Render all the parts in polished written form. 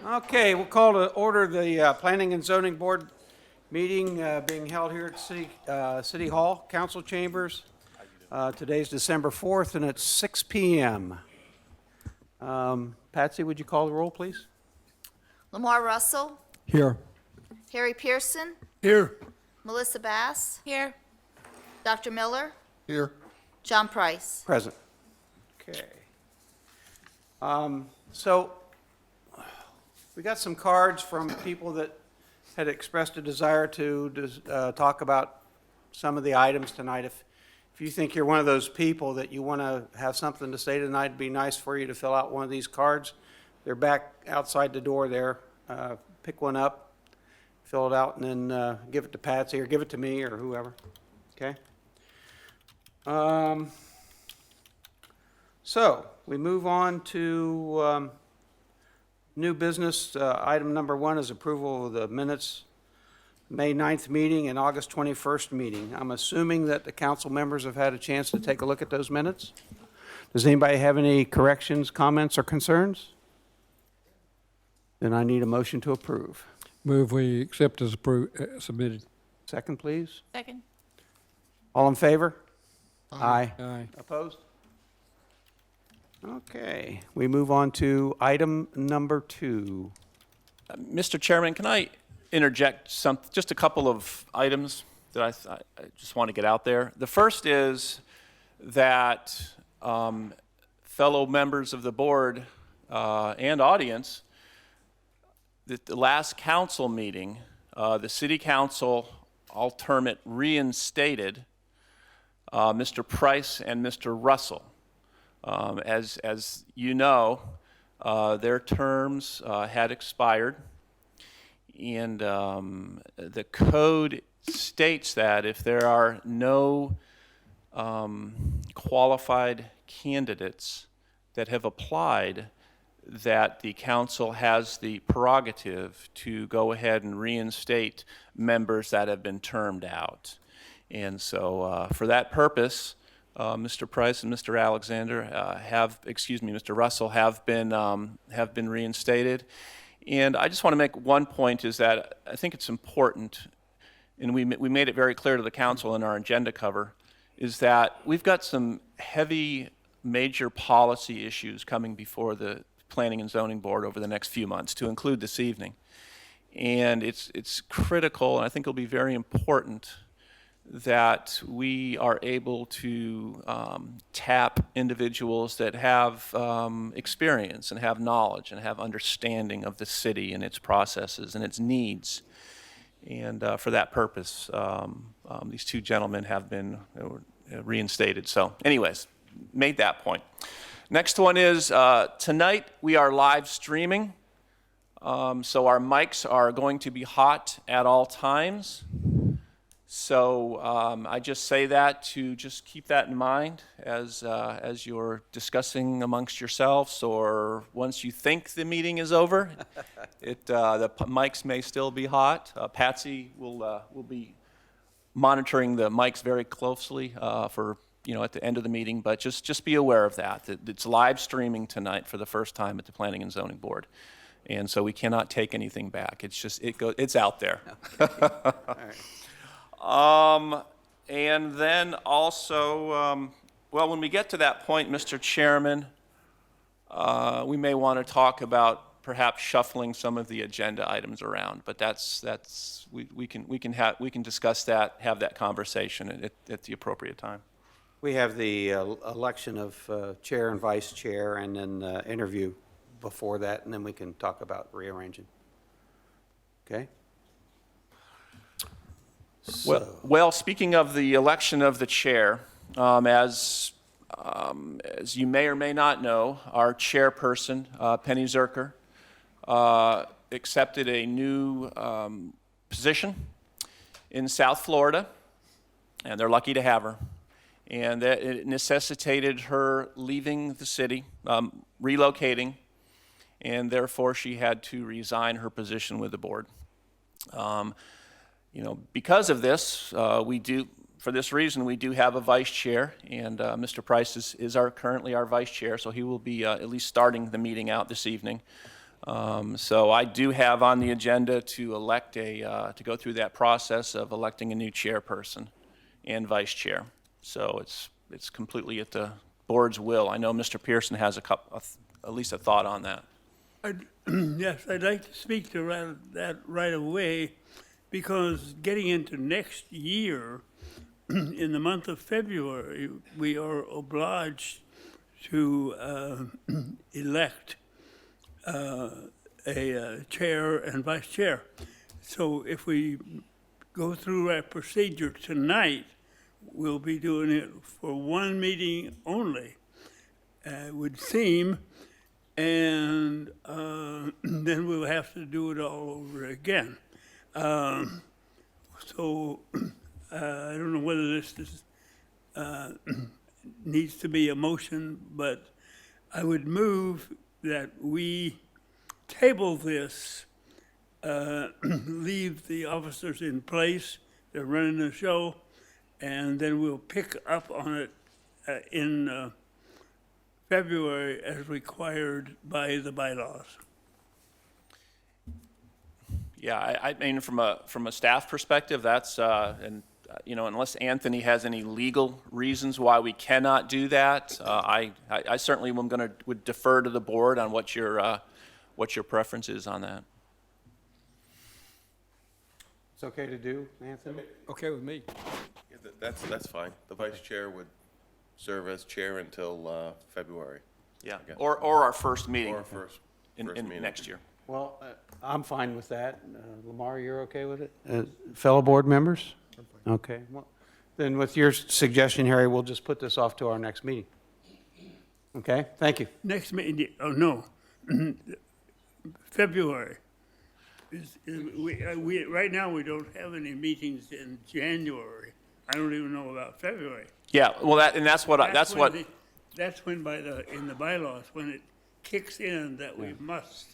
Okay, we'll call to order the Planning and Zoning Board meeting being held here at City Hall, Council Chambers. Today's December 4th, and it's 6 p.m. Patsy, would you call the roll, please? Lamar Russell, Here. Harry Pearson, Here. Melissa Bass, Here. Dr. Miller, Here. John Price. Present. Okay. So we got some cards from people that had expressed a desire to talk about some of the items tonight. If you think you're one of those people that you want to have something to say tonight, it'd be nice for you to fill out one of these cards. They're back outside the door there. Pick one up, fill it out, and then give it to Patsy or give it to me or whoever. Okay? So we move on to new business. Item number 1 is approval of the minutes, May 9th meeting and August 21st meeting. I'm assuming that the council members have had a chance to take a look at those minutes. Does anybody have any corrections, comments, or concerns? Then I need a motion to approve. Move we accept as submitted. Second, please. Second. All in favor? Aye. Aye. Opposed? Okay, we move on to item number 2. Mr. Chairman, can I interject just a couple of items that I just want to get out there? The first is that fellow members of the board and audience, that the last council meeting, the city council alternate reinstated Mr. Price and Mr. Russell. As you know, their terms had expired, and the code states that if there are no qualified candidates that have applied, that the council has the prerogative to go ahead and reinstate members that have been termed out. And so for that purpose, Mr. Price and Mr. Mr. Russell have been reinstated. And I just want to make one point, is that I think it's important, and we made it very clear to the council in our agenda cover, is that we've got some heavy major policy issues coming before the Planning and Zoning Board over the next few months, to include this evening. And it's critical, and I think it'll be very important, that we are able to tap individuals that have experience and have knowledge and have understanding of the city and its processes and its needs. And for that purpose, these two gentlemen have been reinstated. So anyways, made that point. Next one is tonight we are live streaming. So our mics are going to be hot at all times. So I just say that to just keep that in mind as you're discussing amongst yourselves, or once you think the meeting is over, the mics may still be hot. Patsy will be monitoring the mics very closely for at the end of the meeting, but just be aware of that it's live streaming tonight for the first time at the Planning and Zoning Board, and so we cannot take anything back. It's out there. All right. And then also, when we get to that point, Mr. Chairman, we may want to talk about perhaps shuffling some of the agenda items around, but we can discuss that, have that conversation at the appropriate time. We have the election of chair and vice chair, and then interview before that, and then we can talk about rearranging. Okay? Well, speaking of the election of the chair, as you may or may not know, our chairperson, Penny Zerker, accepted a new position in South Florida, and they're lucky to have her. And that it necessitated her leaving the city, relocating, and therefore she had to resign her position with the board. Because of this, for this reason, we do have a vice chair, and Mr. Price is currently our vice chair, so he will be at least starting the meeting out this evening. So I do have on the agenda to elect to go through that process of electing a new chairperson and vice chair. So it's completely at the board's will. I know Mr. Pearson has at least a thought on that. Yes, I'd like to speak to that right away, because getting into next year, in the month of February, we are obliged to elect a chair and vice chair. So if we go through that procedure tonight, we'll be doing it for one meeting only, it would seem, and then we'll have to do it all over again. So I don't know whether this is, needs to be a motion, but I would move that we table this, leave the officers in place, they're running the show, and then we'll pick up on it in February as required by the bylaws. Yeah, I mean, from a staff perspective, that's, unless Anthony has any legal reasons why we cannot do that, I certainly would defer to the board on what your preference is on that. It's okay to do, Anthony? Okay with me. Yeah, that's fine. The vice chair would serve as chair until February, Yeah, Okay. or our first meeting or first in meeting. next year. Well, I'm fine with that. Lamar, you're okay with it? Fellow board members? Okay. Well, then with your suggestion, Harry, we'll just put this off to our next meeting. Okay? Thank you. Next meeting, oh, no, February. Right now, we don't have any meetings in January. I don't even know about February. Yeah, well, that's what That's when in the bylaws, when it kicks in that we must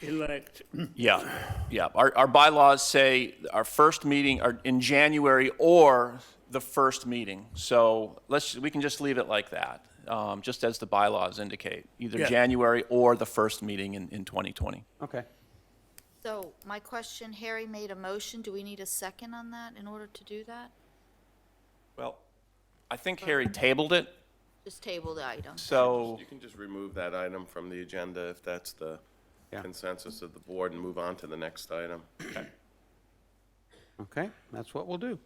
elect. Yeah. Our bylaws say our first meeting are in January or the first meeting. So we can just leave it like that, just as the bylaws indicate, either Yeah. January or the first meeting in 2020. Okay. So my question, Harry made a motion. Do we need a second on that in order to do that? Well, I think Harry tabled it, Just table the item. so, You can just remove that item from the agenda if that's the Yeah. consensus of the board and move on to the next item. Okay, that's what we'll do.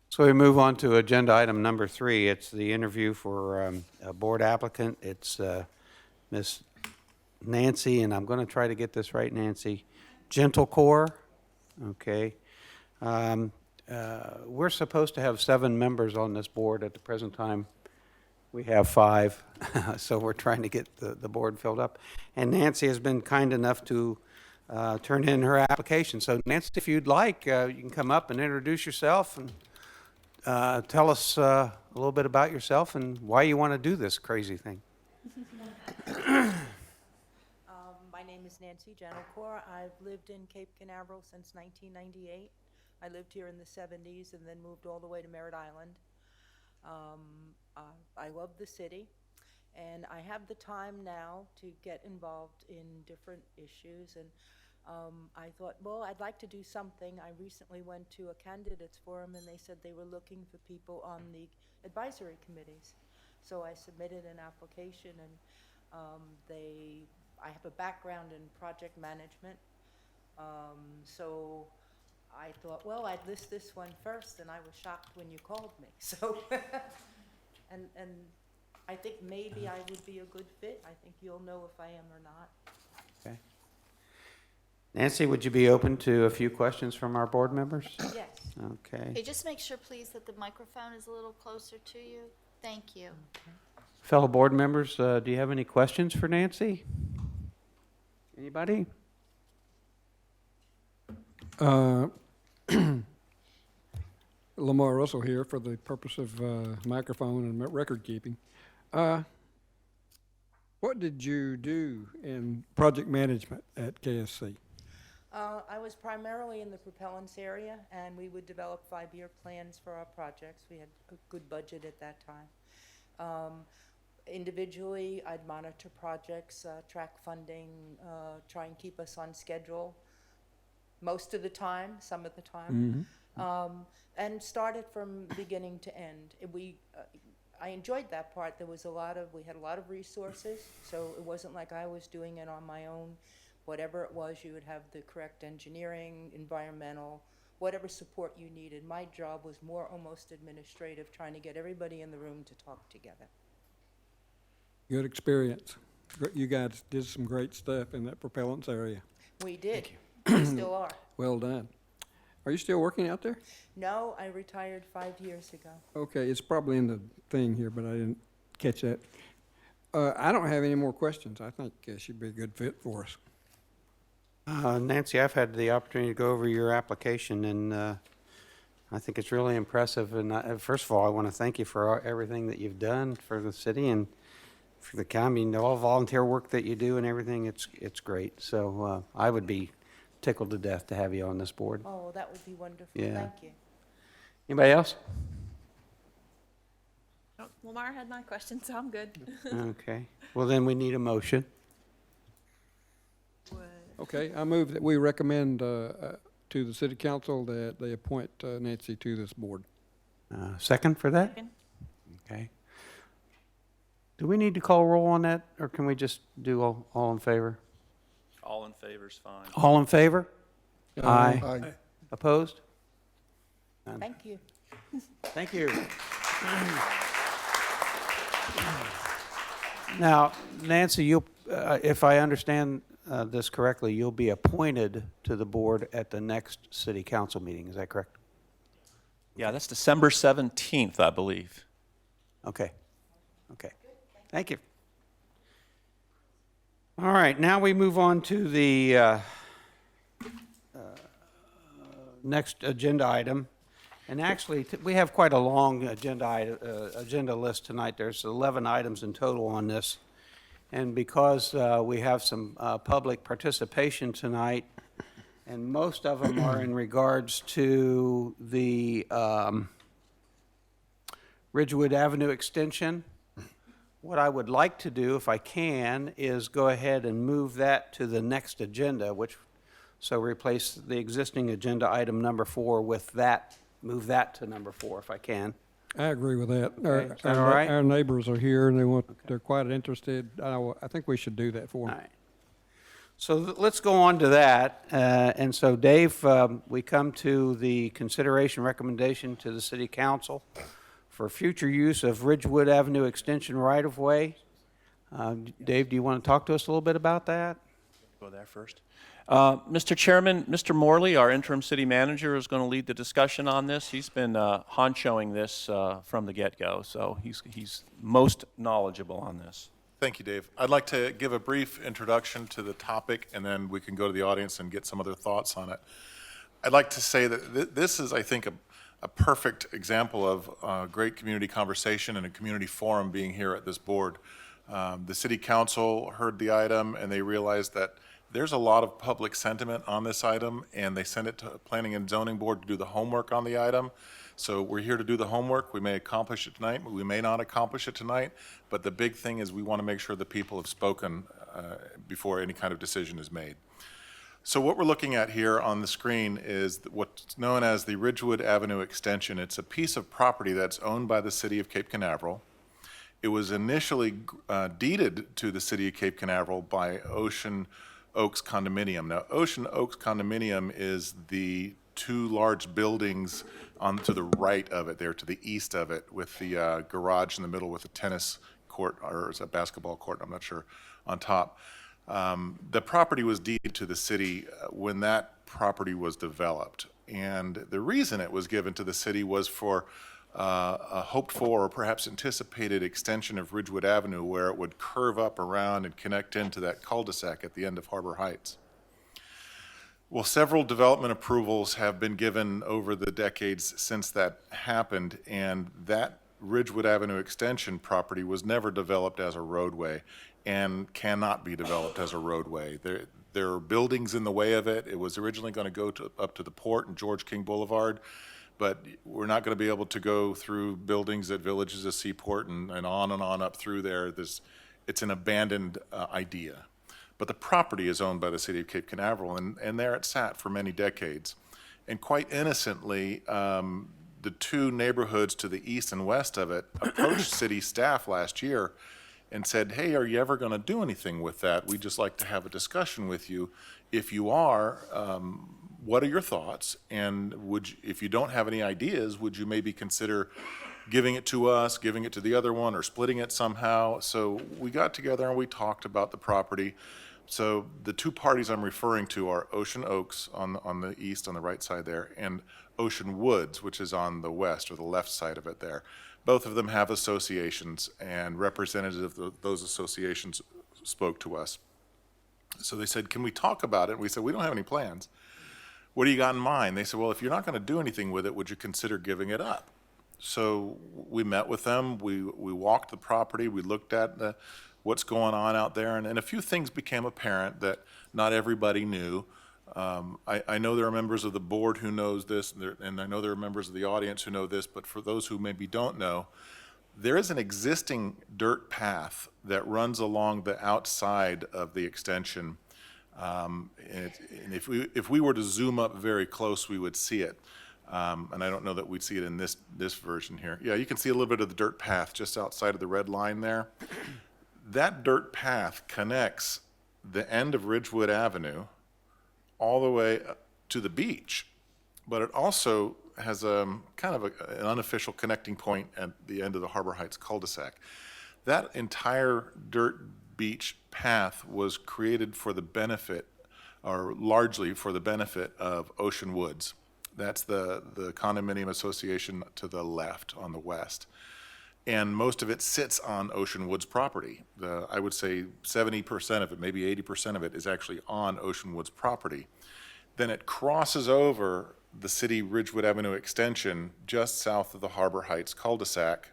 So we move on to agenda item number 3. It's the interview for a board applicant. It's Miss Nancy, and I'm going to try to get this right, Nancy, Gentlecore. Okay. We're supposed to have 7 members on this board. At the present time, we have 5, so we're trying to get the board filled up. And Nancy has been kind enough to turn in her application. So Nancy, if you'd like, you can come up and introduce yourself and tell us a little bit about yourself and why you want to do this crazy thing. My name is Nancy Gentlecore. I've lived in Cape Canaveral since 1998. I lived here in the 70s and then moved all the way to Merritt Island. I love the city, and I have the time now to get involved in different issues. And I thought, well, I'd like to do something. I recently went to a candidates forum, and they said they were looking for people on the advisory committees. So I submitted an application, and I have a background in project management. So I thought, well, I'd list this one first, and I was shocked when you called me. So, and I think maybe I would be a good fit. I think you'll know if I am or not. Okay. Nancy, would you be open to a few questions from our board members? Yes. Okay. Okay, just make sure, please, that the microphone is a little closer to you. Thank you. Fellow board members, do you have any questions for Nancy? Anybody? Lamar Russell here for the purpose of microphone and record keeping. What did you do in project management at KSC? I was primarily in the propellants area, and we would develop 5-year plans for our projects. We had a good budget at that time. Individually, I'd monitor projects, track funding, try and keep us on schedule most of the time, some of the time. And start it from beginning to end. I enjoyed that part. We had a lot of resources, so it wasn't like I was doing it on my own. Whatever it was, you would have the correct engineering, environmental, whatever support you needed. My job was more almost administrative, trying to get everybody in the room to talk together. Good experience. You guys did some great stuff in that propellants area. We did. We still are. Well done. Are you still working out there? No, I retired 5 years ago. Okay, it's probably in the thing here, but I didn't catch that. I don't have any more questions. I think she'd be a good fit for us. Nancy, I've had the opportunity to go over your application, and I think it's really impressive. And first of all, I want to thank you for everything that you've done for the city and for the county. All volunteer work that you do and everything, it's great. So I would be tickled to death to have you on this board. Oh, that would be wonderful. Yeah. Thank you. Anybody else? Oh, Lamar had my question, so I'm good. Okay. Well, then we need a motion. Okay, I move that we recommend to the city council that they appoint Nancy to this board. Second for that? Second. Okay. Do we need to call roll on that, or can we just do all in favor? All in favor is fine. All in favor? Aye. Aye. Opposed? None. Thank you. Thank you. Now, Nancy, if I understand this correctly, you'll be appointed to the board at the next city council meeting. Is that correct? Yeah, that's December 17th, I believe. Okay. Okay. Thank you. All right, now we move on to the next agenda item. And actually, we have quite a long agenda list tonight. There's 11 items in total on this. And because we have some public participation tonight, and most of them are in regards to the Ridgewood Avenue extension, what I would like to do, if I can, is go ahead and move that to the next agenda, so replace the existing agenda item number 4 with that, move that to number 4 if I can. I agree with that. Okay, is that all right? Our neighbors are here and they're quite interested. I think we should do that for All them. right. So let's go on to that. And so, Dave, we come to the consideration recommendation to the City Council for future use of Ridgewood Avenue Extension right-of-way. Dave, do you want to talk to us a little bit about that? Go there first. Mr. Chairman, Mr. Morley, our interim city manager, is going to lead the discussion on this. He's been honchoing this from the get-go, so he's most knowledgeable on this. Thank you, Dave. I'd like to give a brief introduction to the topic, and then we can go to the audience and get some other thoughts on it. I'd like to say that this is, I think, a perfect example of great community conversation and a community forum being here at this board. The City Council heard the item, and they realized that there's a lot of public sentiment on this item, and they sent it to Planning and Zoning Board to do the homework on the item. So we're here to do the homework. We may accomplish it tonight, we may not accomplish it tonight, but the big thing is we want to make sure the people have spoken before any kind of decision is made. So what we're looking at here on the screen is what's known as the Ridgewood Avenue Extension. It's a piece of property that's owned by the City of Cape Canaveral. It was initially deeded to the City of Cape Canaveral by Ocean Oaks Condominium. Now, Ocean Oaks Condominium is the 2 large buildings on to the right of it, there to the east of it, with the garage in the middle with a tennis court, or is it a basketball court, I'm not sure, on top. The property was deeded to the city when that property was developed. And the reason it was given to the city was for a hoped for or perhaps anticipated extension of Ridgewood Avenue, where it would curve up around and connect into that cul-de-sac at the end of Harbor Heights. Well, several development approvals have been given over the decades since that happened, and that Ridgewood Avenue extension property was never developed as a roadway and cannot be developed as a roadway. There are buildings in the way of it. It was originally going to go up to the port and George King Boulevard, but we're not going to be able to go through buildings at Villages of Seaport and on up through there. It's an abandoned idea. But the property is owned by the city of Cape Canaveral, and there it sat for many decades. And quite innocently, the two neighborhoods to the east and west of it approached city staff last year and said, hey, are you ever going to do anything with that? We'd just like to have a discussion with you. If you are, what are your thoughts? And if you don't have any ideas, would you maybe consider giving it to us, giving it to the other one, or splitting it somehow? So we got together and we talked about the property. So the two parties I'm referring to are Ocean Oaks on the east, on the right side there, and Ocean Woods, which is on the west or the left side of it there. Both of them have associations, and representatives of those associations spoke to us. So they said, can we talk about it? We said, we don't have any plans. What do you got in mind? They said, well, if you're not going to do anything with it, would you consider giving it up? So we met with them, we walked the property, we looked at what's going on out there, and a few things became apparent that not everybody knew. I know there are members of the board who knows this, and I know there are members of the audience who know this, but for those who maybe don't know, there is an existing dirt path that runs along the outside of the extension. And if we were to zoom up very close, we would see it. And I don't know that we'd see it in this version here. Yeah, you can see a little bit of the dirt path just outside of the red line there. That dirt path connects the end of Ridgewood Avenue all the way to the beach, but it also has a kind of an unofficial connecting point at the end of the Harbor Heights cul-de-sac. That entire dirt beach path was created for the benefit, or largely for the benefit, of Ocean Woods. That's the condominium association to the left on the west. And most of it sits on Ocean Woods property. I would say 70% of it, maybe 80% of it, is actually on Ocean Woods property. Then it crosses over the city Ridgewood Avenue extension just south of the Harbor Heights cul-de-sac.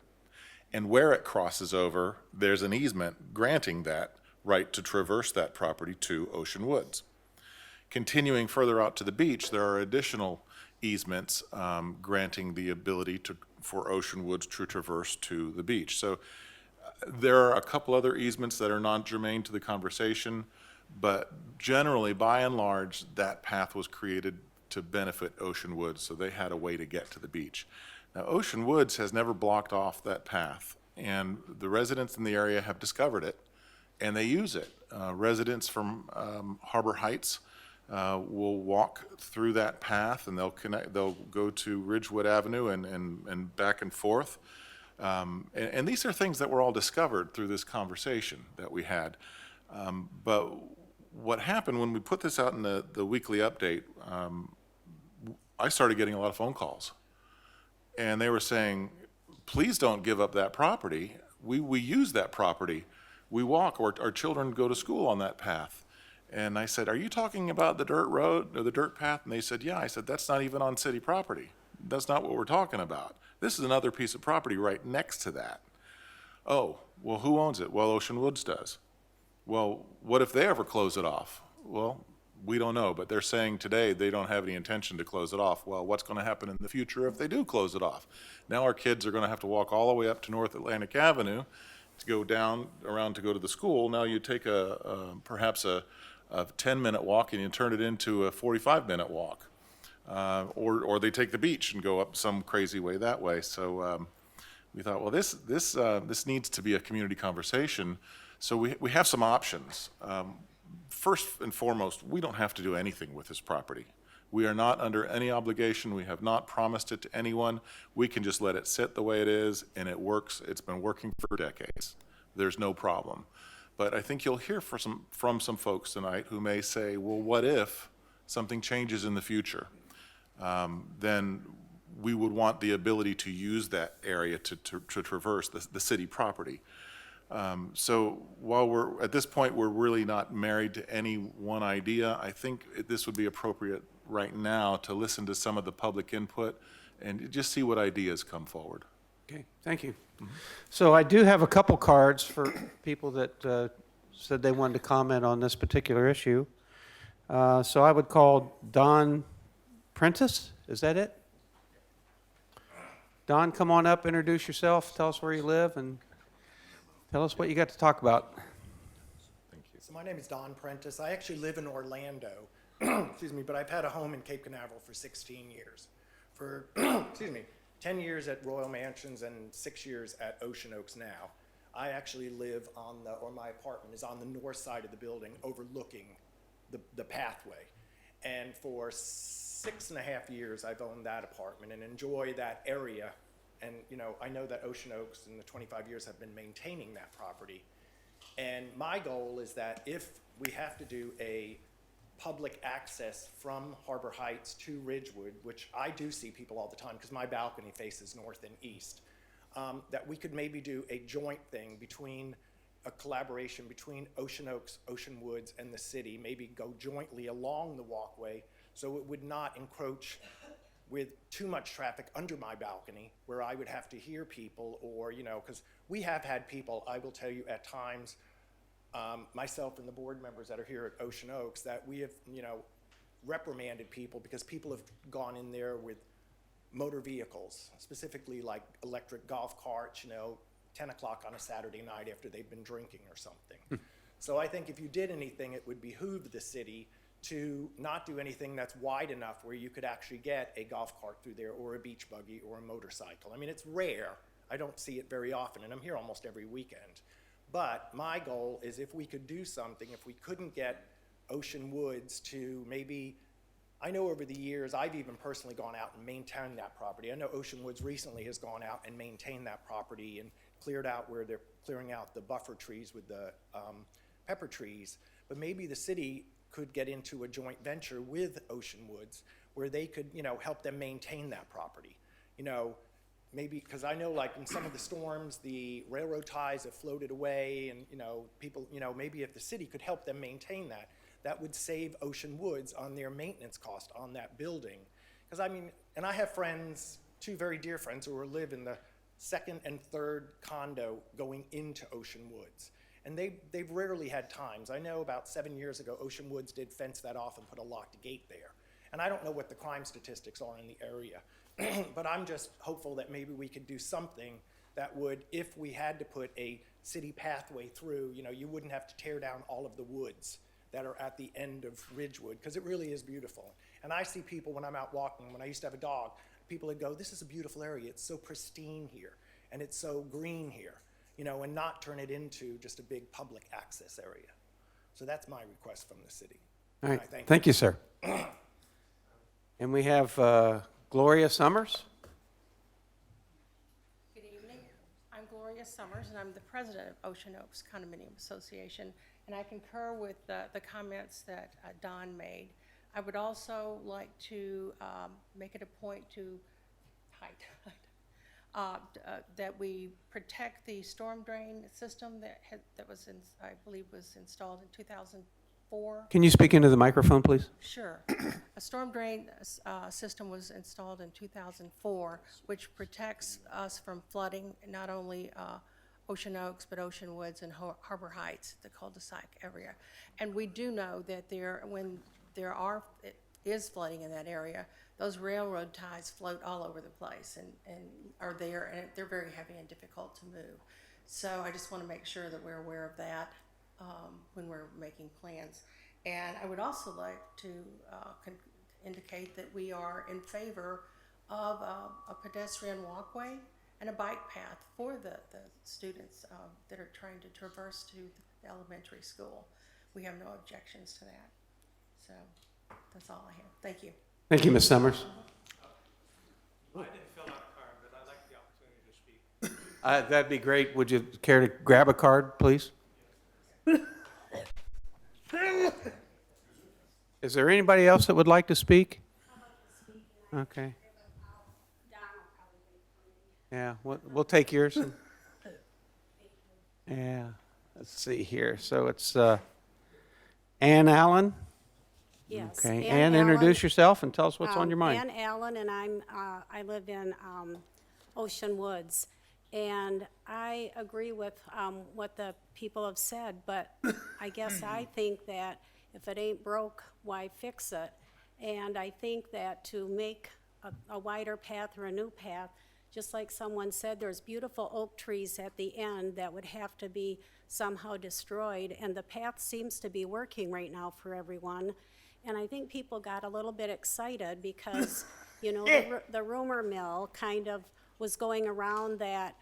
And where it crosses over, there's an easement granting that right to traverse that property to Ocean Woods. Continuing further out to the beach, there are additional easements granting the ability for Ocean Woods to traverse to the beach. So there are a couple other easements that are non-germane to the conversation, but generally, by and large, that path was created to benefit Ocean Woods, so they had a way to get to the beach. Now, Ocean Woods has never blocked off that path, and the residents in the area have discovered it, and they use it. Residents from Harbor Heights will walk through that path, and they'll go to Ridgewood Avenue and back and forth. And these are things that were all discovered through this conversation that we had. But what happened when we put this out in the weekly update, I started getting a lot of phone calls. And they were saying, please don't give up that property. We use that property. We walk, or our children go to school on that path. And I said, are you talking about the dirt road or the dirt path? And they said, yeah. I said, that's not even on city property. That's not what we're talking about. This is another piece of property right next to that. Oh, well, who owns it? Well, Ocean Woods does. Well, what if they ever close it off? Well, we don't know, but they're saying today they don't have any intention to close it off. Well, what's going to happen in the future if they do close it off? Now our kids are going to have to walk all the way up to North Atlantic Avenue to go down around to go to the school. Now you take perhaps a 10-minute walk and you turn it into a 45-minute walk. Or they take the beach and go up some crazy way that way. So we thought, well, this needs to be a community conversation. So we have some options. First and foremost, we don't have to do anything with this property. We are not under any obligation. We have not promised it to anyone. We can just let it sit the way it is, and it works. It's been working for decades. There's no problem. But I think you'll hear from some folks tonight who may say, well, what if something changes in the future? Then we would want the ability to use that area to traverse the city property. So while we're at this point, we're really not married to any one idea. I think this would be appropriate right now to listen to some of the public input and just see what ideas come forward. Okay, thank you. So I do have a couple cards for people that said they wanted to comment on this particular issue. So I would call Don Prentice, is that it? Don, come on up, introduce yourself, tell us where you live, and tell us what you got to talk about. So my name is Don Prentice. I actually live in Orlando, excuse me, but I've had a home in Cape Canaveral for 16 years. For, excuse me, 10 years at Royal Mansions and 6 years at Ocean Oaks now. I actually live or my apartment is on the north side of the building overlooking the pathway. And for 6.5 years, I've owned that apartment and enjoy that area. And, you know, I know that Ocean Oaks in the 25 years have been maintaining that property. And my goal is that if we have to do a public access from Harbor Heights to Ridgewood, which I do see people all the time because my balcony faces north and east, that we could maybe do a joint thing between a collaboration between Ocean Oaks, Ocean Woods, and the city, maybe go jointly along the walkway so it would not encroach with too much traffic under my balcony where I would have to hear people or, you know, because we have had people, I will tell you at times, myself and the board members that are here at Ocean Oaks, that we have, you know, reprimanded people because people have gone in there with motor vehicles, specifically like electric golf carts, you know, 10 o'clock on a Saturday night after they've been drinking or something. So I think if you did anything, it would behoove the city to not do anything that's wide enough where you could actually get a golf cart through there or a beach buggy or a motorcycle. I mean, it's rare. I don't see it very often, and I'm here almost every weekend. But my goal is if we could do something, if we couldn't get Ocean Woods to maybe, I know over the years, I've even personally gone out and maintained that property. I know Ocean Woods recently has gone out and maintained that property and cleared out where they're clearing out the buffer trees with the pepper trees. But maybe the city could get into a joint venture with Ocean Woods where they could, you know, help them maintain that property. You know, maybe, because I know like in some of the storms, the railroad ties have floated away and, you know, people, you know, maybe if the city could help them maintain that, that would save Ocean Woods on their maintenance cost on that building. Because I mean, and I have friends, two very dear friends who live in the second and third condo going into Ocean Woods. And they've rarely had times. I know about 7 years ago, Ocean Woods did fence that off and put a locked gate there. And I don't know what the crime statistics are in the area, but I'm just hopeful that maybe we could do something that would, if we had to put a city pathway through, you know, you wouldn't have to tear down all of the woods that are at the end of Ridgewood, because it really is beautiful. And I see people when I'm out walking, when I used to have a dog, people would go, this is a beautiful area, it's so pristine here, and it's so green here, you know, and not turn it into just a big public access area. So that's my request from the city. All right, And I thank you, sir. And we have Gloria Summers. Good evening. I'm Gloria Summers, and I'm the president of Ocean Oaks Condominium Association, and I concur with the comments that Don made. I would also like to make it a point to that we protect the storm drain system that was, I believe, was installed in 2004. Can you speak into the microphone, please? Sure. A storm drain system was installed in 2004, which protects us from flooding, not only Ocean Oaks, but Ocean Woods and Harbor Heights, the cul-de-sac area. And we do know that when there is flooding in that area, those railroad ties float all over the place and are there, and they're very heavy and difficult to move. So I just want to make sure that we're aware of that when we're making plans. And I would also like to indicate that we are in favor of a pedestrian walkway and a bike path for the students that are trying to traverse to the elementary school. We have no objections to that. So that's all I have. Thank you. Thank you, Ms. Summers. I didn't fill out a card, but I'd like the opportunity to speak. That'd be great. Would you care to grab a card, please? Is there anybody else that would like to speak? Okay. Yeah, we'll take yours. Yeah, let's see here. So it's Ann Allen. Yes. Okay, Ann Ann, introduce Allen. yourself and tell us what's on your mind. Ann Allen, and I live in Ocean Woods. And I agree with what the people have said, but I guess I think that if it ain't broke, why fix it? And I think that to make a wider path or a new path just like someone said, there's beautiful oak trees at the end that would have to be somehow destroyed, and the path seems to be working right now for everyone. And I think people got a little bit excited because, you know, the rumor mill kind of was going around that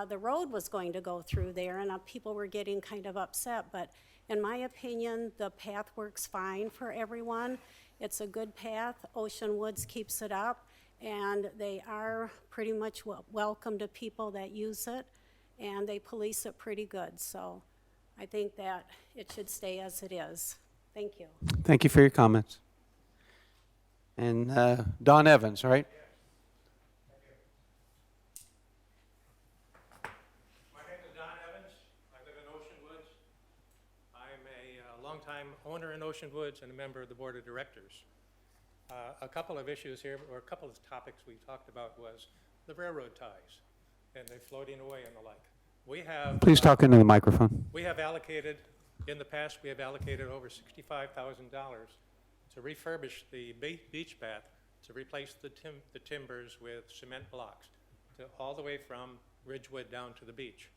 the road was going to go through there, and people were getting kind of upset. But in my opinion, the path works fine for everyone. It's a good path. Ocean Woods keeps it up, and they are pretty much welcome to people that use it, and they police it pretty good. So I think that it should stay as it is. Thank you. Thank you for your comments. And Don Evans, right? My name is Don Evans. I live in Ocean Woods. I'm a longtime owner in Ocean Woods and a member of the Board of Directors. A couple of issues here, or a couple of topics we talked about was the railroad ties and they're floating away and the like. We have... Please talk into the microphone. We have allocated, in the past, we have allocated over $65,000 to refurbish the beach path, to replace the timbers with cement blocks, all the way from Ridgewood down to the beach.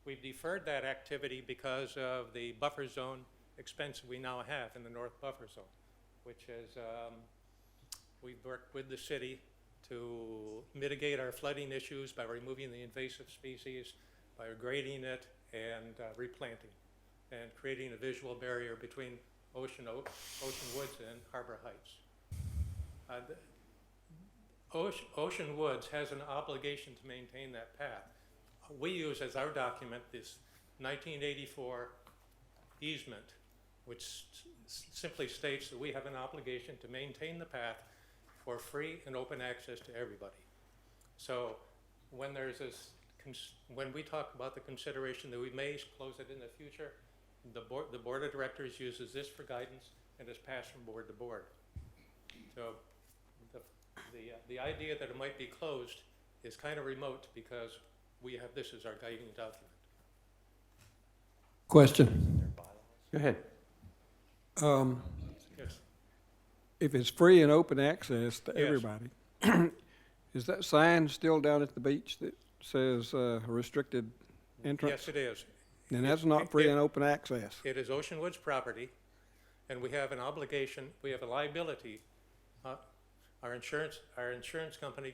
We've deferred that activity because of the buffer zone expense we now have in the north buffer zone, which is, we've worked with the city to mitigate our flooding issues by removing the invasive species, by grading it and replanting, and creating a visual barrier between Ocean Woods and Harbor Heights. Ocean Woods has an obligation to maintain that path. We use as our document this 1984 easement, which simply states that we have an obligation to maintain the path for free and open access to everybody. So when there's this, when we talk about the consideration that we may close it in the future, the board of directors uses this for guidance and is passed from board to board. So the idea that it might be closed is kind of remote because we have this as our guiding document. Question. Go ahead. Yes. If it's free and open access to Yes. everybody, is that sign still down at the beach that says restricted entrance? Yes, it is. And that's not free and open access. It is Ocean Woods property, and we have an obligation, we have a liability. Our insurance company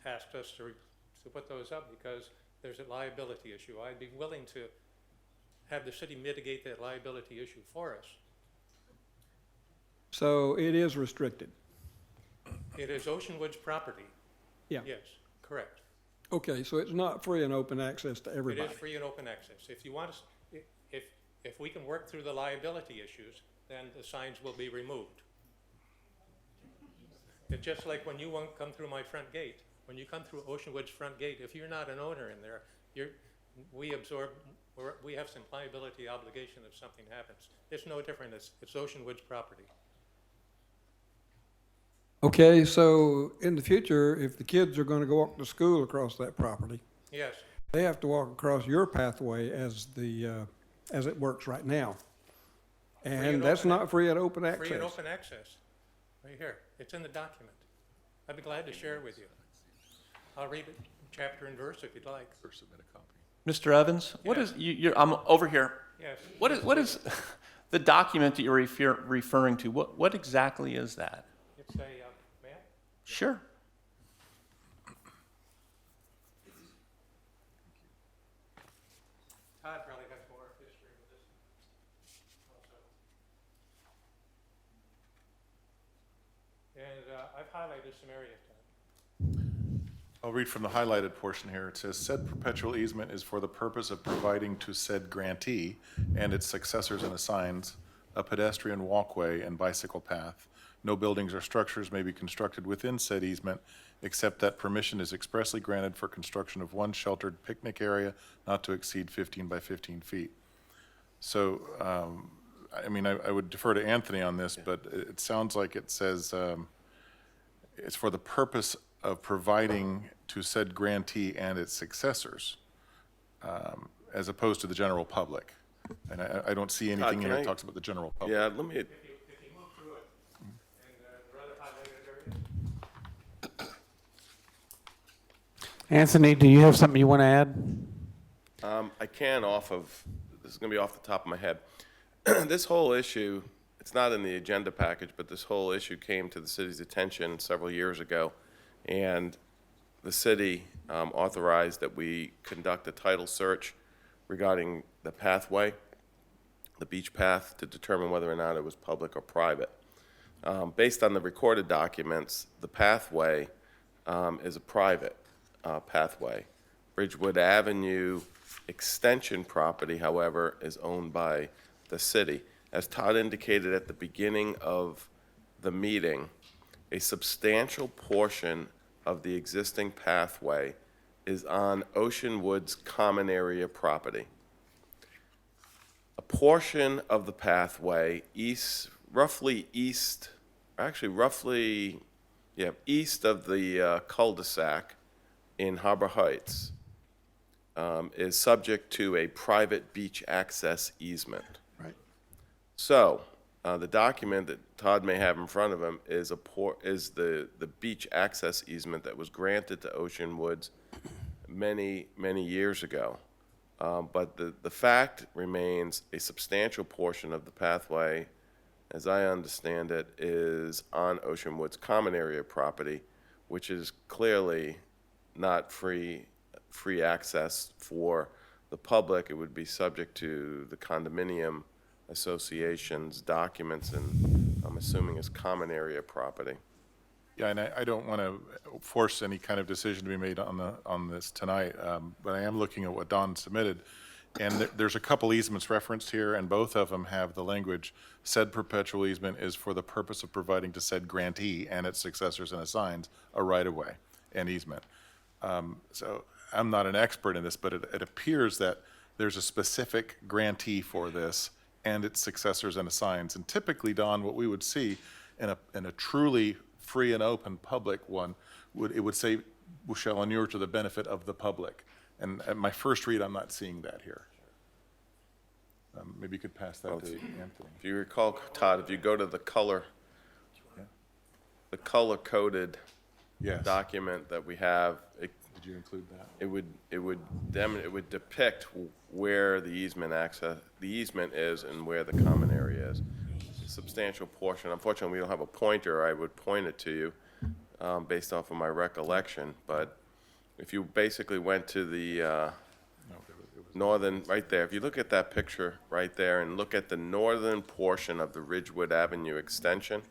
asked us to put those up because there's a liability issue. I'd be willing to have the city mitigate that liability issue for us. So it is restricted? It is Ocean Woods property. Yeah. Yes, correct. Okay, so it's not free and open access to everybody? It is free and open access. If you want us, if we can work through the liability issues, then the signs will be removed. It's just like when you won't come through my front gate. When you come through Ocean Woods front gate, if you're not an owner in there, we have some liability obligation if something happens. It's no different. It's Ocean Woods property. Okay, so in the future, if the kids are going to go walk to school across that property, Yes, they have to walk across your pathway as it works right now. and And that's open not free and open access. free and open access. Right here. It's in the document. I'd be glad to share it with you. I'll read it chapter and verse if you'd like. Mr. Evans, what is, I'm over here. Yes. What is the document that you're referring to? What exactly is that? It's a map. Sure. Todd probably has more history with this also. And I've highlighted some areas, Todd. I'll read from the highlighted portion here. It says, said perpetual easement is for the purpose of providing to said grantee and its successors and assigns a pedestrian walkway and bicycle path. No buildings or structures may be constructed within said easement, except that permission is expressly granted for construction of one sheltered picnic area not to exceed 15 by 15 feet. So, I mean, I would defer to Anthony on this, but it sounds like it says it's for the purpose of providing to said grantee and its successors, as opposed to the general public. And I don't see anything can here that I- talks about the general public. Yeah, let me, If you move through it, and the other highlighted areas. Anthony, do you have something you want to add? I can this is going to be off the top of my head. This whole issue, it's not in the agenda package, but this whole issue came to the city's attention several years ago, and the city authorized that we conduct a title search regarding the pathway, the beach path, to determine whether or not it was public or private. Based on the recorded documents, the pathway is a private pathway. Ridgewood Avenue extension property, however, is owned by the city. As Todd indicated at the beginning of the meeting, a substantial portion of the existing pathway is on Ocean Woods common area property. A portion of the pathway east of the cul-de-sac in Harbor Heights is subject to a private beach access easement. Right. So, the document that Todd may have in front of him is the beach access easement that was granted to Ocean Woods many, many years ago. But the fact remains a substantial portion of the pathway, as I understand it, is on Ocean Woods common area property, which is clearly not free access for the public. It would be subject to the condominium association's documents, and I'm assuming is common area property. Yeah, and I don't want to force any kind of decision to be made on this tonight, but I am looking at what Don submitted, and there's a couple easements referenced here, and both of them have the language, said perpetual easement is for the purpose of providing to said grantee and its successors and assigns a right-of-way and easement. So I'm not an expert in this, but it appears that there's a specific grantee for this and its successors and assigns. And typically, Don, what we would see in a truly free and open public one, would say, shall inure to the benefit of the public. And at my first read, I'm not seeing that here. Maybe you could pass that to Anthony. If you recall, Todd, if you go to the color-coded Yes. document that we have, Did you include that? it would depict where the easement is and where the common area is. A substantial portion. Unfortunately, we don't have a pointer. I would point it to you based off of my recollection. But if you basically went to the northern, right there, if you look at that picture right there and look at the northern portion of the Ridgewood Avenue extension,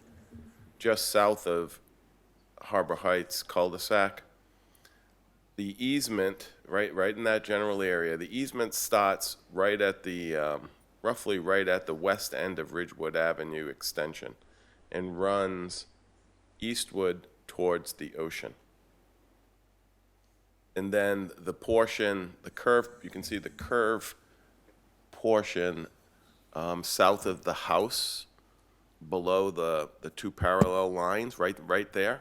just south of Harbor Heights cul-de-sac, the easement, right in that general area, the easement starts right at the, roughly right at the west end of Ridgewood Avenue extension and runs eastward towards the ocean. And then the portion, the curve, you can see the curve portion south of the house, below the two parallel lines, right there.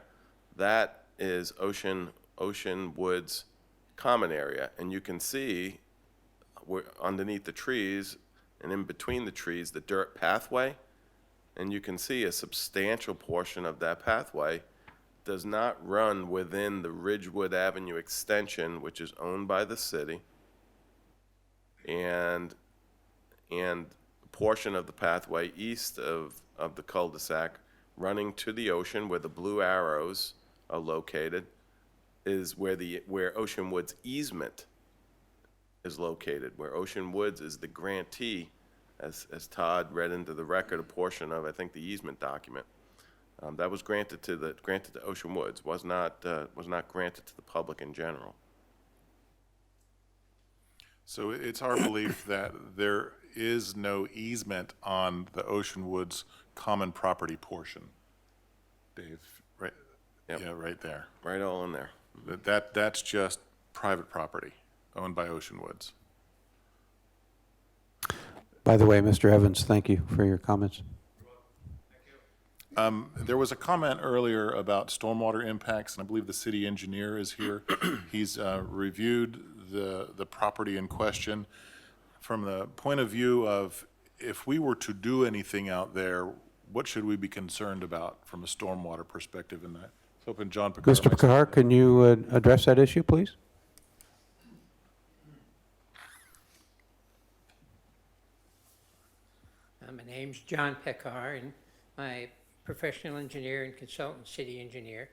That is Ocean Woods common area, and you can see underneath the trees and in between the trees the dirt pathway, and you can see a substantial portion of that pathway does not run within the Ridgewood Avenue extension, which is owned by the city, and a portion of the pathway east of the cul-de-sac running to the ocean where the blue arrows are located is where Ocean Woods easement is located, where Ocean Woods is the grantee, as Todd read into the record a portion of, I think, the easement document. That was granted to Ocean Woods, was not granted to the public in general. So it's our belief that there is no easement on the Ocean Woods common property portion. Dave, right? Yep. Yeah, right there. Right all in there. That's just private property owned by Ocean Woods. By the way, Mr. Evans, thank you for your comments. There was a comment earlier about stormwater impacts, and I believe the city engineer is here. He's reviewed the property in question. From the point of view of if we were to do anything out there, what should we be concerned about from a stormwater perspective in that? Hoping John Picard. Mr. Picard, can you address that issue, please? My name's John Pekar, and I'm a professional engineer and consultant city engineer.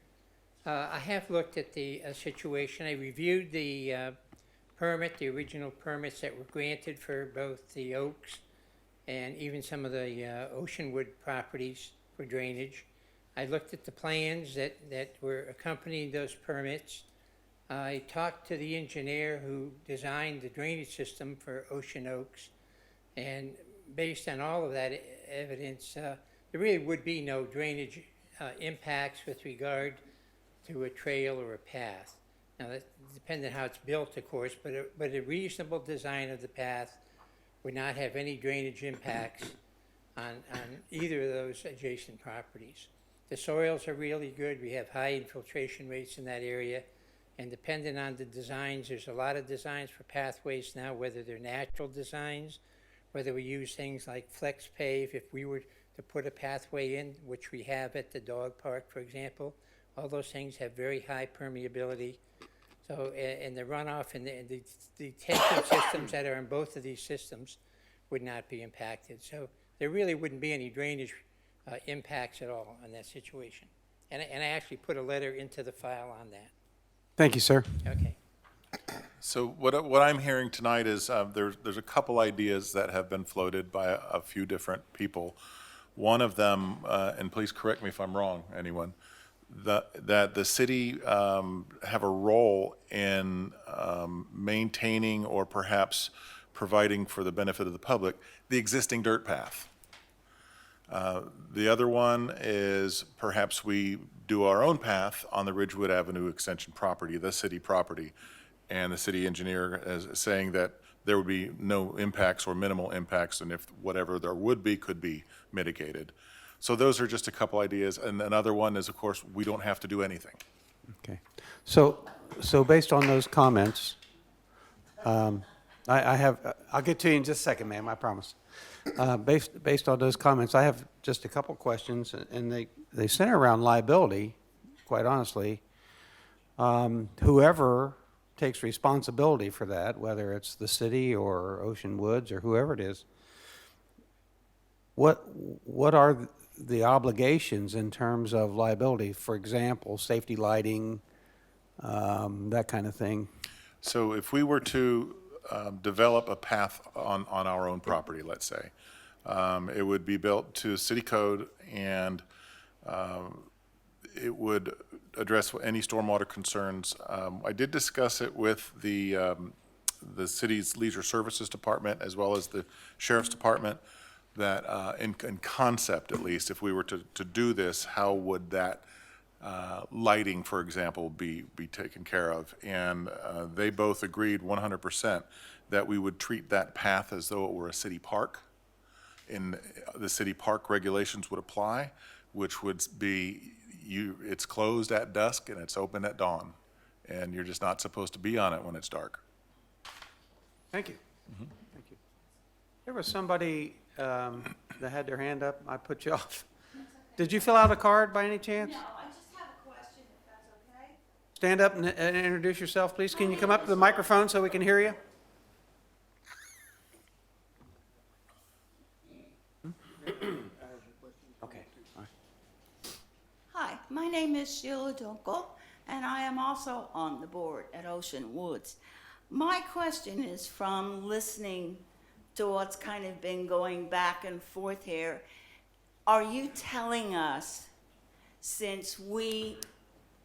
I have looked at the situation. I reviewed the permit, the original permits that were granted for both the Oaks and even some of the Oceanwood properties for drainage. I looked at the plans that were accompanying those permits. I talked to the engineer who designed the drainage system for Ocean Oaks, and based on all of that evidence, there really would be no drainage impacts with regard to a trail or a path. Now, that depends on how it's built, of course, but a reasonable design of the path would not have any drainage impacts on either of those adjacent properties. The soils are really good. We have high infiltration rates in that area, and depending on the designs, there's a lot of designs for pathways now, whether they're natural designs, whether we use things like flex pave. If we were to put a pathway in, which we have at the dog park, for example, all those things have very high permeability. So, and the runoff and the detention systems that are in both of these systems would not be impacted. So there really wouldn't be any drainage impacts at all on that situation. And I actually put a letter into the file on that. Thank you, sir. Okay. So what I'm hearing tonight is there's a couple ideas that have been floated by a few different people. One of them, and please correct me if I'm wrong, anyone, that the city have a role in maintaining or perhaps providing for the benefit of the public the existing dirt path. The other one is perhaps we do our own path on the Ridgewood Avenue Extension property, the city property, and the city engineer is saying that there would be no impacts or minimal impacts, and if whatever there would be could be mitigated. So those are just a couple ideas, and another one is, of course, we don't have to do anything. Okay. So based on those comments, I'll get to you in just a second, ma'am, I promise. Based on those comments, I have just a couple questions, and they center around liability, quite honestly. Whoever takes responsibility for that, whether it's the city or Ocean Woods or whoever it is, what are the obligations in terms of liability? For example, safety lighting, that kind of thing. So if we were to develop a path on our own property, let's say, it would be built to city code, and it would address any stormwater concerns. I did discuss it with the city's leisure services department as well as the sheriff's department, that in concept at least, if we were to do this, how would that lighting, for example, be taken care of? And they both agreed 100% that we would treat that path as though it were a city park. And the city park regulations would apply, which would be it's closed at dusk and it's open at dawn, and you're just not supposed to be on it when it's dark. Thank you. Thank you. There was somebody that had their hand up. I put you off. Did you fill out a card by any chance? No, I just have a question, if that's okay. Stand up and introduce yourself, please. Can you come up to the microphone so we can hear you? Okay. All right. Hi, my name is Sheila Dunkel, and I am also on the board at Ocean Woods. My question is from listening to what's kind of been going back and forth here. Are you telling us, since we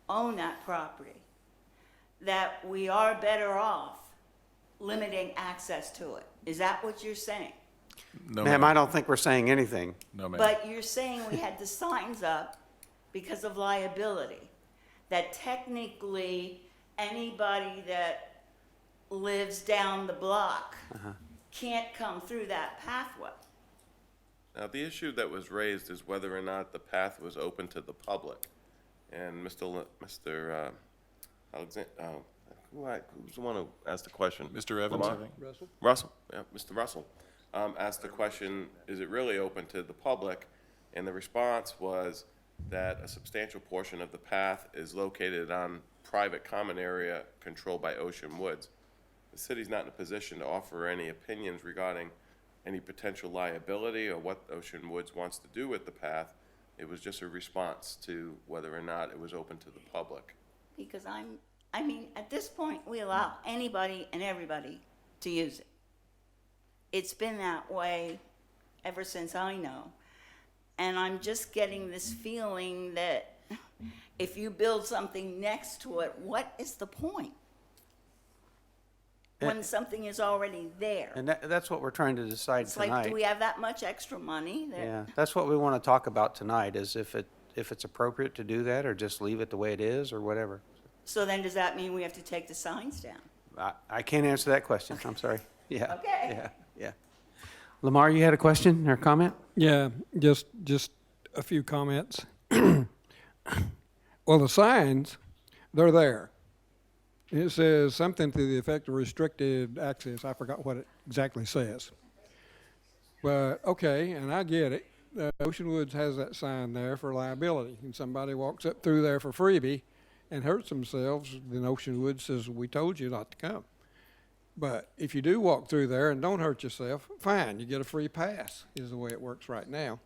own that property, that we are better off limiting access to it? Is that what you're saying? No, Ma'am, I don't think we're saying anything. No, ma'am. But you're saying we had the signs up because of liability, that technically anybody that lives down the block can't come through that pathway. Now, the issue that was raised is whether or not the path was open to the public. And Mr. Alexander, who's the one who asked the question? Mr. Evans, Lamar? I think. Russell, yeah, Mr. Russell, asked the question, is it really open to the public? And the response was that a substantial portion of the path is located on private common area controlled by Ocean Woods. The city's not in a position to offer any opinions regarding any potential liability or what Ocean Woods wants to do with the path. It was just a response to whether or not it was open to the public. Because I mean, at this point, we allow anybody and everybody to use it. It's been that way ever since I know. And I'm just getting this feeling that if you build something next to it, what is the point? When something is already there. And that's what we're trying to decide It's like, tonight. do we have that much extra money? that- Yeah, that's what we want to talk about tonight, is if it's appropriate to do that, or just leave it the way it is, or whatever. So then does that mean we have to take the signs down? I can't answer that question, I'm sorry. Yeah. Okay. Yeah. Lamar, you had a question or comment? Yeah, just a few comments. Well, the signs, they're there. It says something to the effect of restricted access. I forgot what it exactly says. But, okay, and I get it. Ocean Woods has that sign there for liability. And somebody walks up through there for freebie and hurts themselves, then Ocean Woods says, we told you not to come. But if you do walk through there and don't hurt yourself, fine, you get a free pass, is the way it works right now.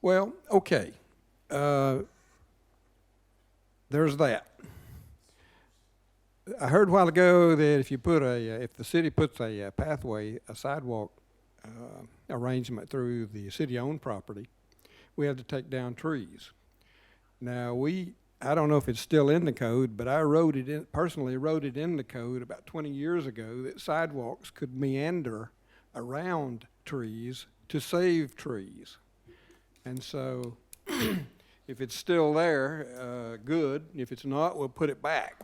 Well, okay. There's that. I heard a while ago that if the city puts a pathway, a sidewalk arrangement through the city-owned property, we have to take down trees. Now, I don't know if it's still in the code, but I personally wrote it in the code about 20 years ago that sidewalks could meander around trees to save trees. And so if it's still there, good. If it's not, we'll put it back.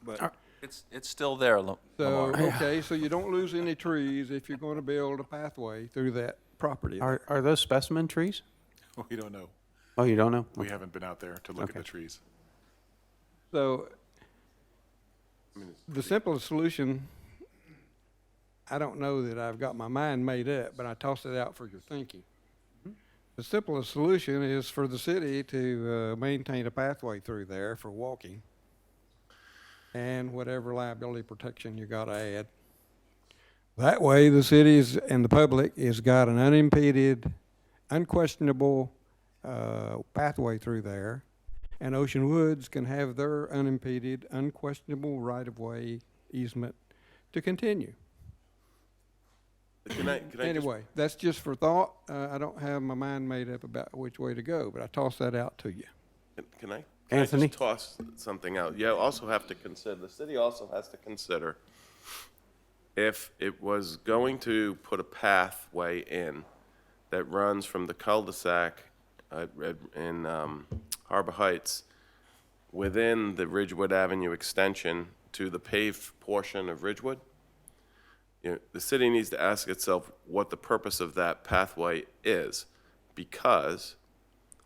But It's still there, so, Lamar. okay, so you don't lose any trees if you're going to build a pathway through that property. Are those specimen trees? We don't know. Oh, you don't know? We haven't been out there to look at the trees. So the simplest solution, I don't know that I've got my mind made up, but I toss it out for your thinking. The simplest solution is for the city to maintain a pathway through there for walking and whatever liability protection you got to add. That way, the cities and the public has got an unimpeded, unquestionable pathway through there, and Ocean Woods can have their unimpeded, unquestionable right-of-way easement to continue. Can I Anyway, that's just for thought. I don't have my mind made up about which way to go, but I toss that out to you. Can I Anthony? just toss something out? You also have to consider, the city also has to consider, if it was going to put a pathway in that runs from the cul-de-sac in Harbor Heights within the Ridgewood Avenue extension to the paved portion of Ridgewood, the city needs to ask itself what the purpose of that pathway is, because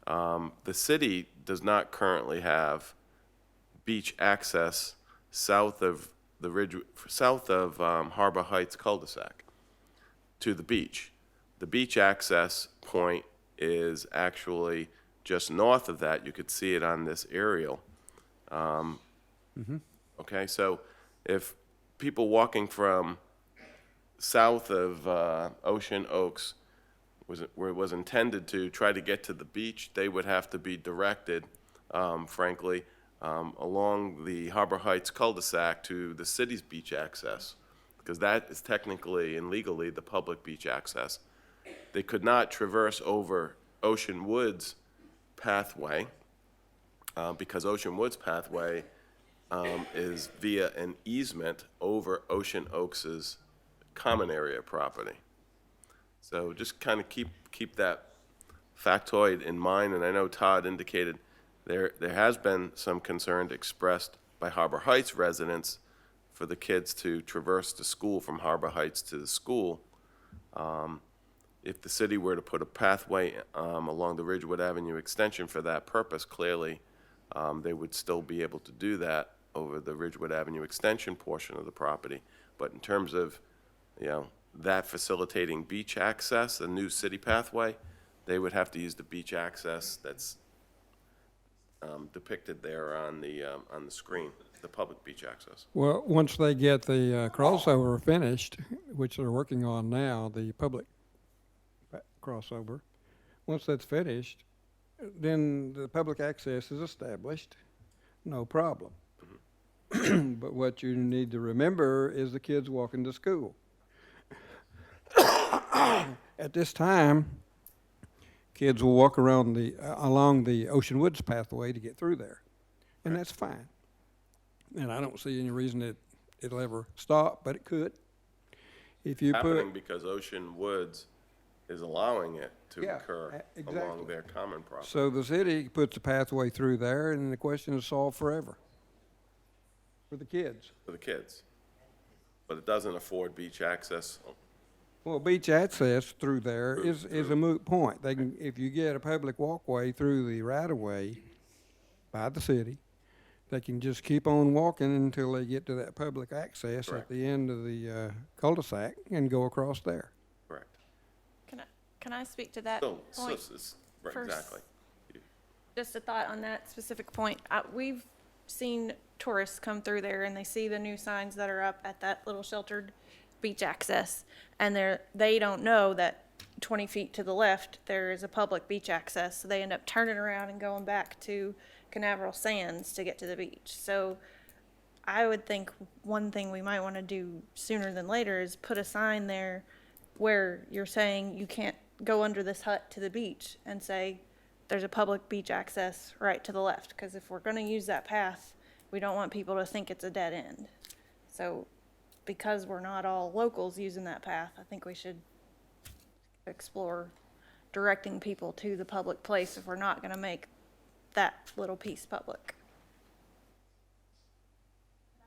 the city does not currently have beach access south of Harbor Heights cul-de-sac to the beach. The beach access point is actually just north of that. You could see it on this aerial. Okay, so if people walking from south of Ocean Oaks was intended to try to get to the beach, they would have to be directed, frankly, along the Harbor Heights cul-de-sac to the city's beach access, because that is technically and legally the public beach access. They could not traverse over Ocean Woods pathway, because Ocean Woods pathway is via an easement over Ocean Oaks's common area property. So just kind of keep that factoid in mind, and I know Todd indicated there has been some concern expressed by Harbor Heights residents for the kids to traverse to school from Harbor Heights to the school. If the city were to put a pathway along the Ridgewood Avenue extension for that purpose, clearly they would still be able to do that over the Ridgewood Avenue extension portion of the property. But in terms of, that facilitating beach access, a new city pathway, they would have to use the beach access that's depicted there on the screen. the public beach access. Well, once they get the crossover finished, which they're working on now, the public crossover, once that's finished, then the public access is established, no problem. But what you need to remember is the kids walking to school. At this time, kids will walk around along the Ocean Woods pathway to get through there, and that's fine. And I don't see any reason it'll ever stop, but it could. If you Happening because Ocean Woods is allowing it to Yeah, occur exactly. along their common property. So the city puts a pathway through there, and the question is solved forever for the kids. For the kids. But it doesn't afford beach access. Well, beach access through there is a moot point. They can, if you get a public walkway through the right-of-way by the city, they can just keep on walking until they get to that public access Correct. at the end of the cul-de-sac and go across there. Correct. Can I speak to that So, point? right, first? exactly. Just a thought on that specific point. We've seen tourists come through there and they see the new signs that are up at that little sheltered beach access. And they don't know that 20 feet to the left, there is a public beach access. So they end up turning around and going back to Canaveral Sands to get to the beach. So I would think one thing we might want to do sooner than later is put a sign there where you're saying you can't go under this hut to the beach, and say there's a public beach access right to the left. Because if we're going to use that path, we don't want people to think it's a dead end. So because we're not all locals using that path, I think we should explore directing people to the public place if we're not going to make that little piece public.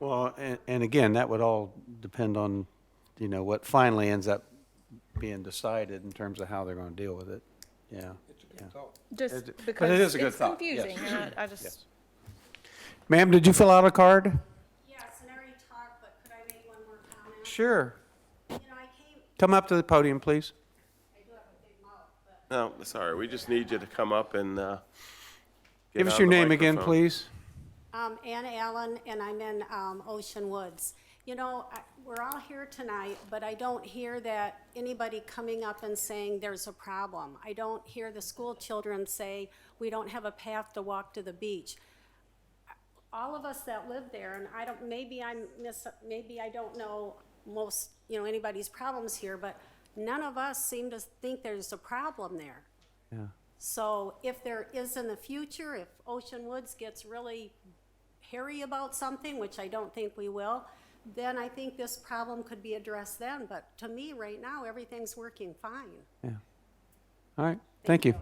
Well, and again, that would all depend on, what finally ends up being decided in terms of how they're going to deal with it. Yeah. Just But because it is a good it's thought, confusing, yes. and I just. Yes. Ma'am, did you fill out a card? Yes, and I already talked, but could I make one more comment? Sure. You know, I came, Come up to the podium, please. I do have a big mouth, but No, sorry, we just need you to come up and Give us your name again, please. Ann Allen, and I'm in Ocean Woods. We're all here tonight, but I don't hear that anybody coming up and saying there's a problem. I don't hear the school children say, we don't have a path to walk to the beach. All of us that live there, and maybe I don't know most, anybody's problems here, but none of us seem to think there's a problem there. Yeah. So if there is in the future, if Ocean Woods gets really hairy about something, which I don't think we will, then I think this problem could be addressed then. But to me, right now, everything's working fine. Yeah. All right. Thank you.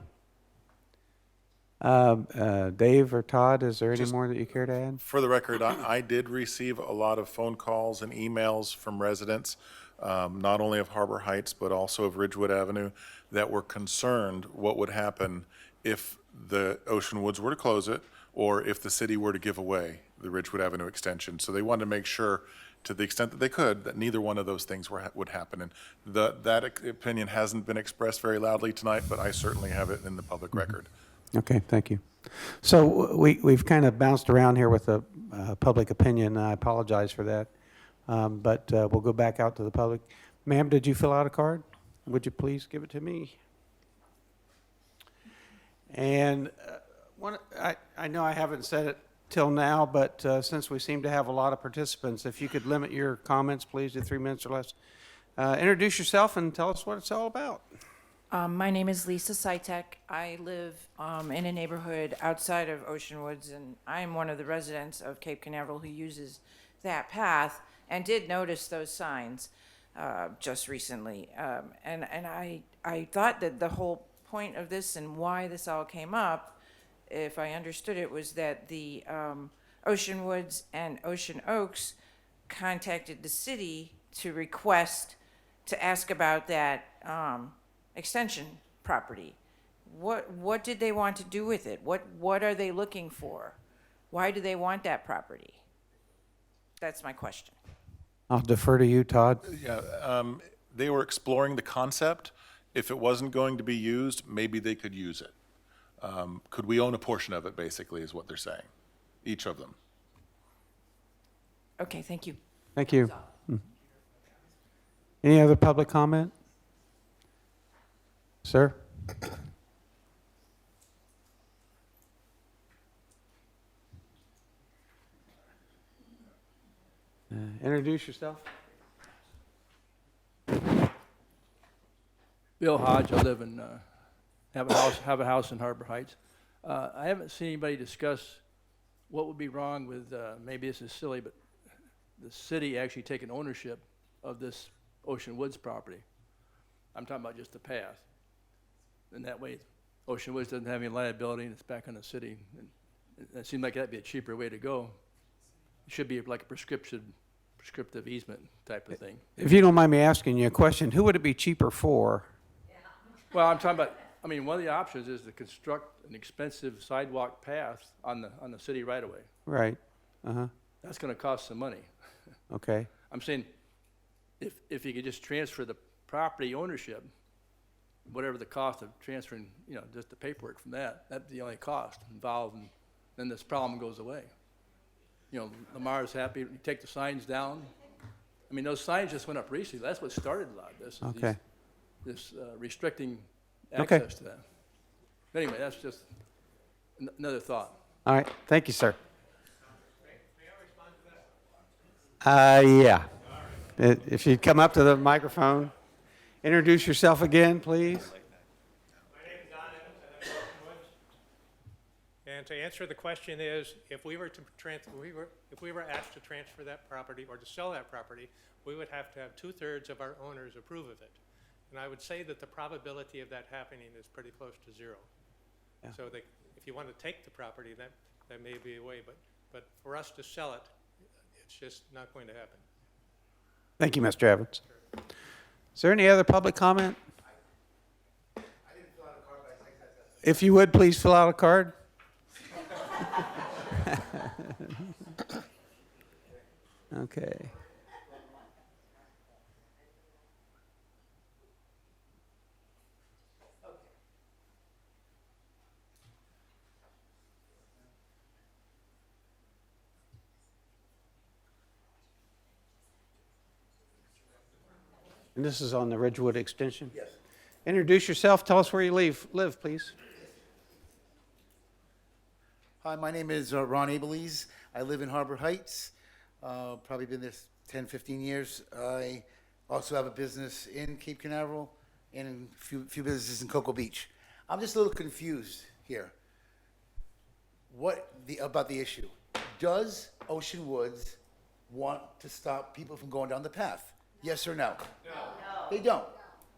Dave or Todd, is there any more that you care to add? For the record, I did receive a lot of phone calls and emails from residents, not only of Harbor Heights, but also of Ridgewood Avenue, that were concerned what would happen if the Ocean Woods were to close it, or if the city were to give away the Ridgewood Avenue extension. So they wanted to make sure, to the extent that they could, that neither one of those things would happen. And that opinion hasn't been expressed very loudly tonight, but I certainly have it in the public record. Okay, thank you. So we've kind of bounced around here with the public opinion, and I apologize for that. But we'll go back out to the public. Ma'am, did you fill out a card? Would you please give it to me? And I know I haven't said it till now, but since we seem to have a lot of participants, if you could limit your comments, please, to 3 minutes or less. Introduce yourself and tell us what it's all about. My name is Lisa Sitek. I live in a neighborhood outside of Ocean Woods, and I'm one of the residents of Cape Canaveral who uses that path and did notice those signs just recently. And I thought that the whole point of this and why this all came up, if I understood it, was that the Ocean Woods and Ocean Oaks contacted the city to ask about that extension property. What did they want to do with it? What are they looking for? Why do they want that property? That's my question. I'll defer to you, Todd. Yeah, they were exploring the concept. If it wasn't going to be used, maybe they could use it. Could we own a portion of it, basically, is what they're saying, each of them. Okay, thank you. Thank you. Any other public comment? Sir? Introduce yourself. Bill Hodge, I live in, have a house in Harbor Heights. I haven't seen anybody discuss what would be wrong with, maybe this is silly, but the city actually taking ownership of this Ocean Woods property. I'm talking about just the path. And that way, Ocean Woods doesn't have any liability and it's back on the city. And it seemed like that'd be a cheaper way to go. It should be like a prescriptive easement type of thing. If you don't mind me asking you a question, who would it be cheaper for? Well, I'm talking about, I mean, one of the options is to construct an expensive sidewalk path on the city right away. Right. Uh-huh. That's gonna cost some money. Okay. I'm saying, if you could just transfer the property ownership, whatever the cost of transferring, just the paperwork from that'd be the only cost involved, and then this problem goes away. Lamar's happy, you take the signs down. I mean, those signs just went up recently. That's what started a lot of this. Okay. This restricting Okay. access to that. But anyway, that's just another thought. All right. Thank you, sir. Yeah. If you'd come up to the microphone, introduce yourself again, please. My name is Don Evans, I live in Ocean Woods. And to answer the question is, if we were asked to transfer that property or to sell that property, we would have to have 2/3 of our owners approve of it. And I would say that the probability of that happening is pretty close to zero. Yeah. So if you want to take the property, that may be a way, but for us to sell it, it's just not going to happen. Thank you, Mr. Evans. Is there any other public comment? If you would, please fill out a card. Okay. And this is on the Ridgewood extension? Yes. Introduce yourself. Tell us where you live, please. Hi, my name is Ron Abelies. I live in Harbor Heights. Probably been there 10, 15 years. I also have a business in Cape Canaveral and a few businesses in Cocoa Beach. I'm just a little confused here. About the issue? Does Ocean Woods want to stop people from going down the path? Yes or no? No. They don't.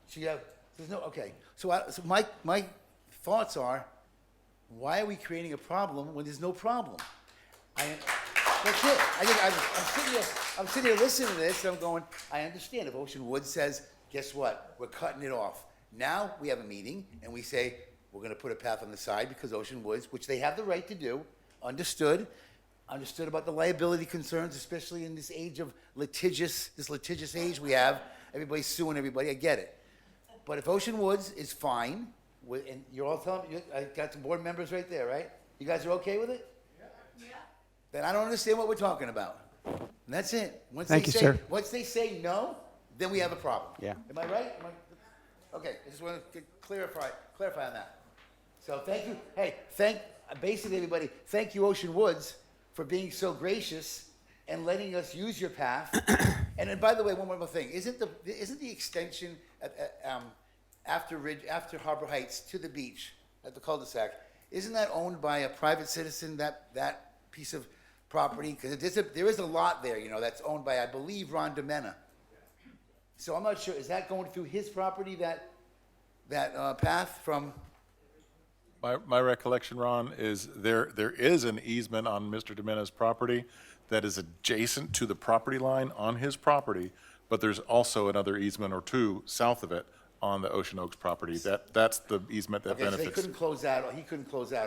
So there's no, okay. So my thoughts are, why are we creating a problem when there's no problem? That's it. I'm sitting here listening to this, and I'm going, I understand. If Ocean Woods says, guess what? We're cutting it off. Now we have a meeting, and we say, we're going to put a path on the side because Ocean Woods, which they have the right to do, understood about the liability concerns, especially in this age of litigious age we have. Everybody's suing everybody. I get it. But if Ocean Woods is fine, and you're all telling me, I got some board members right there, right? You guys are okay with it? Yeah. Then I don't understand what we're talking about. And that's it. Thank you, sir. Once they say no, then we have a problem. Yeah. Am I right? Okay, I just want to clarify on that. So thank you. Hey, basically everybody, thank you, Ocean Woods, for being so gracious and letting us use your path. And then, by the way, one more thing: isn't the extension after Harbor Heights to the beach at the cul-de-sac, isn't that owned by a private citizen? That piece of property, because there is a lot there, that's owned by, I believe, Ron Domena. So I'm not sure. Is that going through his property? That path from. My recollection, Ron, is there is an easement on Mr. Domena's property that is adjacent to the property line on his property, but there's also another easement or two south of it on the Ocean Oaks property. That's the easement that Okay, so benefits. he couldn't close that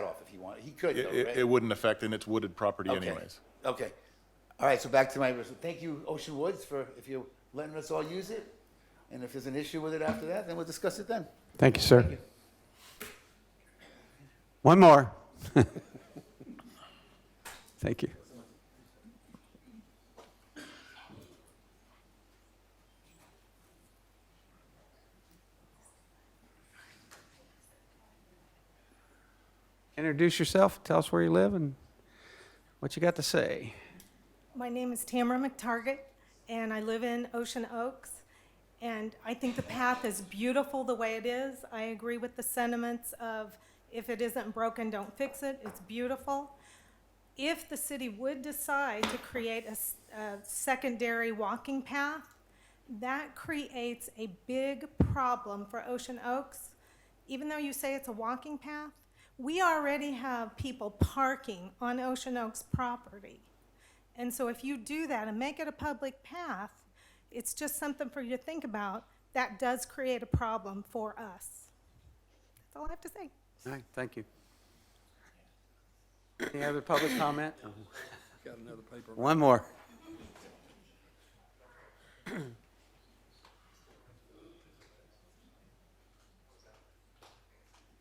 off if he wanted. He could, though, right? It wouldn't affect, and it's wooded property Okay. anyways. Okay. All right, so back to my, thank you, Ocean Woods, if you're letting us all use it. And if there's an issue with it after that, then we'll discuss it then. Thank you, sir. Thank you. One more. Thank you. Introduce yourself, tell us where you live and what you got to say. My name is Tamara McTarget, and I live in Ocean Oaks. And I think the path is beautiful the way it is. I agree with the sentiments of if it isn't broken, don't fix it. It's beautiful. If the city would decide to create a secondary walking path, that creates a big problem for Ocean Oaks. Even though you say it's a walking path, we already have people parking on Ocean Oaks property. And so if you do that and make it a public path, it's just something for you to think about. That does create a problem for us. That's all I have to say. All right, thank you. Any other public comment? Got another paper. One more.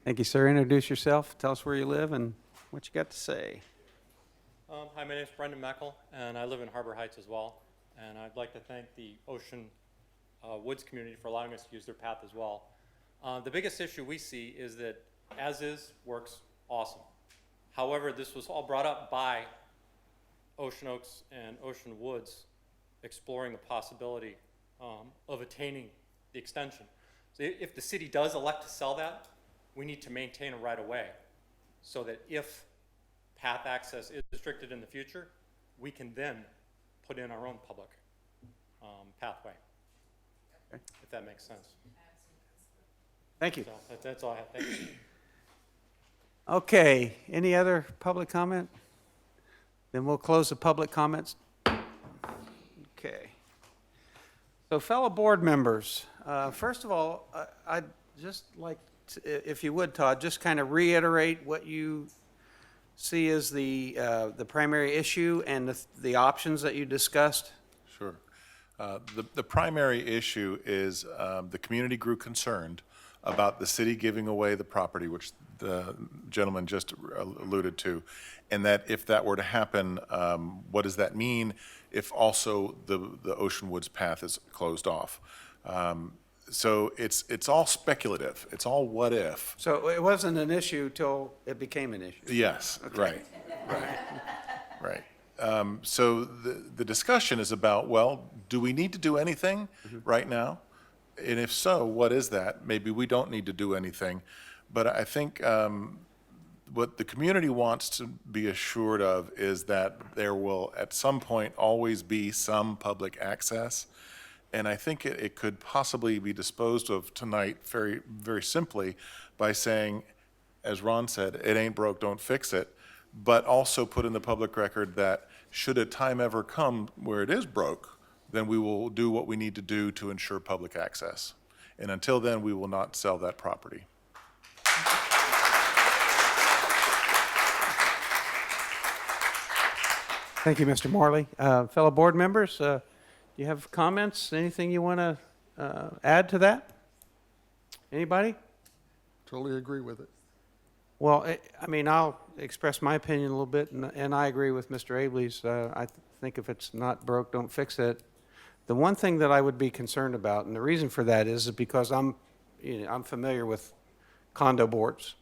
Thank you, sir. Introduce yourself. Tell us where you live and what you got to say. Hi, my name is Brendan Meckel, and I live in Harbor Heights as well. And I'd like to thank the Ocean Woods community for allowing us to use their path as well. The biggest issue we see is that as-is works awesome. However, this was all brought up by Ocean Oaks and Ocean Woods exploring the possibility of attaining the extension. So if the city does elect to sell that, we need to maintain a right-of-way so that if path access is restricted in the future, we can then put in our own public pathway, if that makes sense. Thank you. So that's all I have. Thank you. Okay, any other public comment? Then we'll close the public comments. Okay. So fellow board members, first of all, I'd just like to, if you would, Todd, just kind of reiterate what you see as the primary issue and the options that you discussed. Sure. The primary issue is the community grew concerned about the city giving away the property, which the gentleman just alluded to, and that if that were to happen, what does that mean if also the Ocean Woods path is closed off? So it's all speculative. It's all what if. So it wasn't an issue till it became an issue. Yes, Okay. right. So the discussion is about, well, do we need to do anything right now? And if so, what is that? Maybe we don't need to do anything. But I think what the community wants to be assured of is that there will at some point always be some public access. And I think it could possibly be disposed of tonight very, very simply by saying, as Ron said, it ain't broke, don't fix it. But also put in the public record that should a time ever come where it is broke, then we will do what we need to do to ensure public access. And until then, we will not sell that property. Thank you, Mr. Morley. Fellow board members, do you have comments? Anything you want to add to that? Anybody? Totally agree with it. Well, I mean, I'll express my opinion a little bit, and I agree with Mr. Abley's. I think if it's not broke, don't fix it. The one thing that I would be concerned about, and the reason for that is because I'm familiar with condo boards.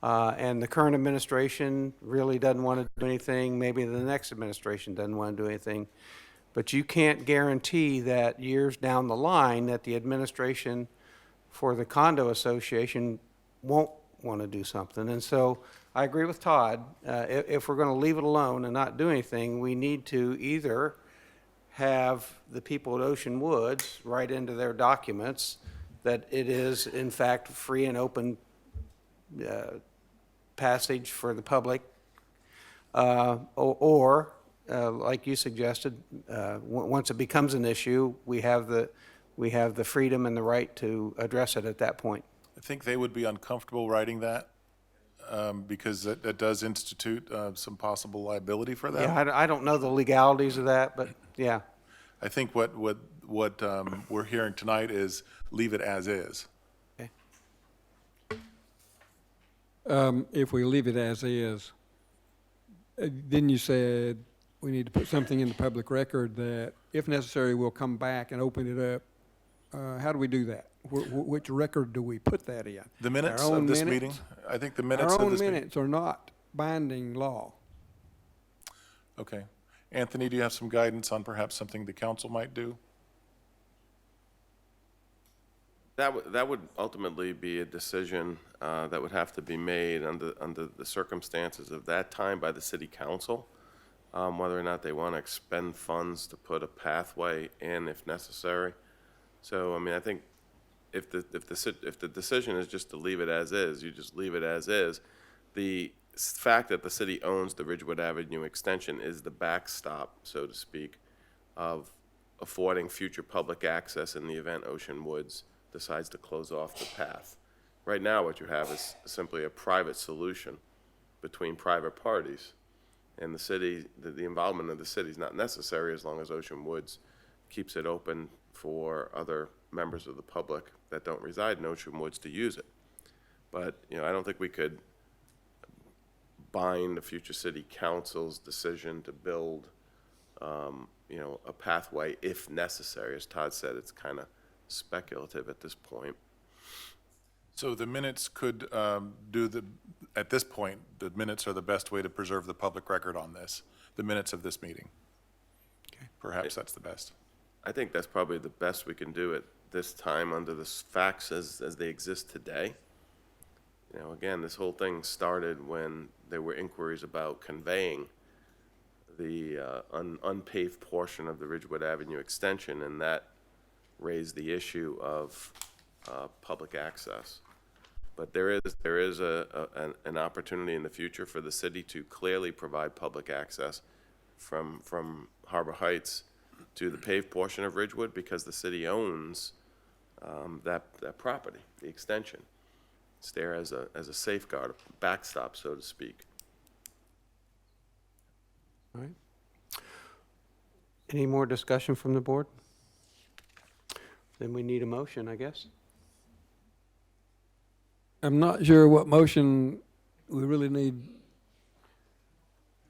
And the current administration really doesn't want to do anything. Maybe the next administration doesn't want to do anything. But you can't guarantee that years down the line that the administration for the condo association won't want to do something. And so I agree with Todd. If we're going to leave it alone and not do anything, we need to either have the people at Ocean Woods write into their documents that it is, in fact, free and open passage for the public, or like you suggested, once it becomes an issue, we have the freedom and the right to address it at that point. I think they would be uncomfortable writing that because that does institute some possible liability for them. Yeah, I don't know the legalities of that, but yeah. I think what we're hearing tonight is leave it as is. Okay. If we leave it as is, then you said we need to put something in the public record that, if necessary, we'll come back and open it up. How do we do that? which record do we put that in? The minutes Our own of this minutes? meeting? I think the minutes of Our own this meeting. minutes are not binding law. Okay. Anthony, do you have some guidance on perhaps something the council might do? That would ultimately be a decision that would have to be made under the circumstances of that time by the city council, whether or not they want to expend funds to put a pathway in if necessary. So, I mean, I think if the decision is just to leave it as is, you just leave it as is. The fact that the city owns the Ridgewood Avenue extension is the backstop, so to speak, of affording future public access in the event Ocean Woods decides to close off the path. Right now, what you have is simply a private solution between private parties. And the city, the involvement of the city is not necessary as long as Ocean Woods keeps it open for other members of the public that don't reside in Ocean Woods to use it. But, you know, I don't think we could bind the future city council's decision to build, you know, a pathway if necessary. As Todd said, it's kind of speculative at this point. So the minutes could at this point, the minutes are the best way to preserve the public record on this, the minutes of this meeting. Okay. Perhaps that's the best. I think that's probably the best we can do at this time under the facts as they exist today. You know, again, this whole thing started when there were inquiries about conveying the unpaved portion of the Ridgewood Avenue extension, and that raised the issue of public access. But there is an opportunity in the future for the city to clearly provide public access from Harbor Heights to the paved portion of Ridgewood because the city owns that property, the extension. It's there as a safeguard, a backstop, so to speak. All right. Any more discussion from the board? Then we need a motion, I guess. I'm not sure what motion we really need.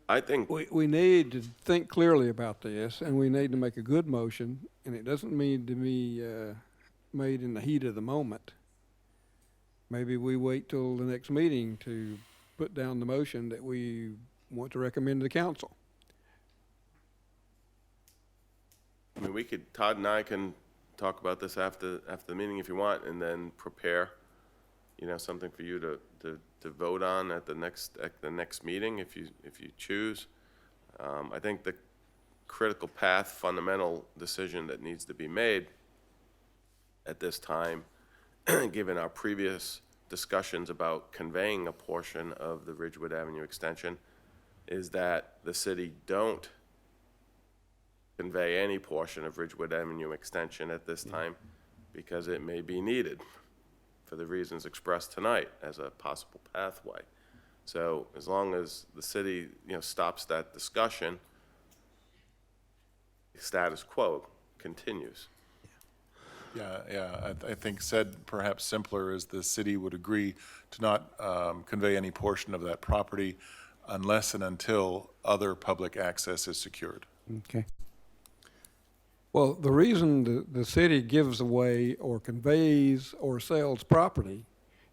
I think we need to think clearly about this, and we need to make a good motion, and it doesn't need to be made in the heat of the moment. Maybe we wait till the next meeting to put down the motion that we want to recommend to the council. I mean, Todd and I can talk about this after the meeting if you want, and then prepare, you know, something for you to vote on at the next meeting if you choose. I think the critical path, fundamental decision that needs to be made at this time, given our previous discussions about conveying a portion of the Ridgewood Avenue extension, is that the city don't convey any portion of Ridgewood Avenue extension at this time because it may be needed for the reasons expressed tonight as a possible pathway. So as long as the city, you know, stops that discussion, status quo continues. Yeah. I think said perhaps simpler is the city would agree to not convey any portion of that property unless and until other public access is secured. Okay. Well, the reason the city gives away or conveys or sells property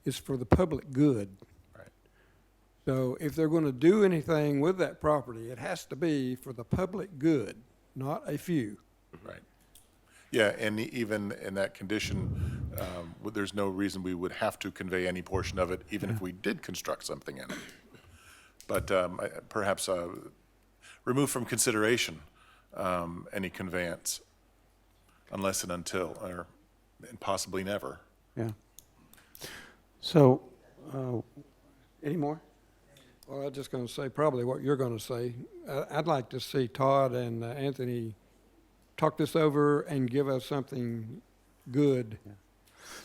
is for the public good. Right. So if they're going to do anything with that property, it has to be for the public good, not a few. Right. Yeah, and even in that condition, there's no reason we would have to convey any portion of it, even if we did construct something in it. But perhaps remove from consideration any conveyance unless and until, and possibly never. Yeah. So, any more? Well, I was just going to say probably what you're going to say. I'd like to see Todd and Anthony talk this over and give us something good. Yeah.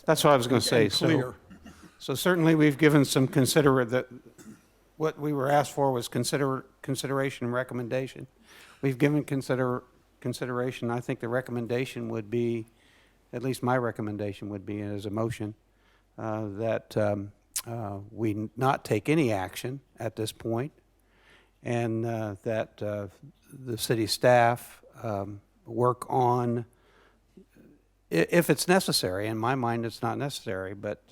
That's what I was going to say. Clear. So certainly we've given some what we were asked for was consideration and recommendation. We've given consideration. I think the recommendation would be, at least my recommendation would be as a motion, that we not take any action at this point, and that the city staff work on if it's necessary, in my mind, it's not necessary, but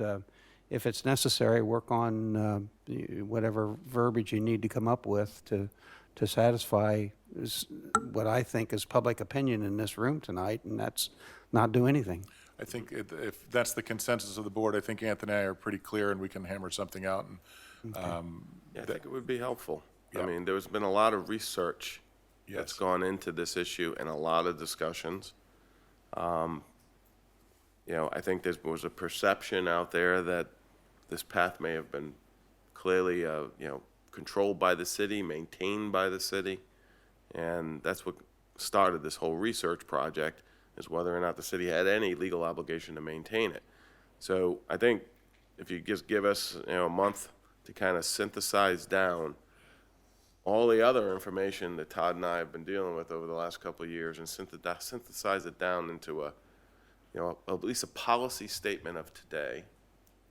if it's necessary, work on whatever verbiage you need to come up with to satisfy what I think is public opinion in this room tonight, and that's not do anything. I think if that's the consensus of the board, I think Anthony and I are pretty clear, and we can hammer something out. And Yeah, I think it would be helpful. I Yeah. mean, there's been a lot of research that's gone into this issue and a lot of discussions. You know, I think there was a perception out there that this path may have been clearly, you know, controlled by the city, maintained by the city. And that's what started this whole research project, is whether or not the city had any legal obligation to maintain it. So I think if you just give us, you know, a month to kind of synthesize down all the other information that Todd and I have been dealing with over the last couple of years and synthesize it down into a, you know, at least a policy statement of today,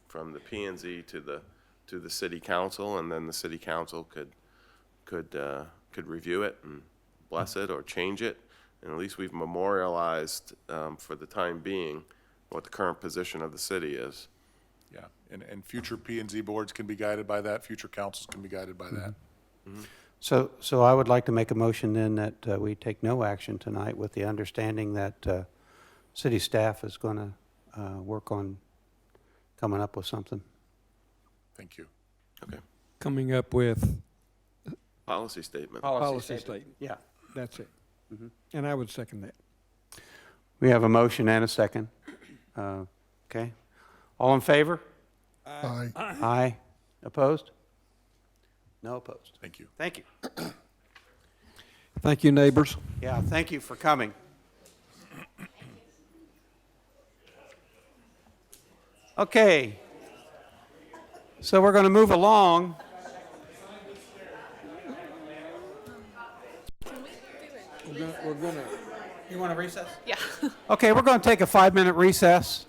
from the P&Z to the city council, and then the city council could review it and bless it or change it, and at least we've memorialized for the time being what the current position of the city is. Yeah, and future P&Z boards can be guided by that, future councils can be guided by that. So I would like to make a motion then that we take no action tonight, with the understanding that city staff is going to work on coming up with something. Thank you. Okay. Coming up with Policy statement. policy statement. Yeah. That's it. And I would second that. We have a motion and a second. Okay. All in favor? Aye. Aye. Opposed? No opposed. Thank you. Thank you. Thank you, neighbors. Yeah, thank you for coming. Okay. So we're going to move along. We're gonna. You want to recess? Yeah. Okay, we're going to take a 5-minute recess.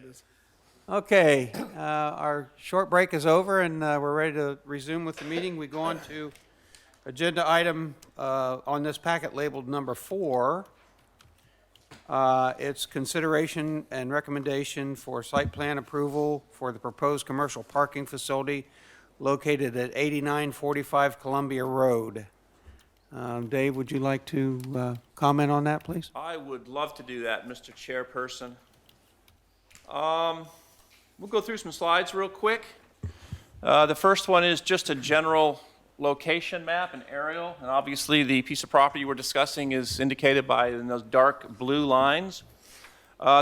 is. Okay, our short break is over, and we're ready to resume with the meeting. We go on to agenda item on this packet labeled number 4. It's consideration and recommendation for site plan approval for the proposed commercial parking facility located at 8945 Columbia Road. Dave, would you like to comment on that, please? I would love to do that, Mr. Chairperson. We'll go through some slides real quick. The first one is just a general location map, an aerial, and obviously the piece of property we're discussing is indicated by those dark blue lines.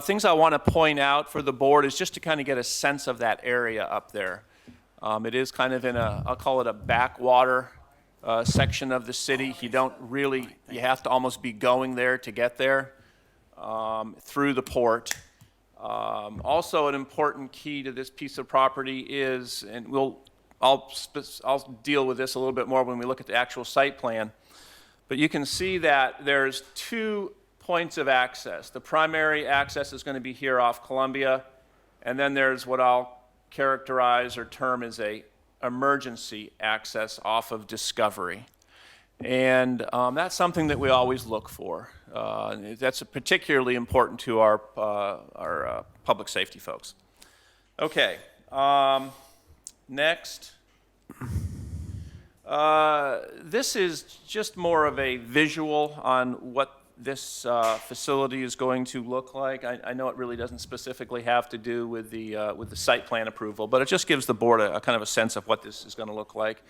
Things I want to point out for the board is just to kind of get a sense of that area up there. It is kind of in a, I'll call it a backwater section of the city. You have to almost be going there to get there through the port. Also, an important key to this piece of property is, and I'll deal with this a little bit more when we look at the actual site plan, but you can see that there's 2 points of access. The primary access is going to be here off Columbia, and then there's what I'll characterize or term as a emergency access off of Discovery. And that's something that we always look for. That's particularly important to our public safety folks. Okay, next. This is just more of a visual on what this facility is going to look like. I know it really doesn't specifically have to do with the site plan approval, but it just gives the board a kind of a sense of what this is going to look like.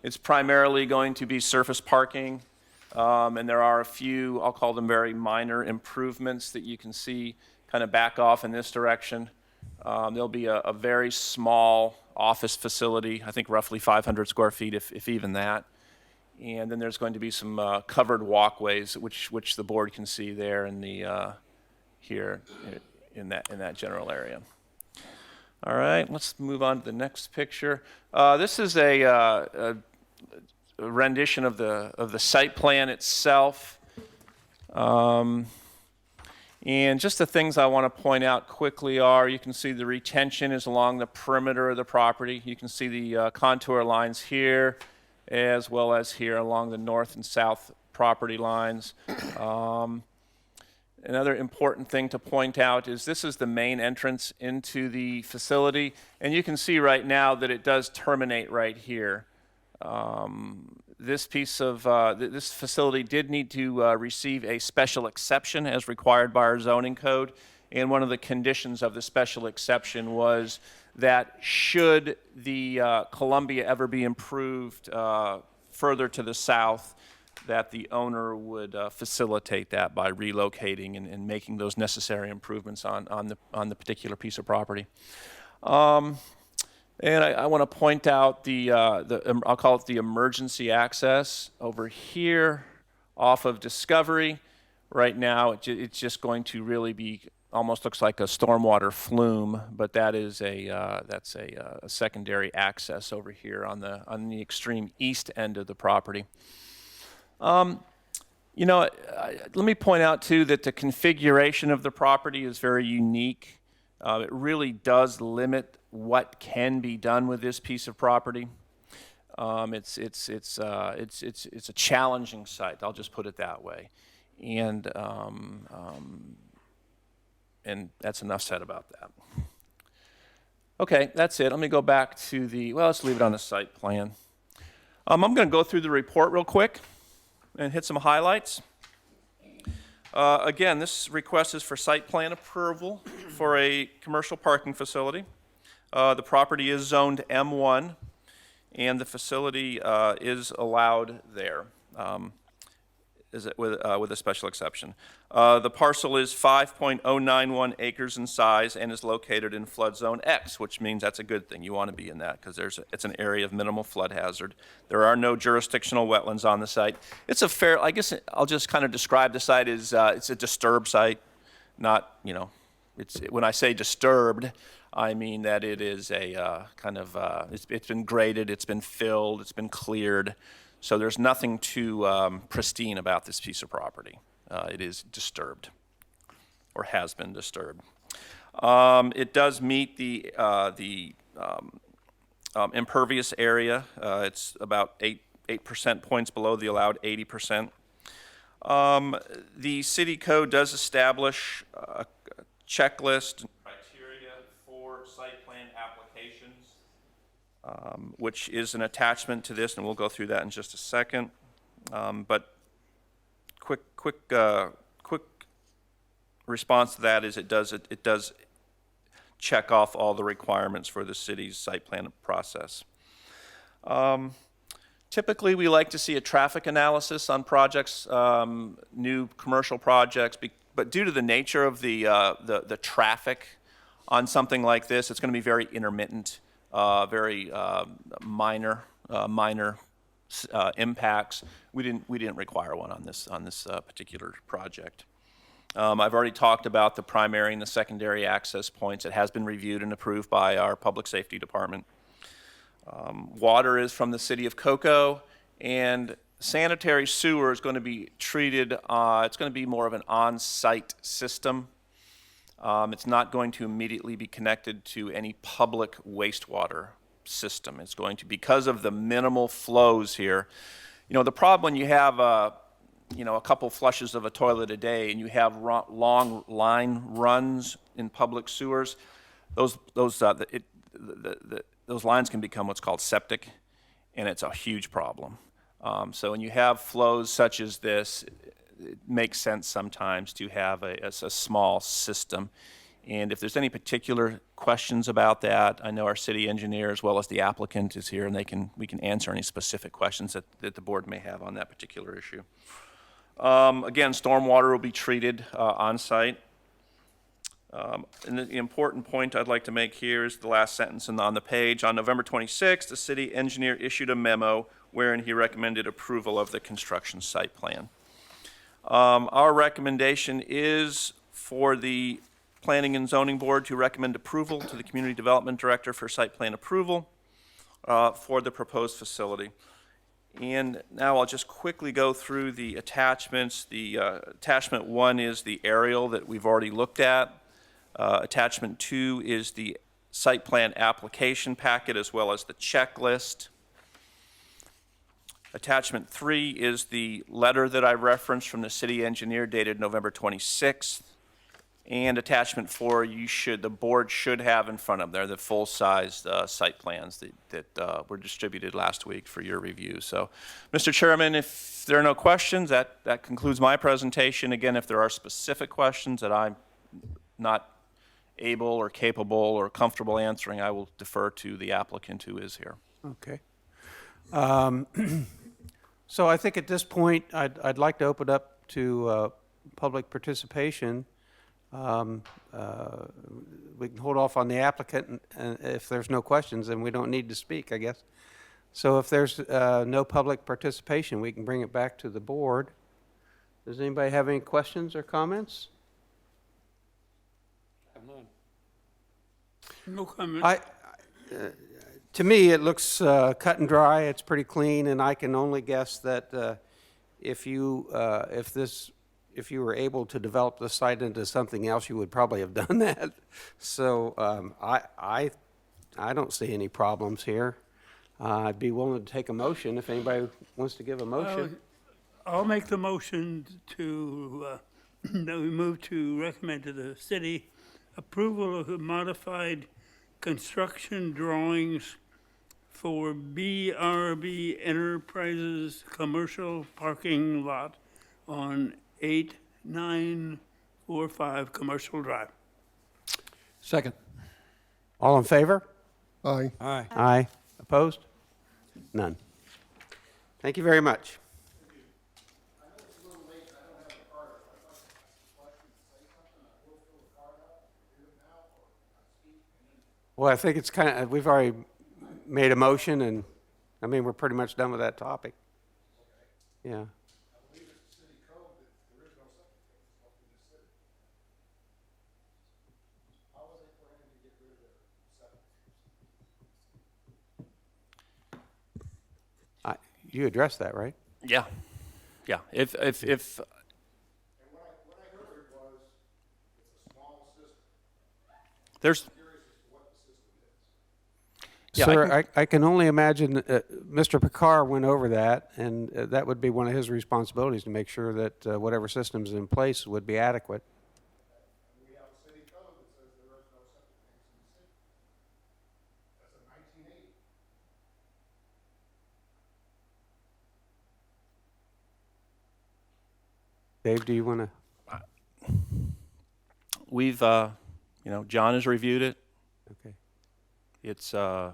It's primarily going to be surface parking, and there are a few, I'll call them very minor improvements that you can see kind of back off in this direction. There'll be a very small office facility, I think roughly 500 square feet, if even that. And then there's going to be some covered walkways, which the board can see there in the here in that general area. All right, let's move on to the next picture. This is a rendition of the site plan itself. And just the things I want to point out quickly are, you can see the retention is along the perimeter of the property. You can see the contour lines here, as well as here along the north and south property lines. Another important thing to point out is this is the main entrance into the facility, and you can see right now that it does terminate right here. This piece of this facility did need to receive a special exception as required by our zoning code, and one of the conditions of the special exception was that should the Columbia ever be improved further to the south, that the owner would facilitate that by relocating and making those necessary improvements on the particular piece of property. And I want to point out I'll call it the emergency access over here off of Discovery. Right now, it's just going to really be almost looks like a stormwater flume, but that is that's a secondary access over here on the extreme east end of the property. You know, let me point out too that the configuration of the property is very unique. It really does limit what can be done with this piece of property. It's a challenging site. I'll just put it that way, and that's enough said about that. Okay, that's it. Let me go back to let's leave it on the site plan. I'm going to go through the report real quick and hit some highlights. Again, this request is for site plan approval for a commercial parking facility. The property is zoned M1, and the facility is allowed there with a special exception. The parcel is 5.091 acres in size and is located in flood zone X, which means that's a good thing. You want to be in that because it's an area of minimal flood hazard. There are no jurisdictional wetlands on the site. It's I guess I'll just kind of describe the site as it's a disturbed site, not, when I say disturbed, I mean that it is a it's been graded, it's been filled, it's been cleared. So there's nothing too pristine about this piece of property. It is disturbed or has been disturbed. It does meet the impervious area. It's about 8% points below the allowed 80%. The city code does establish a checklist and criteria for site plan applications, which is an attachment to this, and we'll go through that in just a second. But quick response to that is it does check off all the requirements for the city's site plan process. Typically, we like to see a traffic analysis on projects, new commercial projects, but due to the nature of the traffic on something like this, it's going to be very intermittent, very minor impacts. We didn't require one on this particular project. I've already talked about the primary and the secondary access points. It has been reviewed and approved by our public safety department. Water is from the city of Cocoa, and sanitary sewer is going to be treated, it's going to be more of an on-site system. It's not going to immediately be connected to any public wastewater system. It's going to, because of the minimal flows here. You know, the problem when you have a couple flushes of a toilet a day and you have long line runs in public sewers, those lines can become what's called septic, and it's a huge problem. So when you have flows such as this, it makes sense sometimes to have a small system. And if there's any particular questions about that, I know our city engineer as well as the applicant is here, and we can answer any specific questions that the board may have on that particular issue. Again, stormwater will be treated on site. And the important point I'd like to make here is the last sentence on the page. On November 26th, the city engineer issued a memo wherein he recommended approval of the construction site plan. Our recommendation is for the Planning and Zoning Board to recommend approval to the Community Development Director for site plan approval for the proposed facility. And now I'll just quickly go through the attachments. The attachment 1 is the aerial that we've already looked at. Attachment 2 is the site plan application packet as well as the checklist. Attachment 3 is the letter that I referenced from the city engineer dated November 26th. And attachment 4, the board should have in front of them. They're the full-size site plans that were distributed last week for your review. So, Mr. Chairman, if there are no questions, that concludes my presentation. Again, if there are specific questions that I'm not able or capable or comfortable answering, I will defer to the applicant who is here. Okay. So I think at this point, I'd like to open up to public participation. We can hold off on the applicant, and if there's no questions, then we don't need to speak, I guess. So if there's no public participation, we can bring it back to the board. Does anybody have any questions or comments? No comment. To me, it looks cut and dry. It's pretty clean, and I can only guess that if you were able to develop the site into something else, you would probably have done that. So I don't see any problems here. I'd be willing to take a motion if anybody wants to give a motion. I'll make the motion to, that we move to recommend to the city approval of the modified construction drawings for BRB Enterprises commercial parking lot on 8945 Commercial Drive. Second. All in favor? Aye. Aye. Aye. Opposed? None. Thank you very much. Well, I think it's kind of, we've already made a motion, and I mean, we're pretty much done with that topic. Yeah. You addressed that, right? Yeah. Yeah. If And what I heard was, it's a small system. There's, yeah, Sir, I can only imagine, Mr. Picard went over that, and that would be one of his responsibilities, to make sure that whatever system's in place would be adequate. We have a city code that says there is no septic tanks in the city. That's a 1980. Dave, do you want to? we've, you know, John has reviewed it. Okay. It's, you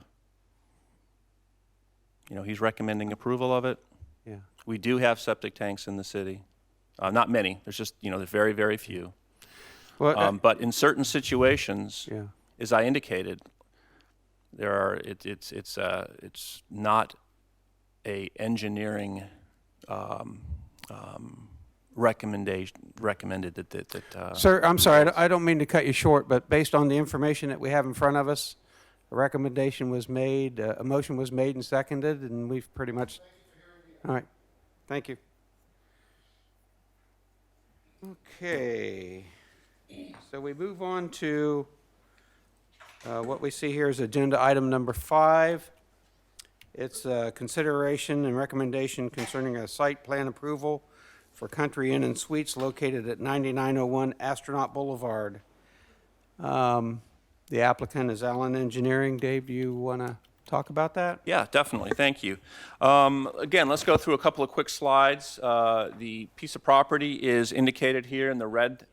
know, he's recommending approval of it. Yeah. We do have septic tanks in the city. Not many. There's just, you know, there's very, very few. Well, But in certain situations, yeah. as I indicated, there are, it's not a engineering recommended that. Sir, I'm sorry, I don't mean to cut you short, but based on the information that we have in front of us, a recommendation was made, a motion was made and seconded, and we've pretty much. All right, thank you. Okay, so we move on to what we see here is agenda item number 5. It's consideration and recommendation concerning a site plan approval for Country Inn and Suites located at 9901 Astronaut Boulevard. The applicant is Allen Engineering. Dave, do you want to talk about that? Yeah, definitely. Thank you. Again, let's go through a couple of quick slides. The piece of property is indicated here in the red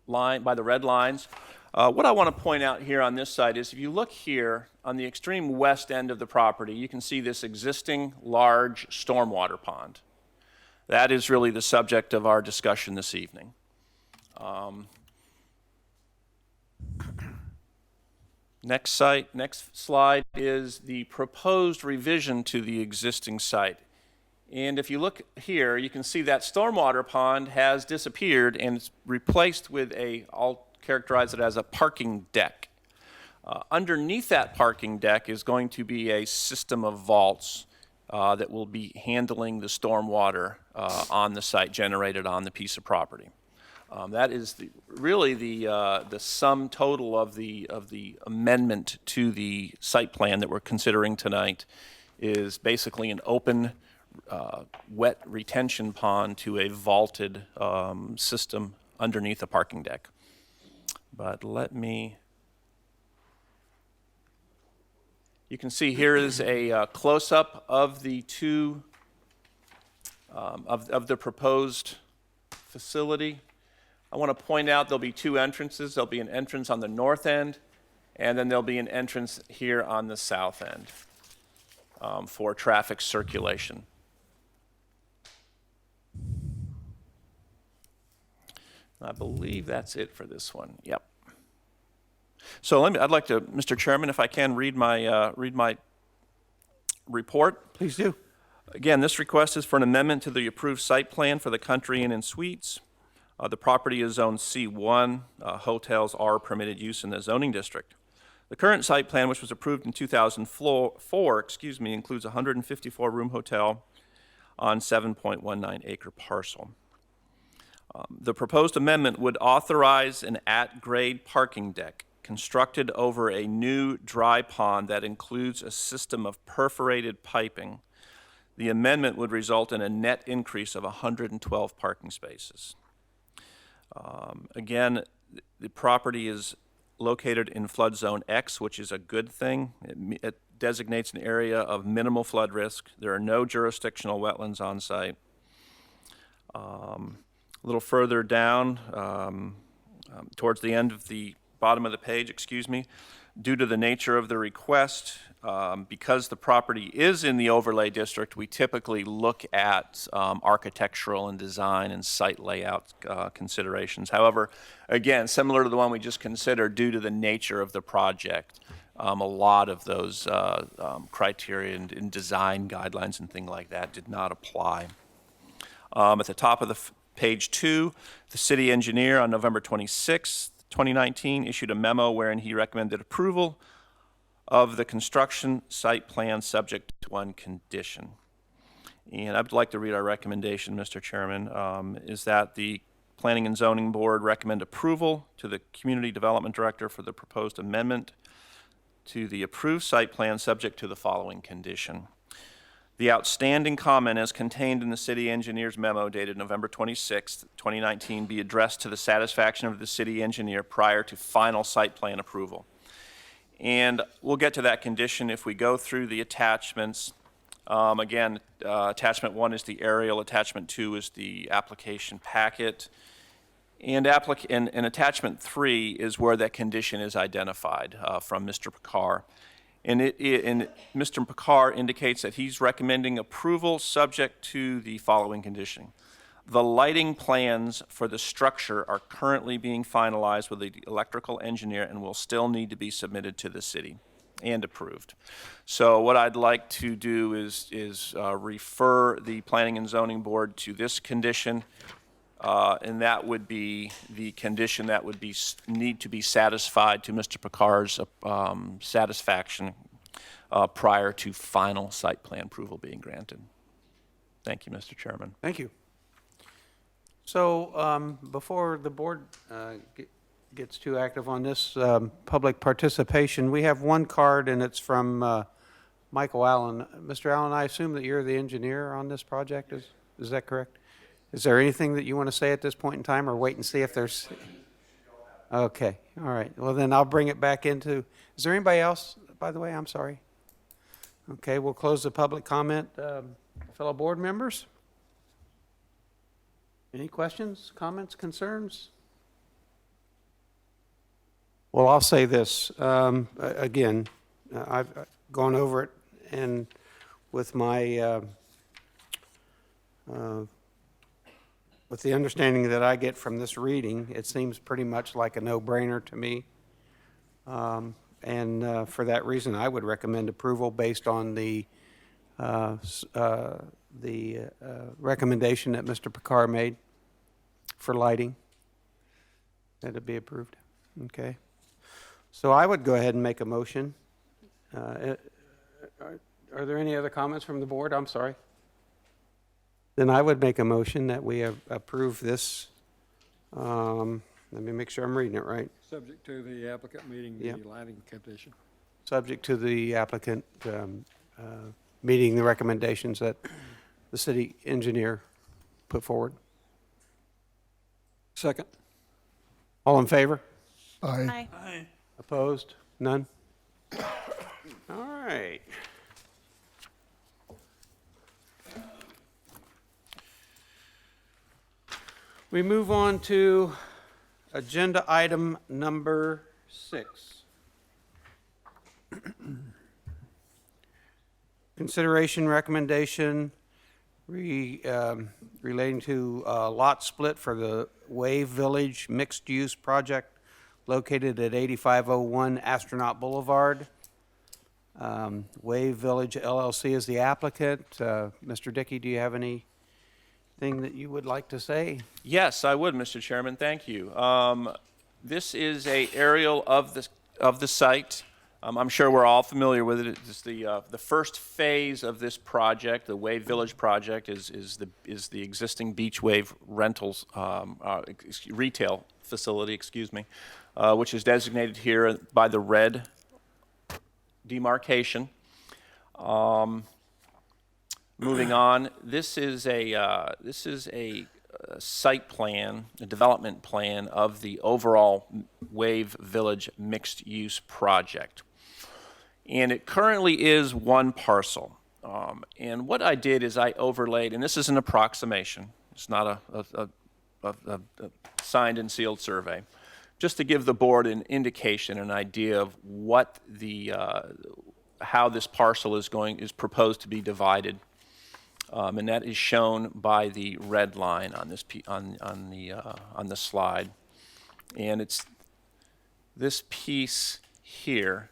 line, by the red lines. What I want to point out here on this side is if you look here on the extreme west end of the property, you can see this existing large stormwater pond. That is really the subject of our discussion this evening. Next slide is the proposed revision to the existing site. And if you look here, you can see that stormwater pond has disappeared and it's replaced with I'll characterize it as a parking deck. Underneath that parking deck is going to be a system of vaults that will be handling the stormwater on the site generated on the piece of property. That is really the sum total of the amendment to the site plan that we're considering tonight is basically an open wet retention pond to a vaulted system underneath a parking deck. But you can see here is a close-up of the two of the proposed facility. I want to point out there'll be two entrances. There'll be an entrance on the north end, and then there'll be an entrance here on the south end for traffic circulation. I believe that's it for this one. Yep. So I'd like to, Mr. Chairman, if I can read my report. Please do. Again, this request is for an amendment to the approved site plan for the Country Inn and Suites. The property is zone C1. Hotels are permitted use in the zoning district. The current site plan, which was approved in 2004, includes a 154-room hotel on 7.19 acre parcel. The proposed amendment would authorize an at-grade parking deck constructed over a new dry pond that includes a system of perforated piping. The amendment would result in a net increase of 112 parking spaces. Again, the property is located in flood zone X, which is a good thing. It designates an area of minimal flood risk. There are no jurisdictional wetlands on site. A little further down, towards the end of the bottom of the page, due to the nature of the request, because the property is in the overlay district, we typically look at architectural and design and site layout considerations. However, again, similar to the one we just considered, due to the nature of the project, a lot of those criteria and design guidelines and things like that did not apply. At the top of the page 2, the city engineer on November 26, 2019 issued a memo wherein he recommended approval of the construction site plan subject to one condition. And I'd like to read our recommendation, Mr. Chairman, is that the Planning and Zoning Board recommend approval to the Community Development Director for the proposed amendment to the approved site plan subject to the following condition. The outstanding comment as contained in the city engineer's memo dated November 26, 2019 be addressed to the satisfaction of the city engineer prior to final site plan approval. And we'll get to that condition if we go through the attachments. Again, attachment 1 is the aerial, attachment 2 is the application packet, and attachment 3 is where that condition is identified from Mr. Picard. And Mr. Picard indicates that he's recommending approval subject to the following condition. The lighting plans for the structure are currently being finalized with the electrical engineer and will still need to be submitted to the city and approved. So what I'd like to do is refer the Planning and Zoning Board to this condition, and that would be the condition that would need to be satisfied to Mr. Picard's satisfaction prior to final site plan approval being granted. Thank you, Mr. Chairman. Thank you. So before the board gets too active on this public participation, we have one card, and it's from Michael Allen. Mr. Allen, I assume that you're the engineer on this project. Is that correct? Is there anything that you want to say at this point in time, or wait and see if there's... Okay, all right. Well, then I'll bring it back into... Is there anybody else, by the way? I'm sorry. Okay, we'll close the public comment. Fellow board members? Any questions, comments, concerns? Well, I'll say this. Again, I've gone over it, and with my... with the understanding that I get from this reading, it seems pretty much like a no-brainer to me. And for that reason, I would recommend approval based on the recommendation that Mr. Picard made for lighting. That it be approved. Okay. So I would go ahead and make a motion. Are there any other comments from the board? I'm sorry. Then I would make a motion that we approve this. Let me make sure I'm reading it right. Subject to the applicant meeting Yep. the lighting condition. Subject to the applicant meeting the recommendations that the city engineer put forward. Second. All in favor? Aye. Aye. Opposed? None? All right. We move on to agenda item number 6. Consideration recommendation relating to lot split for the Wave Village mixed-use project located at 8501 Astronaut Boulevard. Wave Village LLC is the applicant. Mr. Dickey, do you have anything that you would like to say? Yes, I would, Mr. Chairman. Thank you. This is an aerial of the site. I'm sure we're all familiar with it. It's the first phase of this project, the Wave Village project, is the existing Beach Wave rentals retail facility, excuse me, which is designated here by the red demarcation. Moving on, this is a site plan, a development plan of the overall Wave Village mixed-use project. And it currently is one parcel. And what I did is I overlaid, and this is an approximation, it's not a signed and sealed survey, just to give the board an indication, an idea of what how this parcel is proposed to be divided. And that is shown by the red line on this on the slide, and it's this piece here.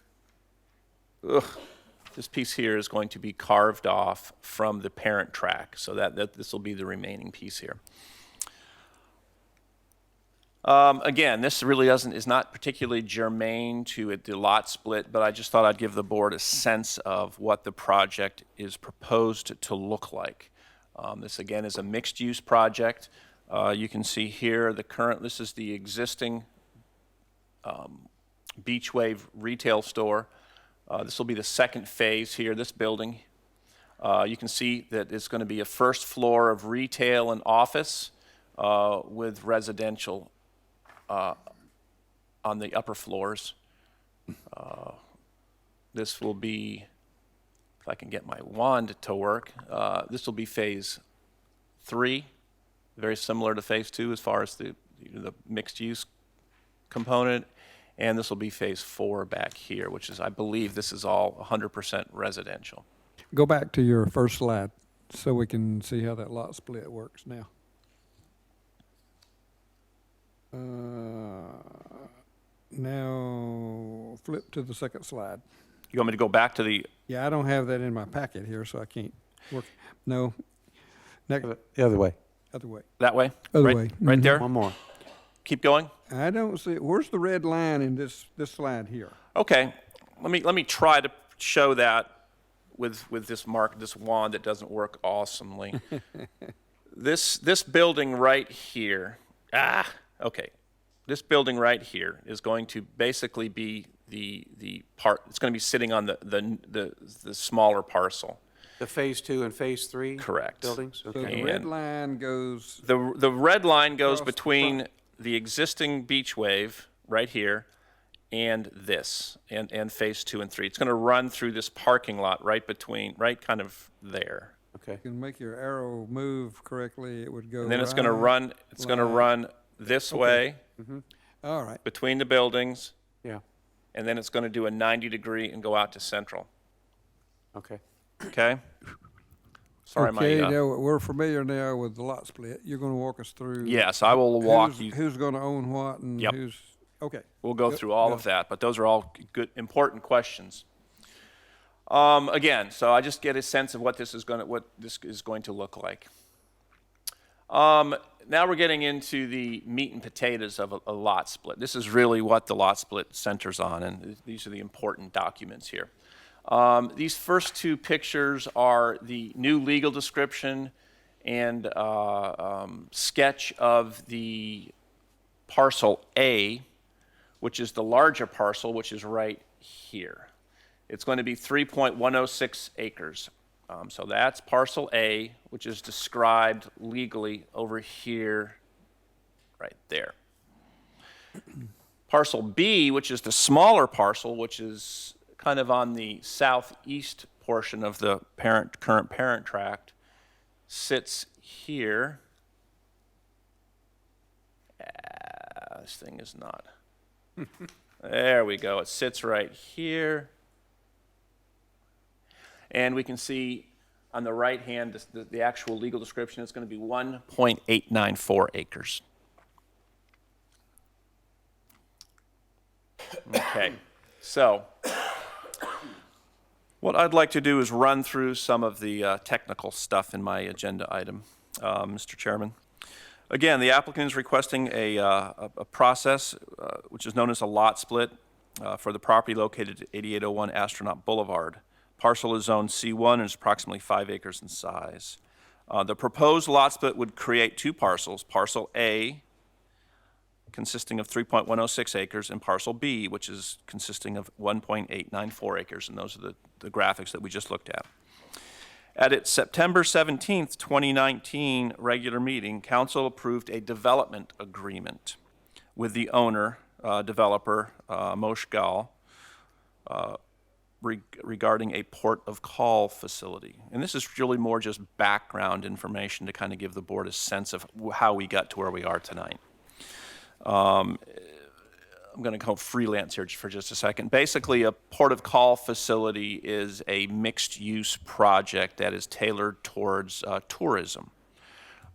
This piece here is going to be carved off from the parent track, so that this will be the remaining piece here. Again, this really is not particularly germane to the lot split, but I just thought I'd give the board a sense of what the project is proposed to look like. This again is a mixed-use project. You can see here this is the existing Beach Wave retail store. This will be the second phase here, this building. You can see that it's going to be a first floor of retail and office with residential on the upper floors. This will be, if I can get my wand to work, this will be phase 3, very similar to phase 2 as far as the mixed use component. And this will be phase 4 back here, which is, I believe this is all 100% residential. Go back to your first slide so we can see how that lot split works now. Now flip to the second slide. You want me to go back to the... Yeah, I don't have that in my packet here, so I can't work. No. Next. The other way. Other way. That way? Other right, way. Right there? One more. Keep going? I don't see, where's the red line in this slide here? Okay, let me try to show that with this wand that doesn't work awesomely. This building right here, okay. This building right here is going to basically be the part, it's going to be sitting on the smaller parcel. The phase 2 and phase 3 Correct. buildings? So Okay. the red line goes... The red line goes across the between front. the existing Beach Wave right here and this, and phase 2 and 3. It's going to run through this parking lot right kind of there. Okay. You can make your arrow move correctly, it would go And then it's going to right, run this way All right. between the buildings, Yeah. and then it's going to do a 90-degree and go out to Central. Okay. Okay? Sorry, Okay, my... now we're familiar now with the lot split. You're going to walk us through... Yes, I will walk who's, you... Who's going to own what and Yep. who's... Okay. We'll go Yep, through all go. of that, but those are all good, important questions. Again, so I just get a sense of what this is going to look like. Now we're getting into the meat and potatoes of a lot split. This is really what the lot split centers on, and these are the important documents here. These first 2 pictures are the new legal description and sketch of the parcel A, which is the larger parcel, which is right here. It's going to be 3.106 acres. So that's parcel A, which is described legally over here, right there. Parcel B, which is the smaller parcel, which is kind of on the southeast portion of the current parent tract, sits here. This thing is not. There we go. It sits right here. And we can see on the right hand, the actual legal description is going to be 1.894 acres. Okay, so what I'd like to do is run through some of the technical stuff in my agenda item, Mr. Chairman. Again, the applicant is requesting a process which is known as a lot split for the property located at 8801 Astronaut Boulevard. Parcel is zoned C1 and is approximately 5 acres in size. The proposed lot split would create 2 parcels, parcel A consisting of 3.106 acres and parcel B, which is consisting of 1.894 acres, and those are the graphics that we just looked at. At its September 17th, 2019 regular meeting, council approved a development agreement with the owner, developer, Moshe Gal, regarding a port of call facility. And this is really more just background information to kind of give the board a sense of how we got to where we are tonight. I'm going to go freelance here for just a second. Basically, a port of call facility is a mixed-use project that is tailored towards tourism.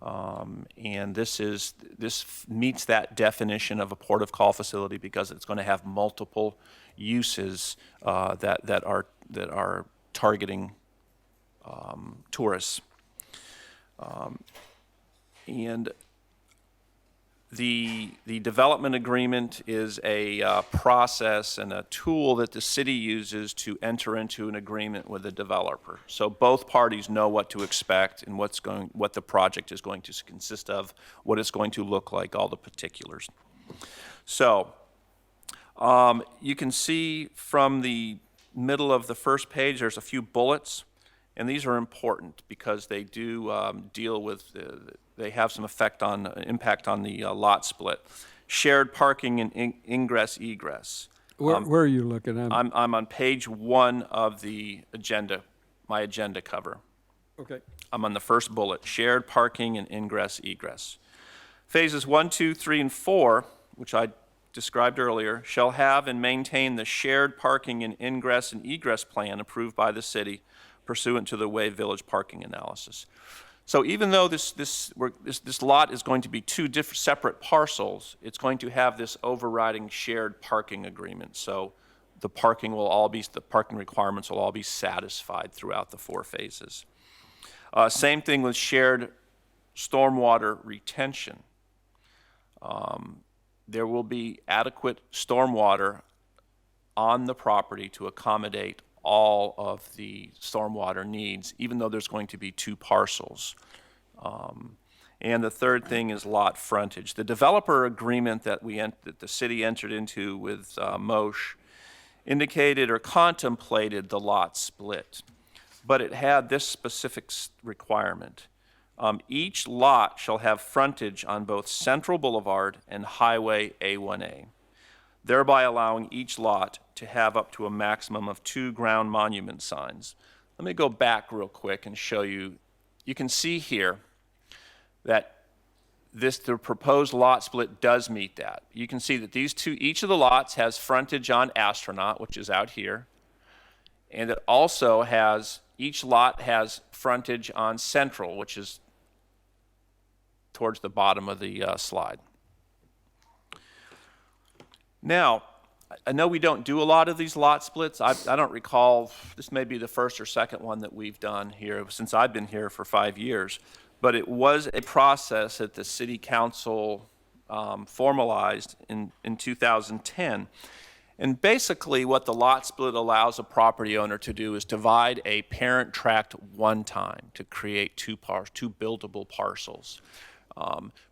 And this meets that definition of a port of call facility because it's going to have multiple uses that are targeting tourists. And The development agreement is a process and a tool that the city uses to enter into an agreement with the developer. So both parties know what to expect and what the project is going to consist of, what it's going to look like, all the particulars. So you can see from the middle of the first page, there's a few bullets, and these are important because they do deal with, they have some impact on the lot split. Shared parking and ingress, egress. Where are you looking at? I'm on page 1 of the agenda, my agenda cover. Okay. I'm on the first bullet, shared parking and ingress, egress. Phases 1, 2, 3, and 4, which I described earlier, shall have and maintain the shared parking and ingress and egress plan approved by the city pursuant to the Way Village parking analysis. So even though this lot is going to be two separate parcels, it's going to have this overriding shared parking agreement. So the parking requirements will all be satisfied throughout the 4 phases. Same thing with shared stormwater retention. There will be adequate stormwater on the property to accommodate all of the stormwater needs, even though there's going to be 2 parcels. And the third thing is lot frontage. The developer agreement that the city entered into with Mosh indicated or contemplated the lot split, but it had this specific requirement. Each lot shall have frontage on both Central Boulevard and Highway A1A, thereby allowing each lot to have up to a maximum of 2 ground monument signs. Let me go back real quick and show you. You can see here that the proposed lot split does meet that. You can see that each of the lots has frontage on Astronaut, which is out here, and it also each lot has frontage on Central, which is towards the bottom of the slide. Now, I know we don't do a lot of these lot splits. I don't recall, this may be the first or second one that we've done here since I've been here for 5 years, but it was a process that the city council formalized in 2010. And basically what the lot split allows a property owner to do is divide a parent tract one time to create 2 buildable parcels.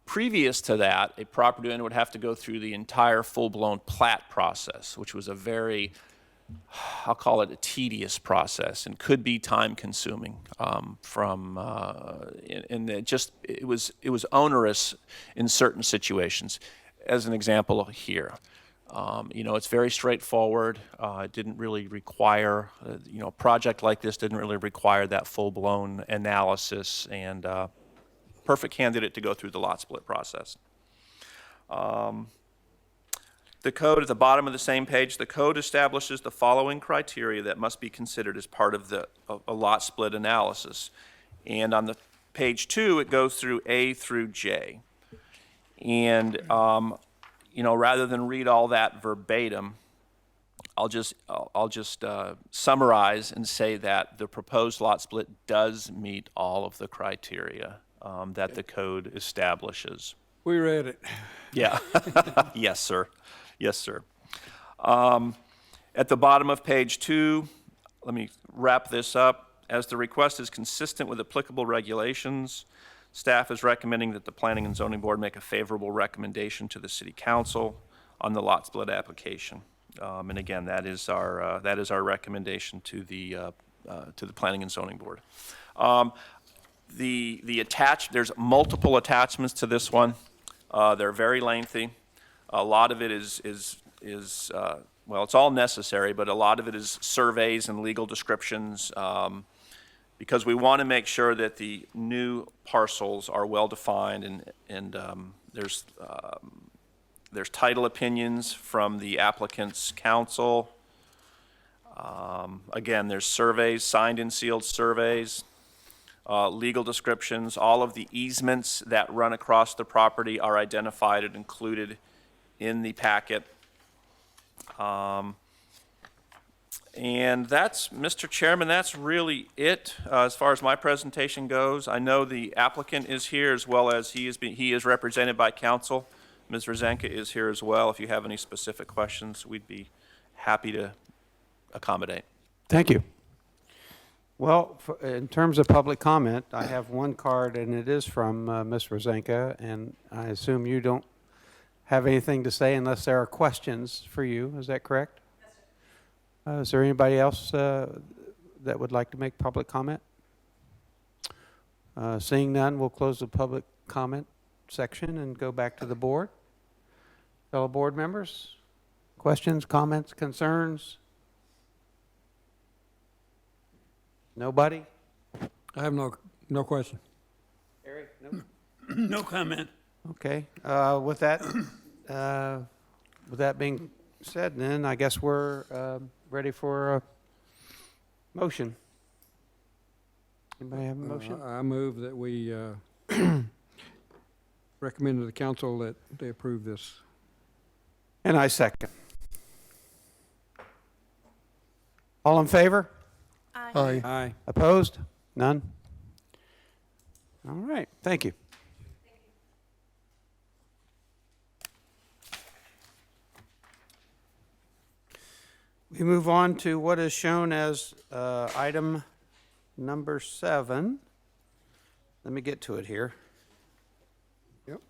Previous to that, a property owner would have to go through the entire full-blown plat process, which was a very, I'll call it a tedious process and could be time-consuming. It was onerous in certain situations. As an example here, it's very straightforward. It didn't really require, a project like this didn't really require that full-blown analysis and perfect candidate to go through the lot split process. The code at the bottom of the same page, the code establishes the following criteria that must be considered as part of a lot split analysis. And on the page 2, it goes through A through J. And, rather than read all that verbatim, I'll just summarize and say that the proposed lot split does meet all of the criteria that the code establishes. We read it. Yeah. Yes, sir. Yes, sir. At the bottom of page 2, let me wrap this up. As the request is consistent with applicable regulations, staff is recommending that the Planning and Zoning Board make a favorable recommendation to the City Council on the lot split application. And again, that is our recommendation to the Planning and Zoning Board. There's multiple attachments to this one. They're very lengthy. A lot of it is it's all necessary, but a lot of it is surveys and legal descriptions because we want to make sure that the new parcels are well defined and there's title opinions from the applicant's counsel. Again, there's surveys, signed and sealed surveys. Legal descriptions, all of the easements that run across the property are identified and included in the packet. And that's, Mr. Chairman, that's really it as far as my presentation goes. I know the applicant is here as well as he is represented by counsel. Ms. Rozenka is here as well. If you have any specific questions, we'd be happy to accommodate. Thank you. Well, in terms of public comment, I have one card, and it is from Ms. Rozenka, and I assume you don't have anything to say unless there are questions for you. Is that correct? Yes, sir. Is there anybody else that would like to make public comment? Seeing none, we'll close the public comment section and go back to the board. Fellow board members, questions, comments, concerns? Nobody? I have no question. Eric, no? No comment. Okay, with that being said, then I guess we're ready for a motion. Anybody have a motion? I move that we recommend to the council that they approve this. And I second. All in favor? Aye. Aye. Opposed? None? All right, thank you. We move on to what is shown as item number 7. Let me get to it here. Yep.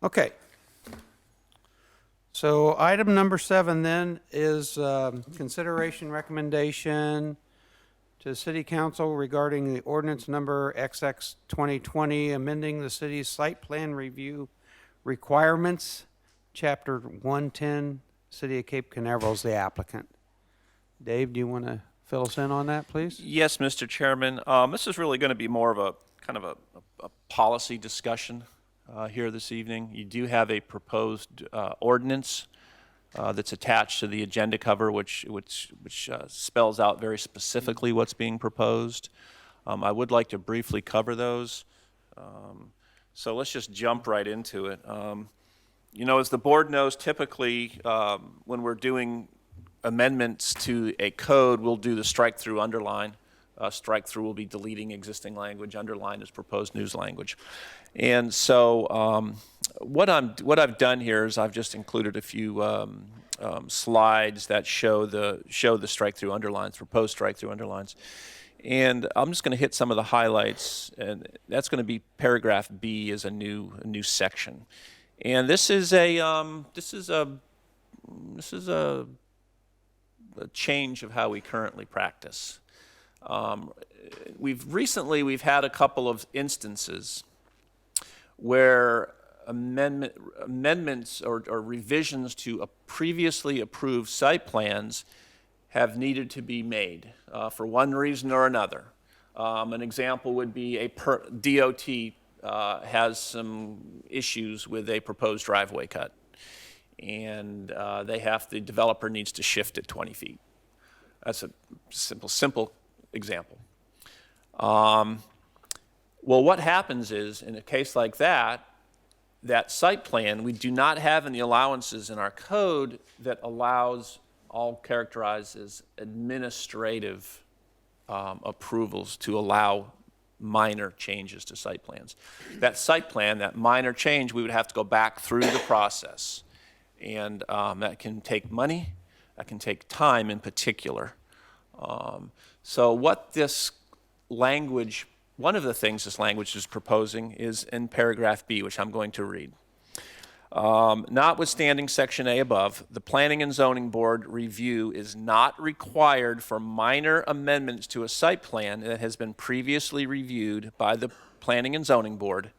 Okay. So item number 7 then is consideration recommendation to City Council regarding the ordinance number XX 2020, amending the city's site plan review requirements, Chapter 110, City of Cape Canaveral is the applicant. Dave, do you want to fill us in on that, please? Yes, Mr. Chairman. This is really going to be more of a kind of a policy discussion here this evening. You do have a proposed ordinance that's attached to the agenda cover, which spells out very specifically what's being proposed. I would like to briefly cover those. So let's just jump right into it. You know, as the board knows, typically when we're doing amendments to a code, we'll do the strike-through underline. Strike-through will be deleting existing language, underline is proposed news language. And so what I've done here is I've just included a few slides that show the strike-through underlines, proposed strike-through underlines. And I'm just going to hit some of the highlights, and that's going to be paragraph B is a new section. And this is a change of how we currently practice. We've had a couple of instances where amendments or revisions to a previously approved site plans have needed to be made for one reason or another. An example would be DOT has some issues with a proposed driveway cut, and the developer needs to shift it 20 feet. That's a simple example. Well, what happens is, in a case like that site plan, we do not have any allowances in our code that allows all characterized as administrative approvals to allow minor changes to site plans. That site plan, that minor change, we would have to go back through the process. And that can take money, that can take time in particular. So what this language, one of the things this language is proposing is in paragraph B, which I'm going to read. Notwithstanding Section A above, the Planning and Zoning Board review is not required for minor amendments to a site plan that has been previously reviewed by the Planning and Zoning Board,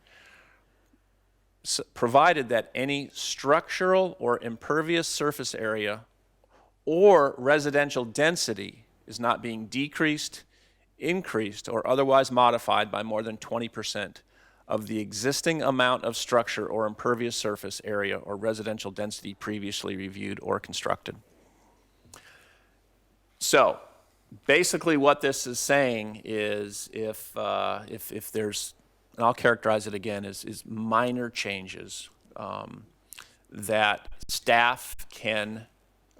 provided that any structural or impervious surface area or residential density is not being decreased, increased, or otherwise modified by more than 20% of the existing amount of structure or impervious surface area or residential density previously reviewed or constructed. So basically what this is saying is if there's, and I'll characterize it again as minor changes that staff can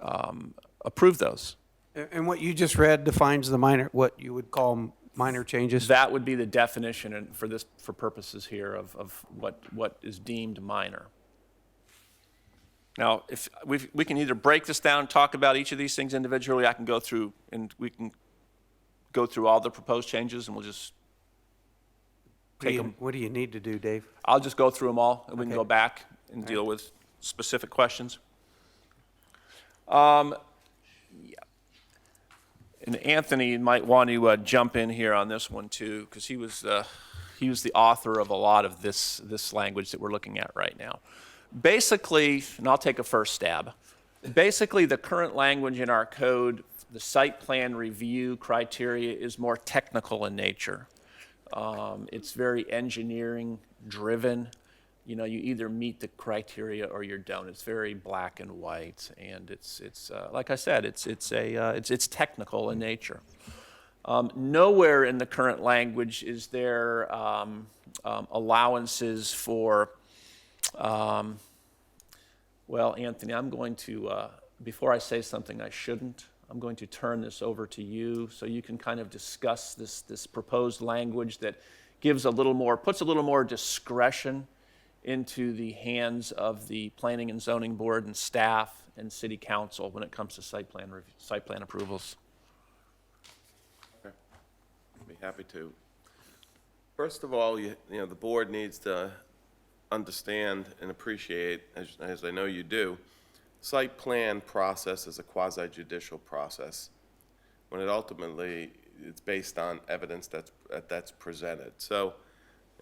approve those. And what you just read defines the minor, what you would call minor changes? That would be the definition for purposes here of what is deemed minor. Now, if we can either break this down and talk about each of these things individually, I can go through and we can go through all the proposed changes and we'll just take them. What do you need to do, Dave? I'll just go through them all and we can Okay. go back and deal with specific questions. And Anthony might want to jump in here on this one too, because he was the author of a lot of this language that we're looking at right now. Basically, and I'll take a first stab. Basically, the current language in our code, the site plan review criteria, is more technical in nature. It's very engineering driven. You know, you either meet the criteria or you don't. It's very black and white, and it's like I said, it's technical in nature. Nowhere in the current language is there allowances for. Well, Anthony, I'm going to before I say something I shouldn't, I'm going to turn this over to you so you can kind of discuss this proposed language that puts a little more discretion into the hands of the Planning and Zoning Board and staff and City Council when it comes to site plan approvals. Okay. I'd be happy to. First of all, you know, the board needs to understand and appreciate, as I know you do, site plan process is a quasi-judicial process when it ultimately it's based on evidence that's presented. So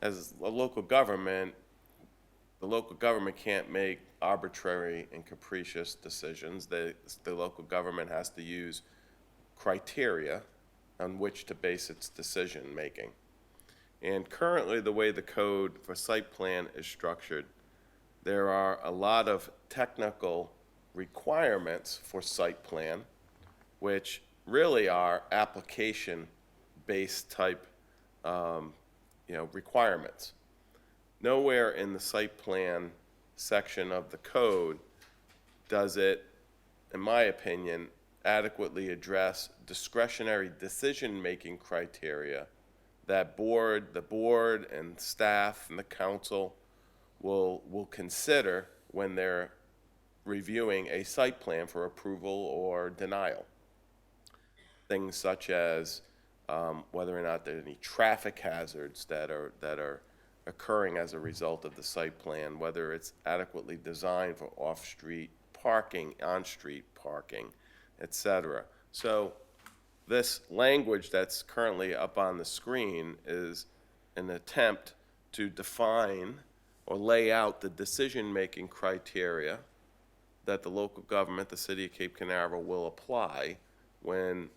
as a local government, the local government can't make arbitrary and capricious decisions. The local government has to use criteria on which to base its decision making. And currently, the way the code for site plan is structured, there are a lot of technical requirements for site plan, which really are application-based type requirements. Nowhere in the site plan section of the code does it, in my opinion, adequately address discretionary decision-making criteria that the board and staff and the council will consider when they're reviewing a site plan for approval or denial. Things such as whether or not there are any traffic hazards that are occurring as a result of the site plan, whether it's adequately designed for off-street parking, on-street parking, etc. So this language that's currently up on the screen is an attempt to define or lay out the decision-making criteria that the local government, the city of Cape Canaveral, will apply when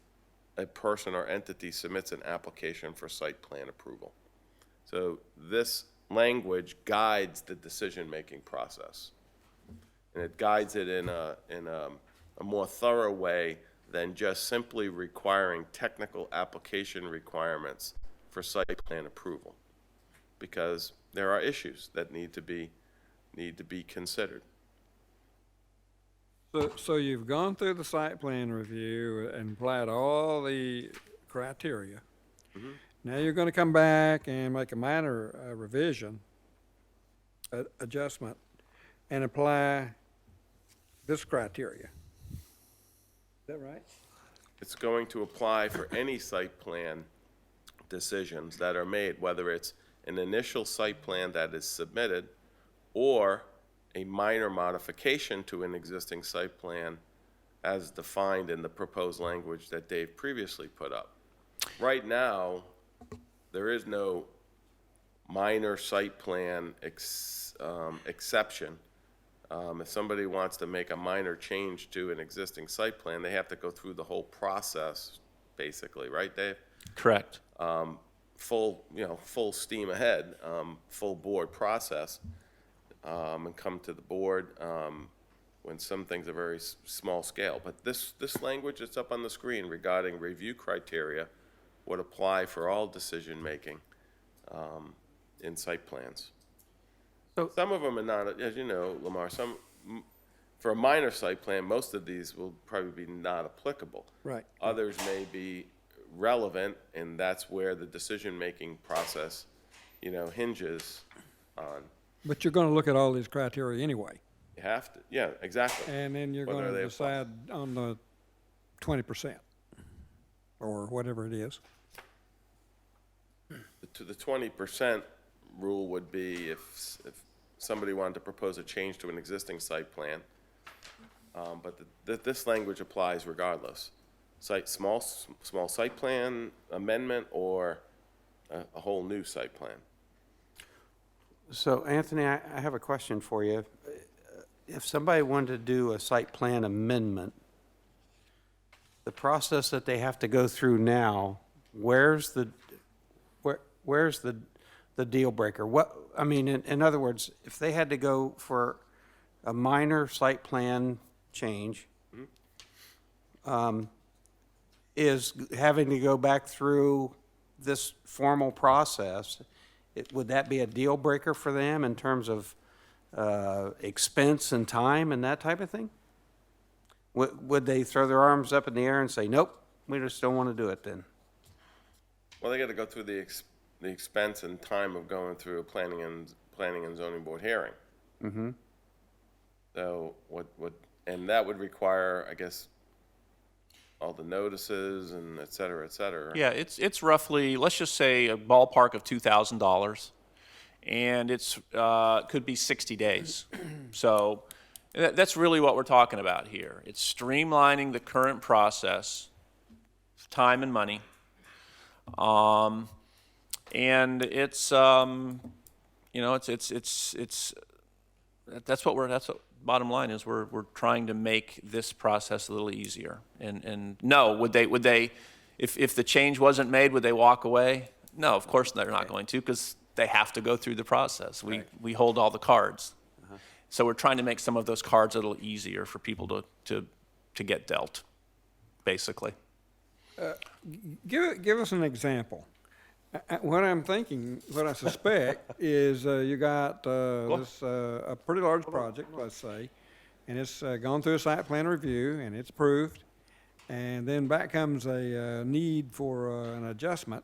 a person or entity submits an application for site plan approval. So this language guides the decision-making process, and it guides it in a more thorough way than just simply requiring technical application requirements for site plan approval, because there are issues that need to be considered. So you've gone through the site plan review and applied all the criteria. Mm-hmm. Now you're going to come back and make a minor revision, adjustment, and apply this criteria. Is that right? It's going to apply for any site plan decisions that are made, whether it's an initial site plan that is submitted or a minor modification to an existing site plan as defined in the proposed language that Dave previously put up. Right now, there is no minor site plan exception. If somebody wants to make a minor change to an existing site plan, they have to go through the whole process, basically, right, Dave? Correct. Full steam ahead, full board process, and come to the board when some things are very small scale. But this language that's up on the screen regarding review criteria would apply for all decision-making in site plans. So some of them are not, as you know, Lamar, for a minor site plan, most of these will probably be not applicable. Right. Others may be relevant, and that's where the decision-making process, hinges on. But you're gonna look at all these criteria anyway, You have to, yeah, exactly. and then you're Whether gonna they apply. decide on the 20%, or whatever it is. The 20% rule would be if somebody wanted to propose a change to an existing site plan, but this language applies regardless. Small site plan amendment or a whole new site plan. So Anthony, I have a question for you. If somebody wanted to do a site plan amendment, the process that they have to go through now, where's the deal breaker? In other words, if they had to go for a minor site plan change, is having to go back through this formal process, would that be a deal breaker for them in terms of expense and time and that type of thing? Would they throw their arms up in the air and say, nope, we just don't want to do it then? Well, they got to go through the expense and time of going through a planning and zoning board hearing. Mm-hmm. So and that would require, I guess, all the notices and et cetera, et cetera. Yeah, it's roughly, let's just say a ballpark of $2,000, and it's could be 60 days. So that's really what we're talking about here. It's streamlining the current process, time and money, and it's that's what bottom line is. We're trying to make this process a little easier. And no, would they if the change wasn't made, would they walk away? No, of course they're not going to, because they have to go through the process. We hold all the cards. So we're trying to make some of those cards a little easier for people to get dealt, basically. Give us an example. What I'm thinking, what I suspect is you got a pretty large project, let's say, and it's gone through a site plan review and it's approved, and then back comes a need for an adjustment,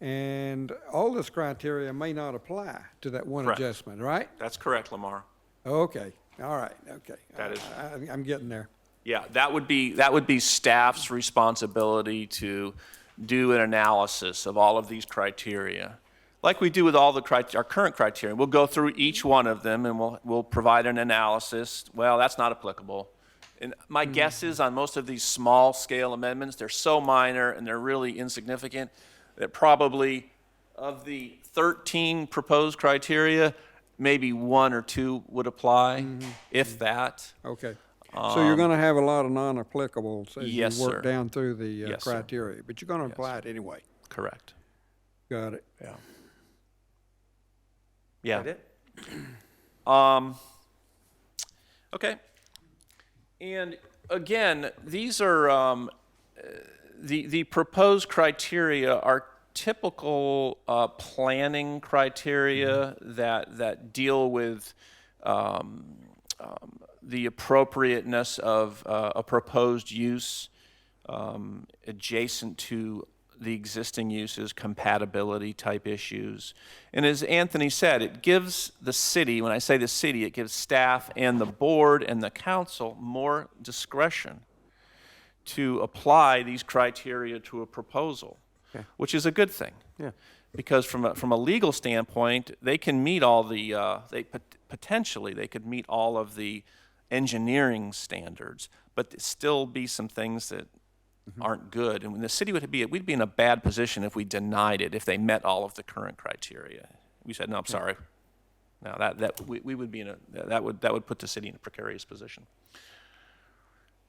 and all this criteria may not apply to that one Correct. adjustment, right? That's correct, Lamar. Okay, all right, okay. That is. I'm getting there. Yeah, that would be staff's responsibility to do an analysis of all of these criteria, like we do with all our current criteria. We'll go through each one of them and we'll provide an analysis. Well, that's not applicable. And my guess is on most of these small scale amendments, they're so minor and they're really insignificant that probably of the 13 proposed criteria, maybe 1 or 2 would apply, if that. Okay. So you're going to have a lot of non-applicables as Yes, you work sir. down through the Yes, sir. criteria, but you're going to apply it anyway. Correct. Got it. Yeah. Yeah. That it? Okay. And again, these are the proposed criteria are typical planning criteria that deal with the appropriateness of a proposed use adjacent to the existing uses, compatibility type issues. And as Anthony said, it gives the city, when I say the city, it gives staff and the board and the council more discretion to apply these criteria to a proposal, Okay. which is a good thing. Yeah. Because from a legal standpoint, they can meet all the, potentially they could meet all of the engineering standards, but there still be some things that aren't good. And when the city we'd be in a bad position if we denied it, if they met all of the current criteria. We said, no, I'm sorry. No, we would be in that would put the city in a precarious position.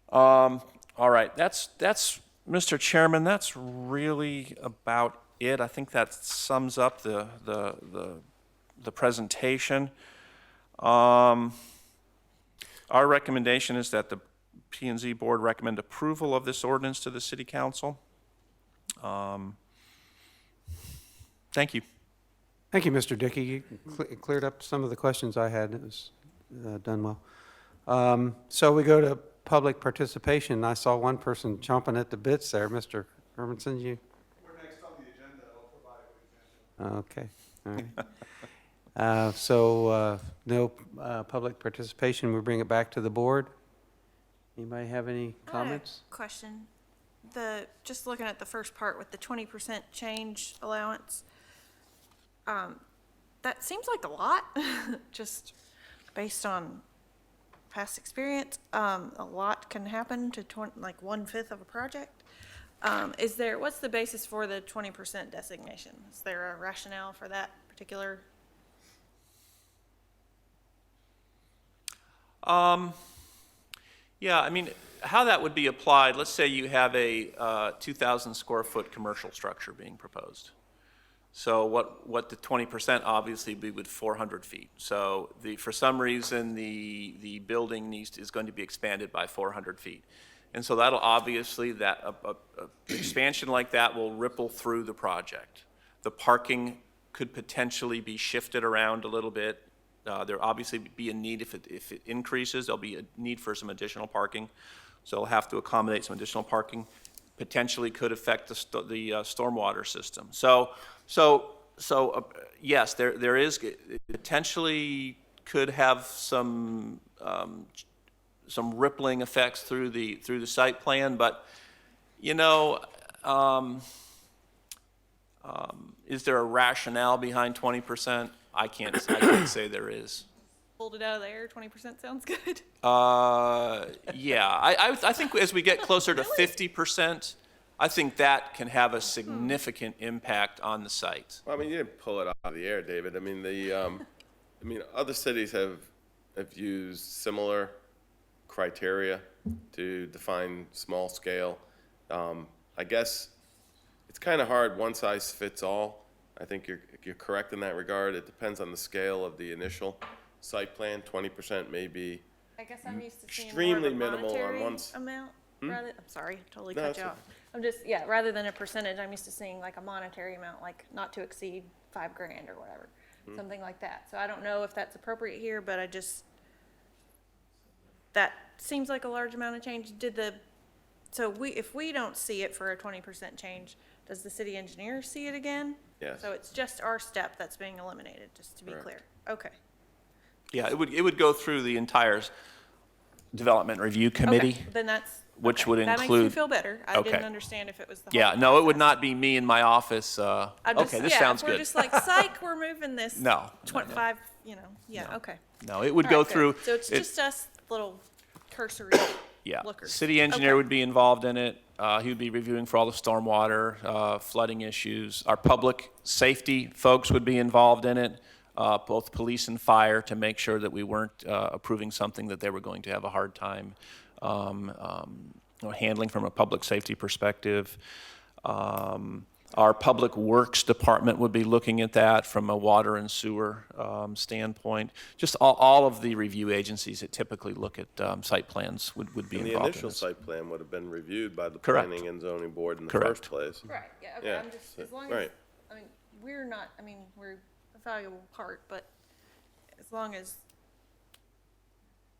All right, that's Mr. Chairman, that's really about it. I think that sums up the presentation. Our recommendation is that the P&Z Board recommend approval of this ordinance to the City Council. Thank you. Thank you, Mr. Dickey. You cleared up some of the questions I had. It was done well. So we go to public participation. I saw one person chomping at the bits there. Mr. Hermanson, you? We're next on the agenda, I'll provide Okay, all right. So no public participation. We bring it back to the board. Anybody have any comments? Question. Just looking at the first part with the 20% change allowance, that seems like a lot, just based on past experience. A lot can happen to like 1/5 of a project. What's the basis for the 20% designation? Is there a rationale for that particular? Yeah, I mean, how that would be applied, let's say you have a 2,000 square foot commercial structure being proposed. So what the 20% obviously be with 400 feet. So for some reason, the building is going to be expanded by 400 feet. And so that'll obviously, a expansion like that will ripple through the project. The parking could potentially be shifted around a little bit. There'll obviously be a need, if it increases, there'll be a need for some additional parking. So it'll have to accommodate some additional parking. Potentially could affect the stormwater system. Yes, there is, potentially could have some rippling effects through the site plan, but, you know, is there a rationale behind 20%? I can't say there is. Pulled it out of the air, 20% sounds good. Yeah, I think as we get closer to 50%, I think that can have a significant impact on the site. Well, I mean, you didn't pull it out of the air, David. I mean, other cities have used similar criteria to define small scale. I guess it's kind of hard, one size fits all. I think you're correct in that regard. It depends on the scale of the initial site plan. 20% may be I guess I'm used to seeing extremely more of a minimal on monetary one amount. I'm sorry, totally No, cut it's you off. okay. I'm just, rather than a percentage, I'm used to seeing like a monetary amount, like not to exceed $5,000 or whatever, something like that. So I don't know if that's appropriate here, but that seems like a large amount of change. If we don't see it for a 20% change, does the city engineer see it again? Yes. So it's just our step that's being eliminated, just to be Correct. clear. Okay. Yeah, it would go through the entire development review committee. Okay, then that's. Which okay. would That makes me include- feel better. I Okay. didn't understand if it was the whole. Yeah, no, it would process. not be me in my office. Okay, this sounds If we're good. just like, psych, we're moving this. No, 25, okay. No, it would All go right, good. through. So it's it- just us little cursory Yeah, lookers. city engineer Okay. would be involved in it. He would be reviewing for all the stormwater, flooding issues. Our public safety folks would be involved in it, both police and fire, to make sure that we weren't approving something that they were going to have a hard time handling from a public safety perspective. Our public works department would be looking at that from a water and sewer standpoint. Just all of the review agencies that typically look at site plans would be And the involved in initial this. site plan would have been reviewed by the Correct. Planning and Zoning Board in the Correct. first place. Right, yeah, okay, Yeah, I'm just, so- as long right. as, we're not, we're a valuable part, but as long as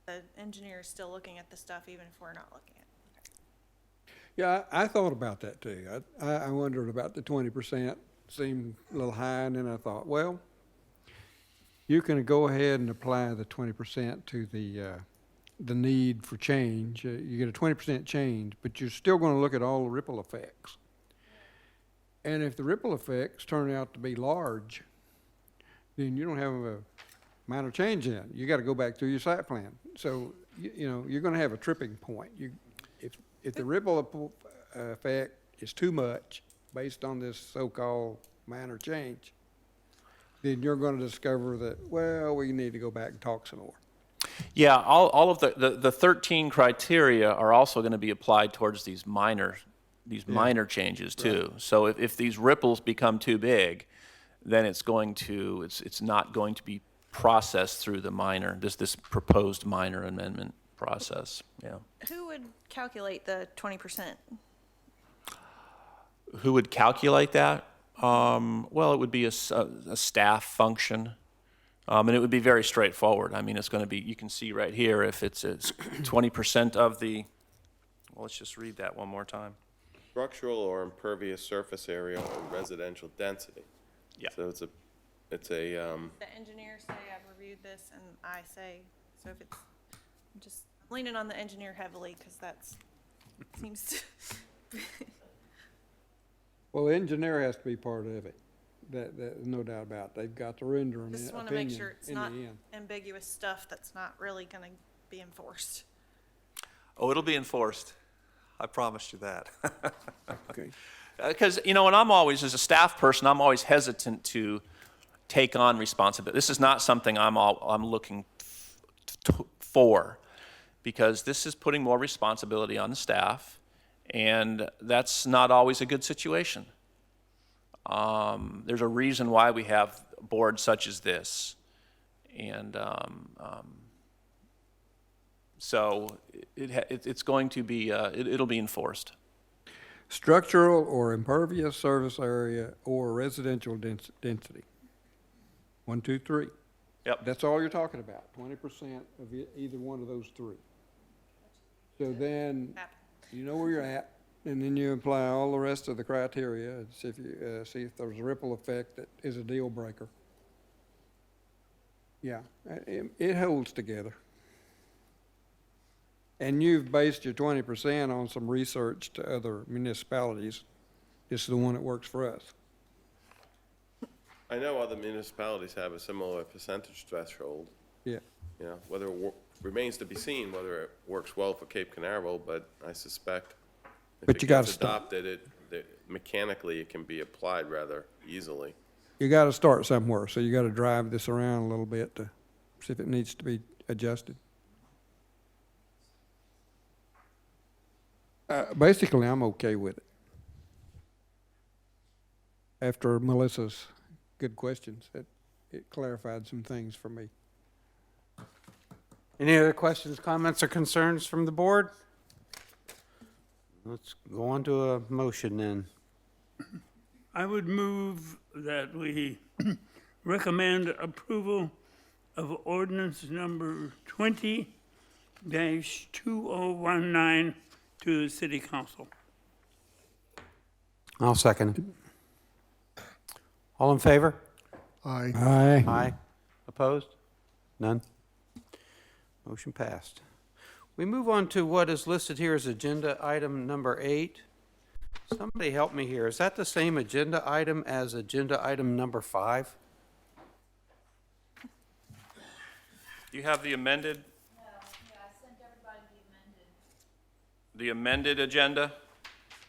the engineer is still looking at the stuff, even if we're not looking at it. Yeah, I thought about that too. I wondered about the 20%, seemed a little high, and then I thought, well, you can go ahead and apply the 20% to the need for change. You get a 20% change, but you're still going to look at all the ripple effects. And if the ripple effects turn out to be large, then you don't have a minor change in. You got to go back through your site plan. So, you're going to have a tripping point. If the ripple effect is too much based on this so-called minor change, then you're going to discover that, well, we need to go back and talk some more. Yeah, all of the 13 criteria are also going to be applied towards these minor changes too. Right. So if these ripples become too big, then it's not going to be processed through this proposed minor amendment process. Yeah. Who would calculate the 20%? Who would calculate that? Well, it would be a staff function. And it would be very straightforward. I mean, it's going to be, you can see right here, if it's 20% of the, well, let's just read that one more time. Structural or impervious surface area or residential density. Yeah. So it's a, The engineers say I've reviewed this, and I say, so if it's, I'm just leaning on the engineer heavily, because that's, seems to. Well, the engineer has to be part of it. That, no doubt about it. They've got to render an Just want to make opinion sure it's in the not end. ambiguous stuff that's not really going to be enforced. Oh, it'll be enforced. I promise you that. Okay. Because, you know, and I'm always, as a staff person, I'm always hesitant to take on responsibility. This is not something I'm looking for, because this is putting more responsibility on the staff, and that's not always a good situation. There's a reason why we have boards such as this, and so it's going to be, it'll be enforced. Structural or impervious surface area or residential density. 1, 2, 3. Yep. That's all you're talking about, 20% of either one of those three. So then, you know where you're at, and then you apply all the rest of the criteria, and see if there's a ripple effect that is a deal breaker. Yeah, it holds together. And you've based your 20% on some research to other municipalities. This is the one that works for us. I know other municipalities have a similar percentage threshold. Yeah. You know, whether it remains to be seen whether it works well for Cape Canaveral, but I suspect if But it you gotta gets start. adopted, mechanically it can be applied rather easily. You got to start somewhere, so you got to drive this around a little bit to see if it needs to be adjusted. Basically, I'm okay with it. After Melissa's good questions, it clarified some things for me. Any other questions, comments, or concerns from the board? Let's go on to a motion then. I would move that we recommend approval of ordinance number 20-2019 to the city council. I'll second it. All in favor? Aye. Aye. Opposed? None? Motion passed. We move on to what is listed here as agenda item number 8. Somebody help me here. Is that the same agenda item as agenda item number 5? Do you have the amended? No, yeah, I sent everybody The amended agenda?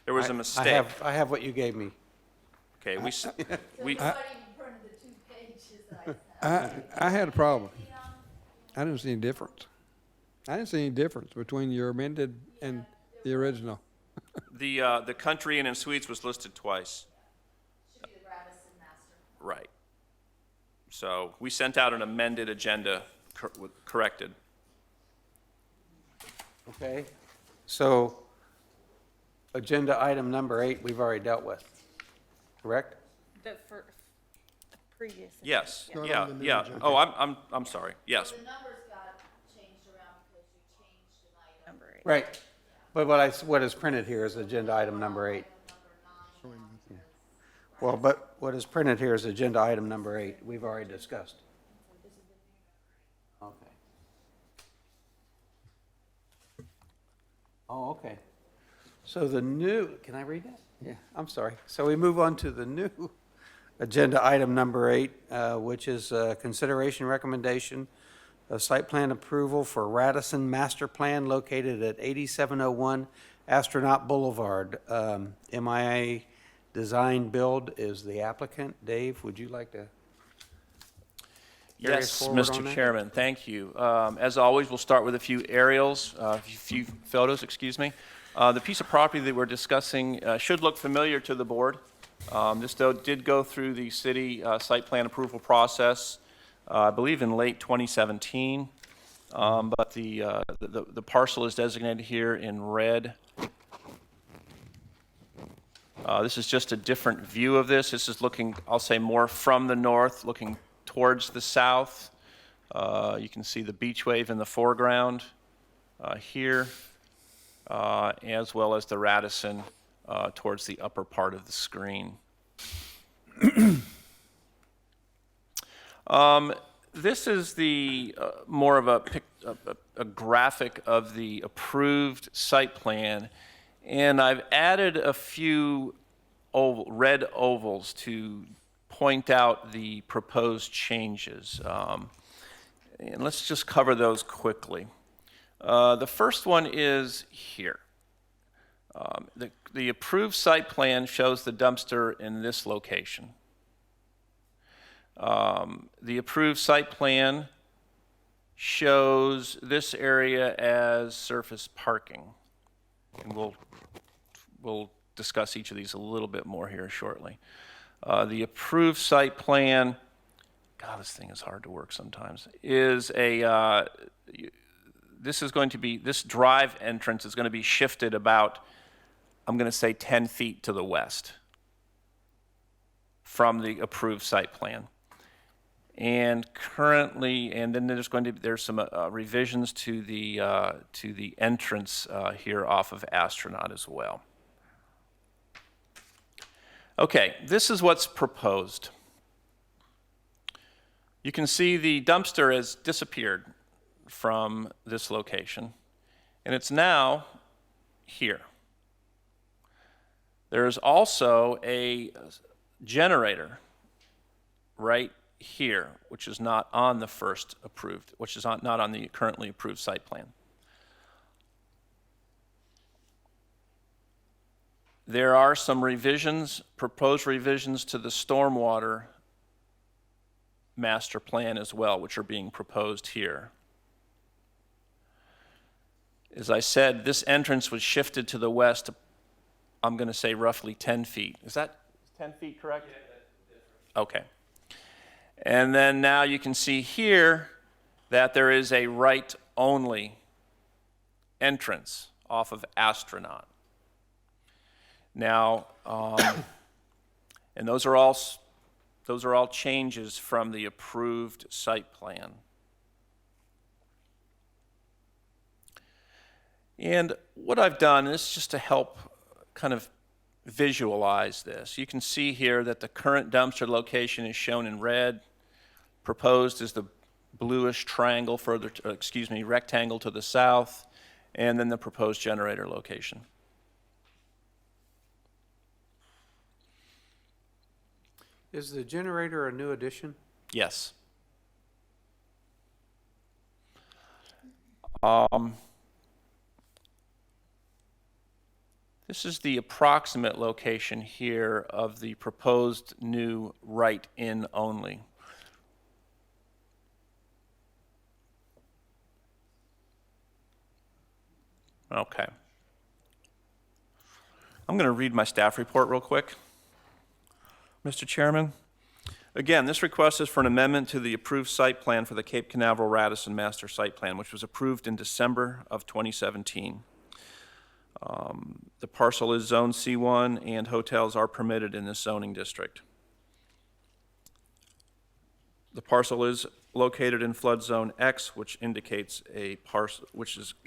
There was a mistake. I have what you gave me. Okay, we. I had a problem. I didn't see any difference. I didn't see any difference between your amended and the original. The country inn and suites was listed twice. Should be the Radisson master. Right. So we sent out an amended agenda corrected. Okay. So agenda item number 8, we've already dealt with, correct? The previous. Yes, Yeah. yeah. Oh, I'm sorry. Yes. The numbers got changed around because you changed an item. Number 8. Right. But what is printed here is agenda item number 8. Yeah. Well, but what is printed here is agenda item number 8. We've already discussed. Okay. Oh, okay. So the new, can I read that? Yeah, I'm sorry. So we move on to the new agenda item number 8, which is consideration recommendation of site plan approval for Radisson Master Plan located at 8701 Astronaut Boulevard. MIA Design Build is the applicant. Dave, would you like to carry us Yes, forward on Mr. that? Chairman, thank you. As always, we'll start with a few aerials, a few photos, excuse me. The piece of property that we're discussing should look familiar to the board. This did go through the city site plan approval process, I believe in late 2017. But the parcel is designated here in red. This is just a different view of this. This is looking, I'll say, more from the north, looking towards the south. You can see the beach wave in the foreground here, as well as the Radisson towards the upper part of the screen. This is the more of a graphic of the approved site plan, and I've added a few red ovals to point out the proposed changes. And let's just cover those quickly. The first one is here. The approved site plan shows the dumpster in this location. The approved site plan shows this area as surface parking. And we'll discuss each of these a little bit more here shortly. The approved site plan, God, this thing is hard to work sometimes, is this drive entrance is going to be shifted about, I'm going to say 10 feet to the west from the approved site plan. And currently, and then there's some revisions to the entrance here off of Astronaut as well. Okay, this is what's proposed. You can see the dumpster has disappeared from this location, and it's now here. There's also a generator right here, which is not on the first approved, which is not on the currently approved site plan. There are some revisions, proposed revisions to the stormwater master plan as well, which are being proposed here. As I said, this entrance was shifted to the west, I'm going to say roughly 10 feet. Is that 10 feet correct? Yeah, that's okay. And then now you can see here that there is a right-only entrance off of Astronaut. Now, and those are all changes from the approved site plan. And what I've done is just to help kind of visualize this. You can see here that the current dumpster location is shown in red. Proposed is the bluish triangle further, rectangle to the south, and then the proposed generator location. Is the generator a new addition? Yes. This is the approximate location here of the proposed new right-in only. Okay. I'm going to read my staff report real quick. Mr. Chairman, again, this request is for an amendment to the approved site plan for the Cape Canaveral Radisson Master Site Plan, which was approved in December of 2017. The parcel is Zone C1 and hotels are permitted in this zoning district. The parcel is located in flood zone X, which indicates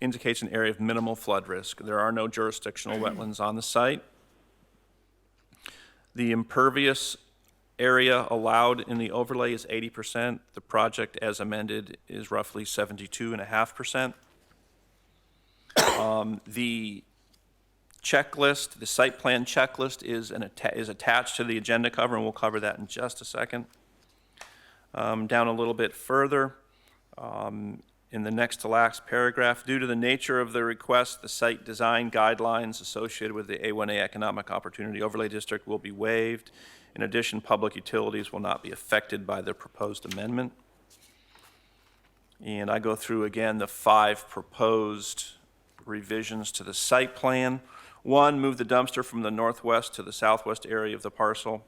indicates an area of minimal flood risk. There are no jurisdictional wetlands on the site. The impervious area allowed in the overlay is 80%. The project as amended is roughly 72.5%. The checklist, the site plan checklist is attached to the agenda cover, and we'll cover that in just a second. Down a little bit further, in the next to last paragraph, due to the nature of the request, the site design guidelines associated with the A1A Economic Opportunity Overlay District will be waived. In addition, public utilities will not be affected by the proposed amendment. And I go through again the 5 proposed revisions to the site plan. 1, move the dumpster from the northwest to the southwest area of the parcel.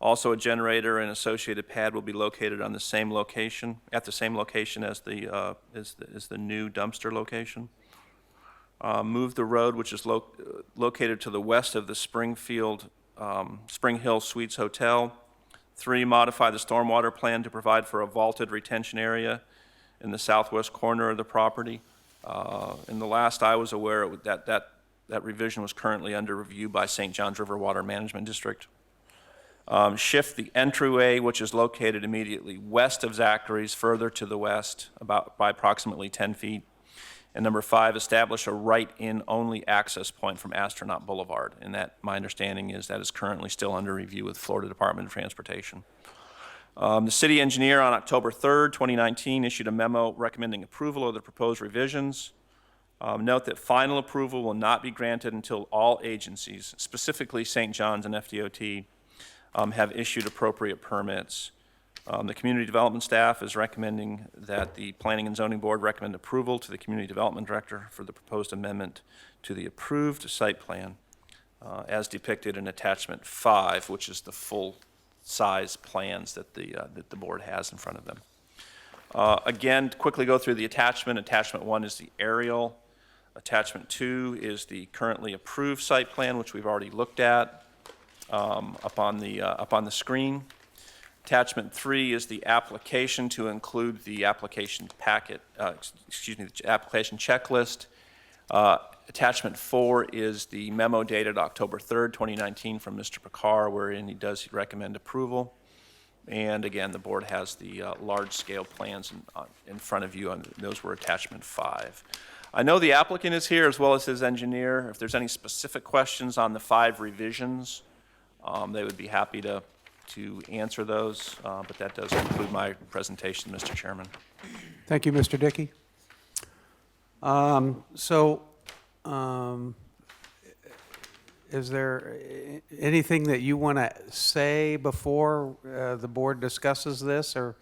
Also, a generator and associated pad will be located on the same location, at the same location as the new dumpster location. Move the road, which is located to the west of the Spring Hill Suites Hotel, 3, modify the stormwater plan to provide for a vaulted retention area in the southwest corner of the property. In the last I was aware, that revision was currently under review by St. Johns River Water Management District. Shift the entryway, which is located immediately west of Zachary's, further to the west, by approximately 10 feet. And number 5, establish a right-in only access point from Astronaut Boulevard. And that, my understanding is that is currently still under review with Florida Department of Transportation. The city engineer on October 3rd, 2019, issued a memo recommending approval of the proposed revisions. Note that final approval will not be granted until all agencies, specifically St. John's and FDOT, have issued appropriate permits. The community development staff is recommending that the Planning and Zoning Board recommend approval to the Community Development Director for the proposed amendment to the approved site plan as depicted in Attachment 5, which is the full-size plans that the board has in front of them. Again, to quickly go through the attachment. Attachment 1 is the aerial. Attachment 2 is the currently approved site plan, which we've already looked at up on the screen. Attachment 3 is the application to include the application packet, the application checklist. Attachment 4 is the memo dated October 3rd, 2019 from Mr. Picard, wherein he does recommend approval. And again, the board has the large-scale plans in front of you, and those were attachment 5. I know the applicant is here as well as his engineer. If there's any specific questions on the 5 revisions, they would be happy to answer those, but that does conclude my presentation, Mr. Chairman. Thank you, Mr. Dickey. Is there anything that you want to say before the board discusses this, or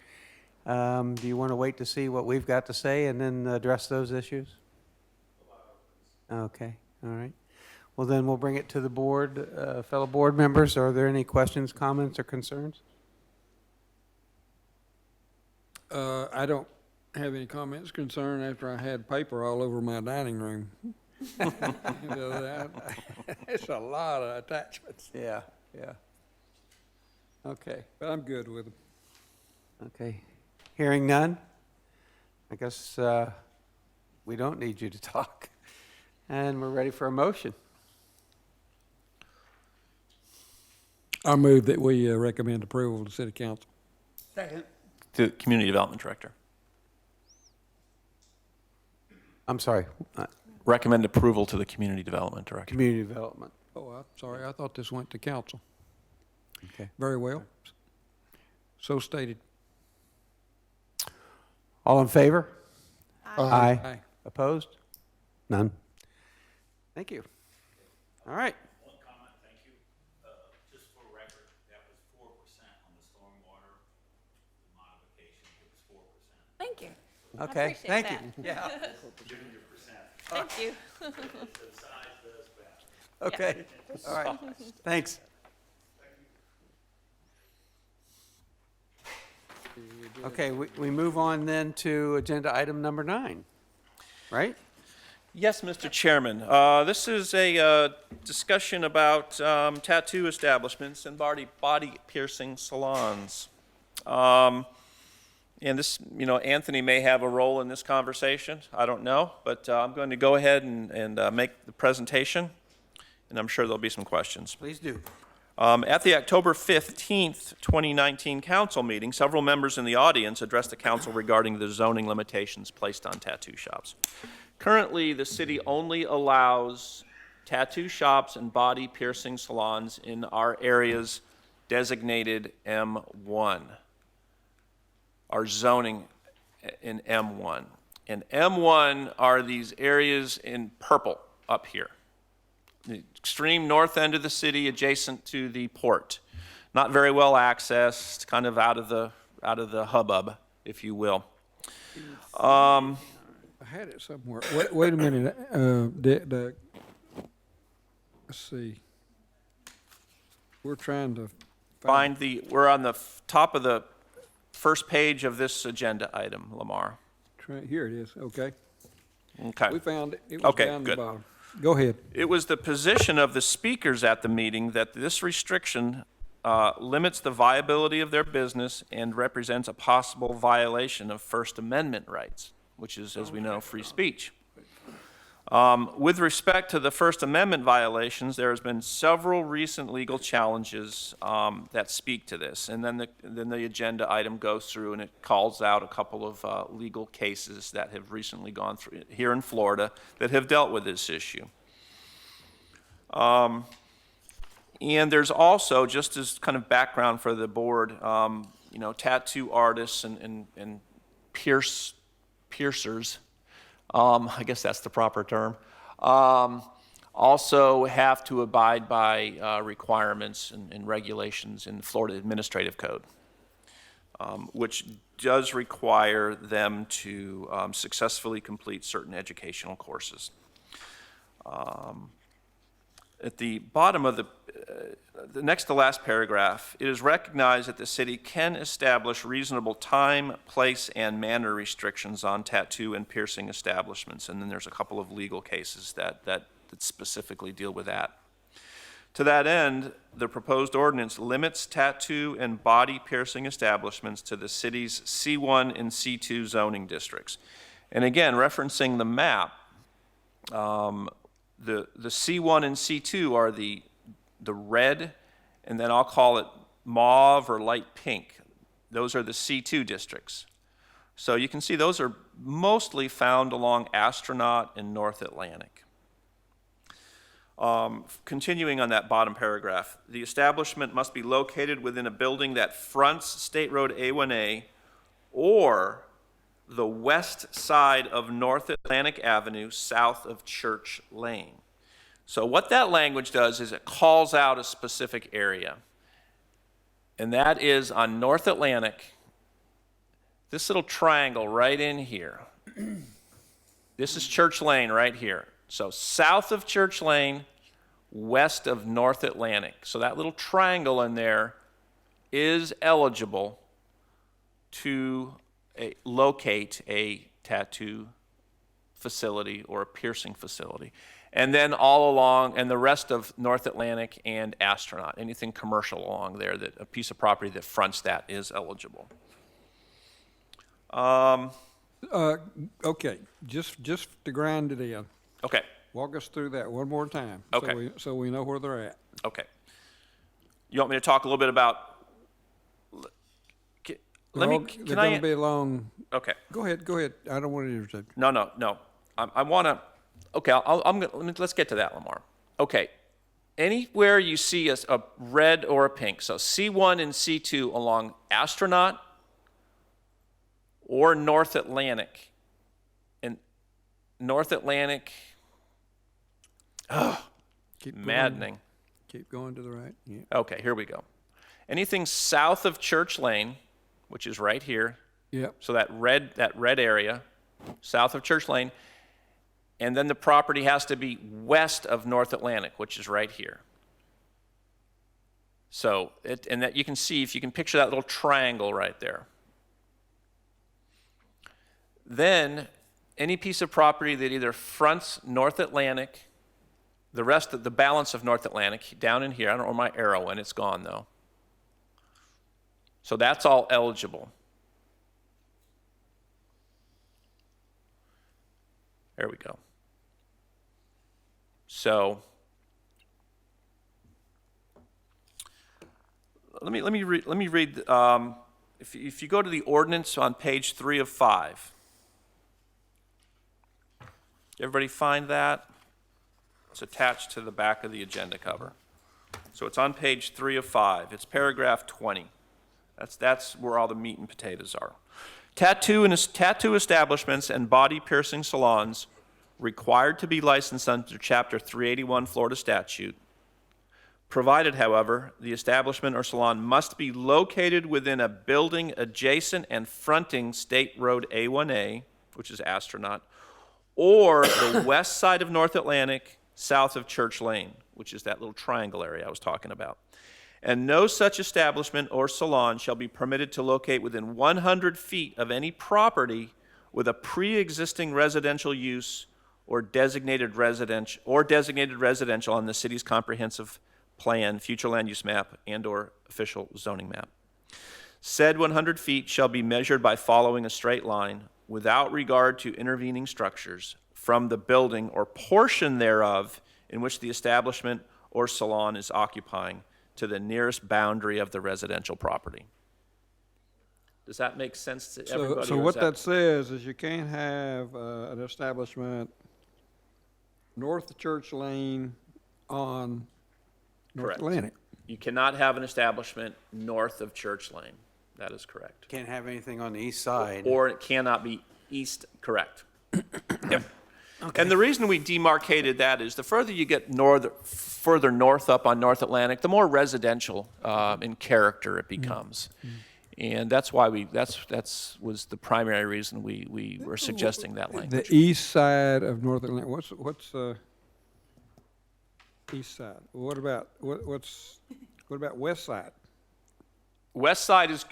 do you want to wait to see what we've got to say and then address those issues? Okay, all right. Well, then we'll bring it to the board. Fellow board members, are there any questions, comments, or concerns? I don't have any comments, concern after I had paper all over my dining room. It's a lot of attachments. Yeah, yeah. Okay. But I'm good with them. Okay. Hearing none, I guess we don't need you to talk. And we're ready for a motion. I move that we recommend approval to City Council. Second. To Community Development Director. I'm sorry. Recommend approval to the Community Development Director. Community Development. Oh, I'm sorry. I thought this went to council. Okay. Very well. So stated. All in favor? Aye. Aye. Opposed? None. Thank you. All right. One comment, thank you. Just for record, that was 4% on the stormwater modification. It was 4%. Thank you. Okay, thank you. Yeah. Giving you percent. Thank you. The size does matter. Okay. All right. Thanks. Okay, we move on then to agenda item number 9, right? Yes, Mr. Chairman. This is a discussion about tattoo establishments and body piercing salons. And this, Anthony may have a role in this conversation. I don't know, but I'm going to go ahead and make the presentation, and I'm sure there'll be some questions. Please do. At the October 15th, 2019 council meeting, several members in the audience addressed the council regarding the zoning limitations placed on tattoo shops. Currently, the city only allows tattoo shops and body piercing salons in our areas designated M1. Our zoning in M1. And M1 are these areas in purple up here. The extreme north end of the city adjacent to the port. Not very well accessed, kind of out of the hubbub, if you will. I had it somewhere. Wait a minute. Let's see. We're trying to we're on the top of the first page of this agenda item, Lamar. Here it is. Okay. Okay. We found it. It was Okay, down good. the bottom. Go ahead. It was the position of the speakers at the meeting that this restriction limits the viability of their business and represents a possible violation of First Amendment rights, which is, as we know, free speech. With respect to the First Amendment violations, there has been several recent legal challenges that speak to this. And then the agenda item goes through and it calls out a couple of legal cases that have recently gone through here in Florida that have dealt with this issue. And there's also, just as kind of background for the board, tattoo artists and piercers, I guess that's the proper term, also have to abide by requirements and regulations in the Florida Administrative Code, which does require them to successfully complete certain educational courses. At the bottom of the next to last paragraph, it is recognized that the city can establish reasonable time, place, and manner restrictions on tattoo and piercing establishments. And then there's a couple of legal cases that specifically deal with that. To that end, the proposed ordinance limits tattoo and body piercing establishments to the city's C1 and C2 zoning districts. And again, referencing the map, the C1 and C2 are the red, and then I'll call it mauve or light pink. Those are the C2 districts. So you can see those are mostly found along Astronaut and North Atlantic. Continuing on that bottom paragraph, the establishment must be located within a building that fronts State Road A1A or the west side of North Atlantic Avenue, south of Church Lane. So what that language does is it calls out a specific area. And that is on North Atlantic, this little triangle right in here. This is Church Lane right here. So south of Church Lane, west of North Atlantic. So that little triangle in there is eligible to locate a tattoo facility or a piercing facility. And then all along, and the rest of North Atlantic and Astronaut, anything commercial along there, that a piece of property that fronts that is eligible. Okay, just to grind it in. Okay. Walk us through that one more time. Okay. So we know where they're at. Okay. You want me to talk a little bit about? They're going to be long. Okay. Go ahead. I don't want to interrupt. No. I want to. Okay. Let's get to that, Lamar. Okay. Anywhere you see a red or a pink, so C1 and C2 along Astronaut or North Atlantic, and North Atlantic. Keep maddening. Keep going to the right. Yeah. Okay, here we go. Anything south of Church Lane, which is right here. Yep. So that red area, south of Church Lane, and then the property has to be west of North Atlantic, which is right here. So and that you can see, if you can picture that little triangle right there. Then any piece of property that either fronts North Atlantic, the balance of North Atlantic down in here, I don't know where my arrow went, it's gone though. So that's all eligible. There we go. So let me read. If you go to the ordinance on page 3 of 5, everybody find that? It's attached to the back of the agenda cover. So it's on page 3 of 5. It's paragraph 20. That's where all the meat and potatoes are. Tattoo establishments and body piercing salons required to be licensed under Chapter 381 Florida statute, provided, however, the establishment or salon must be located within a building adjacent and fronting State Road A1A, which is Astronaut, or the west side of North Atlantic, south of Church Lane, which is that little triangle area I was talking about. And no such establishment or salon shall be permitted to locate within 100 feet of any property with a pre-existing residential use or designated residential on the city's comprehensive plan, future land use map, and/or official zoning map. Said 100 feet shall be measured by following a straight line without regard to intervening structures from the building or portion thereof in which the establishment or salon is occupying to the nearest boundary of the residential property. Does that make sense to everybody? So or what is that says is you can't have an establishment north of Church Lane on North Correct. Atlantic. You cannot have an establishment north of Church Lane. That is correct. Can't have anything on the east side. Or it cannot be east, correct. Yep. And the reason we demarcated that is the further you get further north up on North Atlantic, the more residential in character it becomes. And that's why that's was the primary reason we were suggesting that language. The east side of North Atlantic, what's east side? What about west side? West side is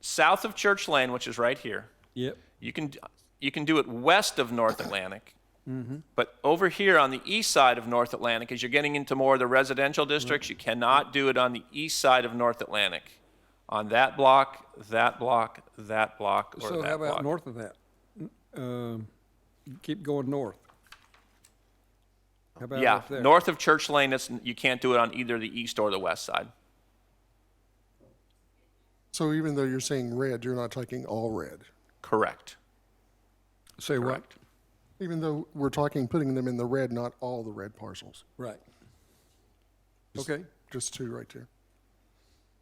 south of Church Lane, which is right here. Yep. You can do it west of North Atlantic. Mm-hmm. But over here on the east side of North Atlantic, as you're getting into more of the residential districts, you cannot do it on the east side of North Atlantic. On that block, that block, that block, or So that how about block. north of that? Keep going north. How about Yeah, up there? north of Church Lane, you can't do it on either the east or the west side. So even though you're saying red, you're not taking all red? Correct. Say what? Correct. Even though we're putting them in the red, not all the red parcels? Right. Okay. Just two right there.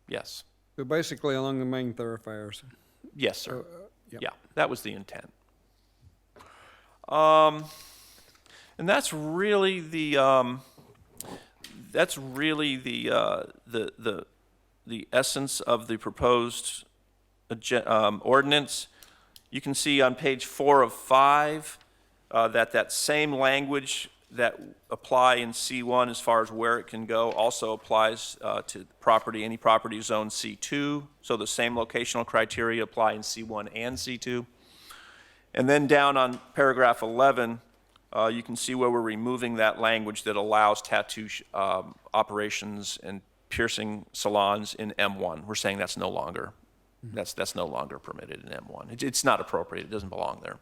Yes. So basically along the main thoroughfares. Yes, sir. Yep. Yeah, that was the intent. And that's really the essence of the proposed ordinance. You can see on page 4 of 5 that same language that apply in C1 as far as where it can go also applies to any property zone C2. So the same locational criteria apply in C1 and C2. And then down on paragraph 11, you can see where we're removing that language that allows tattoo operations and piercing salons in M1. We're saying that's no longer, that's no longer permitted in M1. It's not appropriate. It doesn't belong there.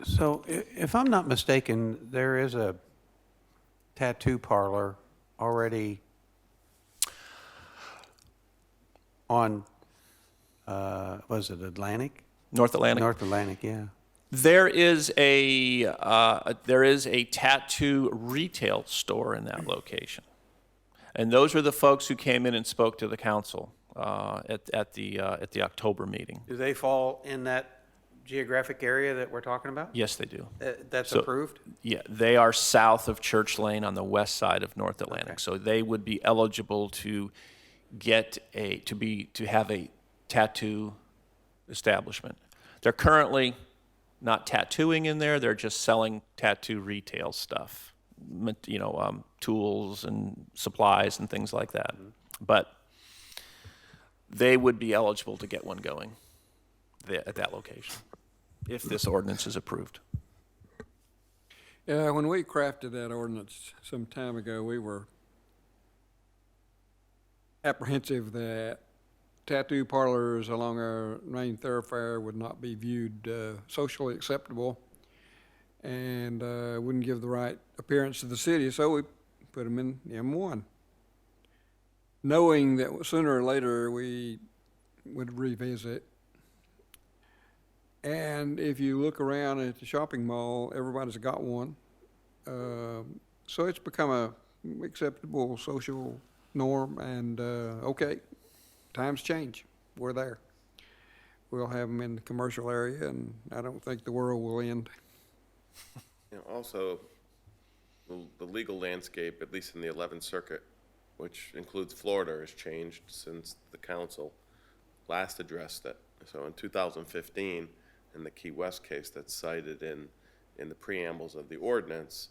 So if I'm not mistaken, there is a tattoo parlor already on, was it Atlantic? North Atlantic? North Atlantic, yeah. There is a tattoo retail store in that location. And those are the folks who came in and spoke to the council at the October meeting. Do they fall in that geographic area that we're talking about? Yes, they do. That's So, approved? Yeah, they are south of Church Lane on the west side of North Atlantic. Okay. So they would be eligible to have a tattoo establishment. They're currently not tattooing in there. They're just selling tattoo retail stuff, tools and supplies and things like that. But they would be eligible to get one going at that location if this ordinance is approved. Yeah, when we crafted that ordinance some time ago, we were apprehensive that tattoo parlors along our main thoroughfare would not be viewed socially acceptable and wouldn't give the right appearance to the city, so we put them in M1, knowing that sooner or later we would revisit. And if you look around at the shopping mall, everybody's got one. So it's become a acceptable social norm, and okay, times change. We're there. We'll have them in the commercial area, and I don't think the world will end. Also, the legal landscape, at least in the 11th Circuit, which includes Florida, has changed since the council last addressed it. So in 2015, in the Key West case that's cited in the preambles of the ordinance,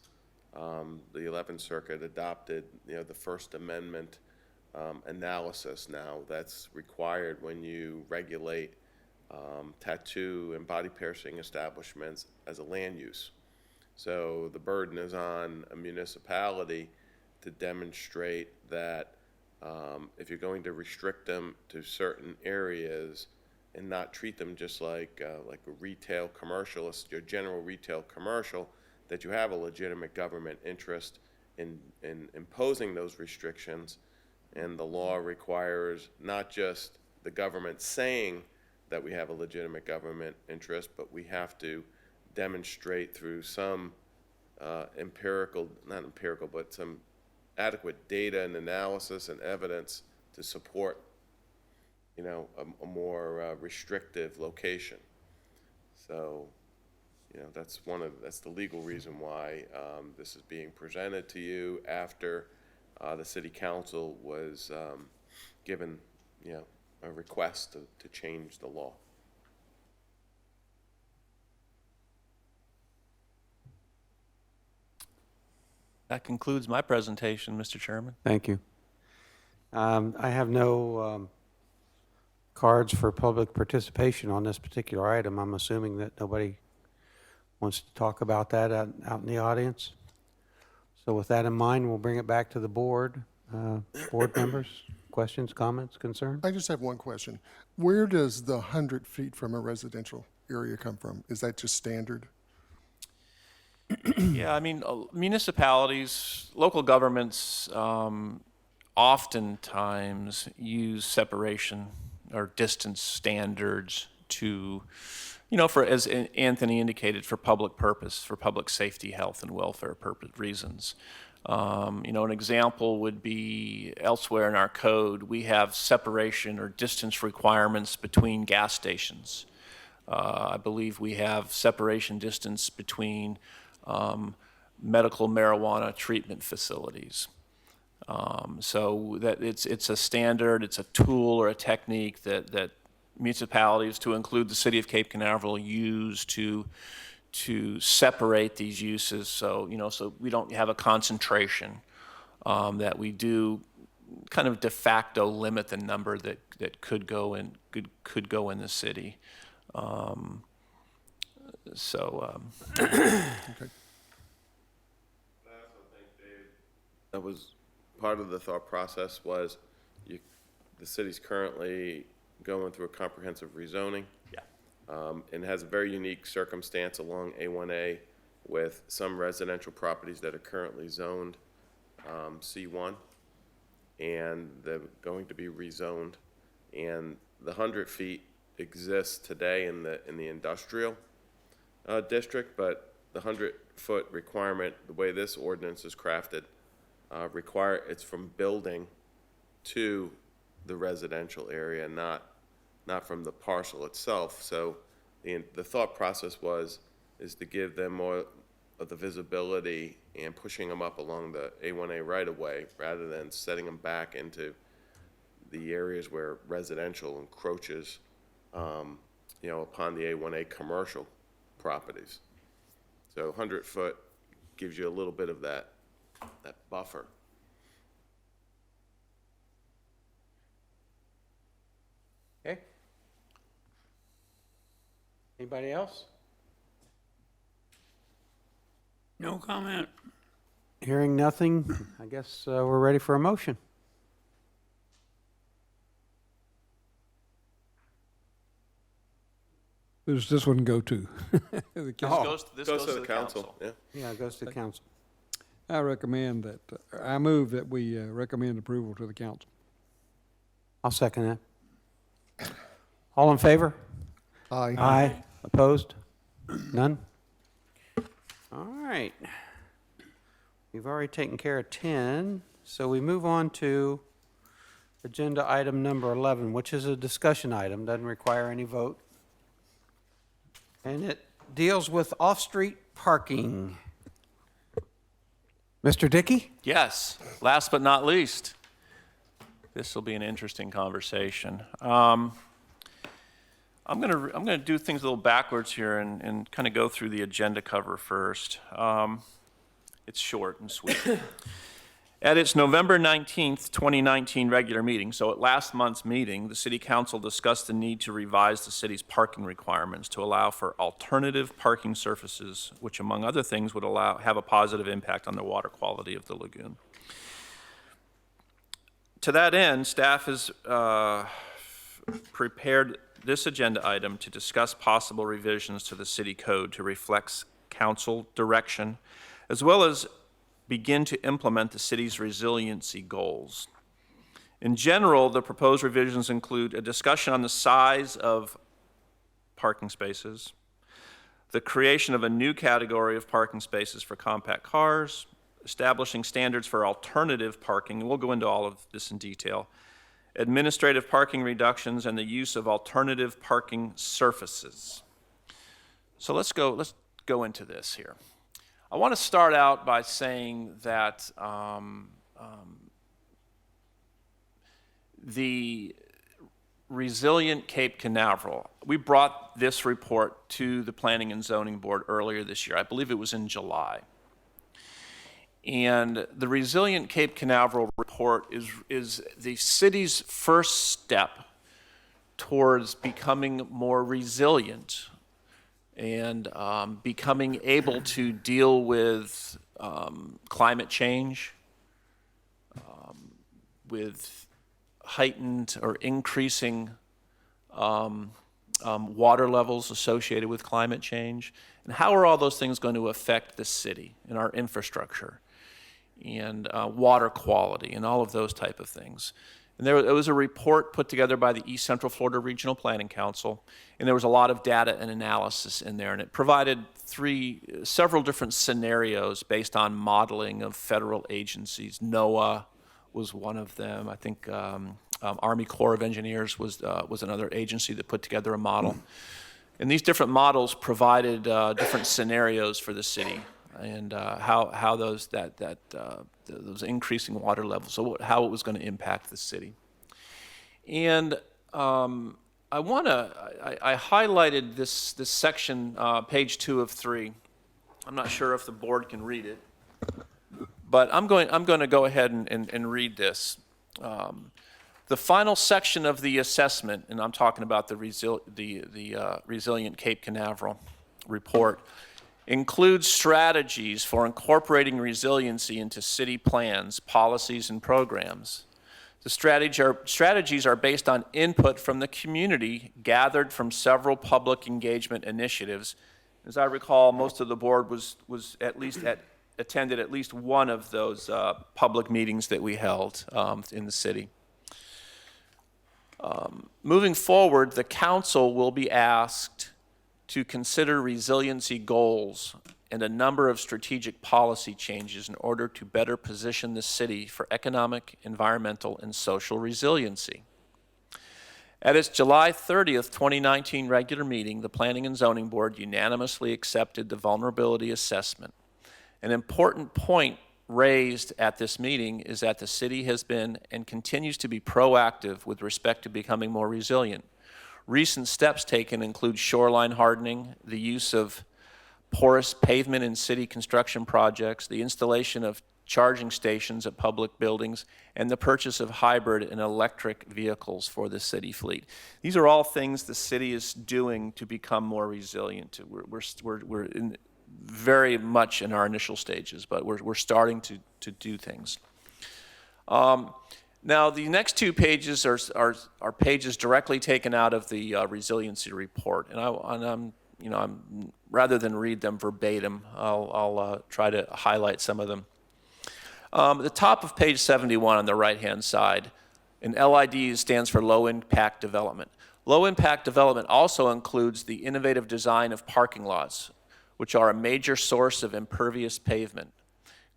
the 11th Circuit adopted, the First Amendment analysis now that's required when you regulate tattoo and body piercing establishments as a land use. So the burden is on a municipality to demonstrate that if you're going to restrict them to certain areas and not treat them just like a retail commercialist, your general retail commercial, that you have a legitimate government interest in imposing those restrictions. And the law requires not just the government saying that we have a legitimate government interest, but we have to demonstrate through some not empirical, but some adequate data and analysis and evidence to support, a more restrictive location. So, that's the legal reason why this is being presented to you after the city council was given, a request to change the law. That concludes my presentation, Mr. Chairman. Thank you. I have no cards for public participation on this particular item. I'm assuming that nobody wants to talk about that out in the audience. So with that in mind, we'll bring it back to the board. Board members, questions, comments, concerns? I just have one question. Where does the 100 feet from a residential area come from? Is that just standard? Yeah, I mean, municipalities, local governments oftentimes use separation or distance standards to, for, as Anthony indicated, for public purpose, for public safety, health, and welfare reasons. An example would be elsewhere in our code, we have separation or distance requirements between gas stations. I believe we have separation distance between medical marijuana treatment facilities. So that it's a standard, it's a tool or a technique that municipalities, to include the city of Cape Canaveral, use to separate these uses. So so we don't have a concentration, that we do kind of de facto limit the number that could go in the city. Okay. That was part of the thought process. Was the city's currently going through a comprehensive rezoning. Yeah. And has a very unique circumstance along A1A with some residential properties that are currently zoned C1, and they're going to be rezoned. And the 100 feet exists today in the industrial district, but the 100-foot requirement, the way this ordinance is crafted, it's from building to the residential area, not from the parcel itself. So the thought process is to give them more of the visibility and pushing them up along the A1A right-of-way rather than setting them back into the areas where residential encroaches, upon the A1A commercial properties. So 100-foot gives you a little bit of that buffer. Okay. Anybody else? No comment. Hearing nothing, I guess we're ready for a motion. Who does this one go to? The council. This goes to the council. Yeah. Yeah, it goes to the council. I recommend that, I move that we recommend approval to the council. I'll second that. All in favor? Aye. Aye. Opposed? None? All right. We've already taken care of 10, so we move on to agenda item number 11, which is a discussion item, doesn't require any vote. And it deals with off-street parking. Mr. Dickey? Yes. Last but not least, this will be an interesting conversation. I'm gonna do things a little backwards here and kind of go through the agenda cover first. It's short and sweet. At its November 19th, 2019 regular meeting, so at last month's meeting, the City Council discussed the need to revise the city's parking requirements to allow for alternative parking surfaces, which among other things would have a positive impact on the water quality of the lagoon. To that end, staff has prepared this agenda item to discuss possible revisions to the city code to reflect council direction, as well as begin to implement the city's resiliency goals. In general, the proposed revisions include a discussion on the size of parking spaces, the creation of a new category of parking spaces for compact cars, establishing standards for alternative parking, and we'll go into all of this in detail, administrative parking reductions, and the use of alternative parking surfaces. So let's go into this here. I want to start out by saying that the Resilient Cape Canaveral, we brought this report to the Planning and Zoning Board earlier this year. I believe it was in July. And the Resilient Cape Canaveral report is the city's first step towards becoming more resilient and becoming able to deal with climate change, with heightened or increasing water levels associated with climate change. And how are all those things going to affect the city and our infrastructure and water quality and all of those type of things? And there was a report put together by the East Central Florida Regional Planning Council, and there was a lot of data and analysis in there, and it provided several different scenarios based on modeling of federal agencies. NOAA was one of them. I think Army Corps of Engineers was another agency that put together a model. And these different models provided different scenarios for the city and how those increasing water levels, so how it was going to impact the city. And I highlighted this section, page 2 of 3. I'm not sure if the board can read it, but I'm going to go ahead and read this. The final section of the assessment, and I'm talking about the Resilient Cape Canaveral report, includes strategies for incorporating resiliency into city plans, policies, and programs. The strategies are based on input from the community gathered from several public engagement initiatives. As I recall, most of the board attended at least one of those public meetings that we held in the city. Moving forward, the council will be asked to consider resiliency goals and a number of strategic policy changes in order to better position the city for economic, environmental, and social resiliency. At its July 30th, 2019 regular meeting, the Planning and Zoning Board unanimously accepted the vulnerability assessment. An important point raised at this meeting is that the city has been and continues to be proactive with respect to becoming more resilient. Recent steps taken include shoreline hardening, the use of porous pavement in city construction projects, the installation of charging stations at public buildings, and the purchase of hybrid and electric vehicles for the city fleet. These are all things the city is doing to become more resilient. We're very much in our initial stages, but we're starting to do things. Now, the next 2 pages are pages directly taken out of the resiliency report, and I'm rather than read them verbatim, I'll try to highlight some of them. The top of page 71 on the right-hand side, an LID stands for low impact development. Low impact development also includes the innovative design of parking lots, which are a major source of impervious pavement.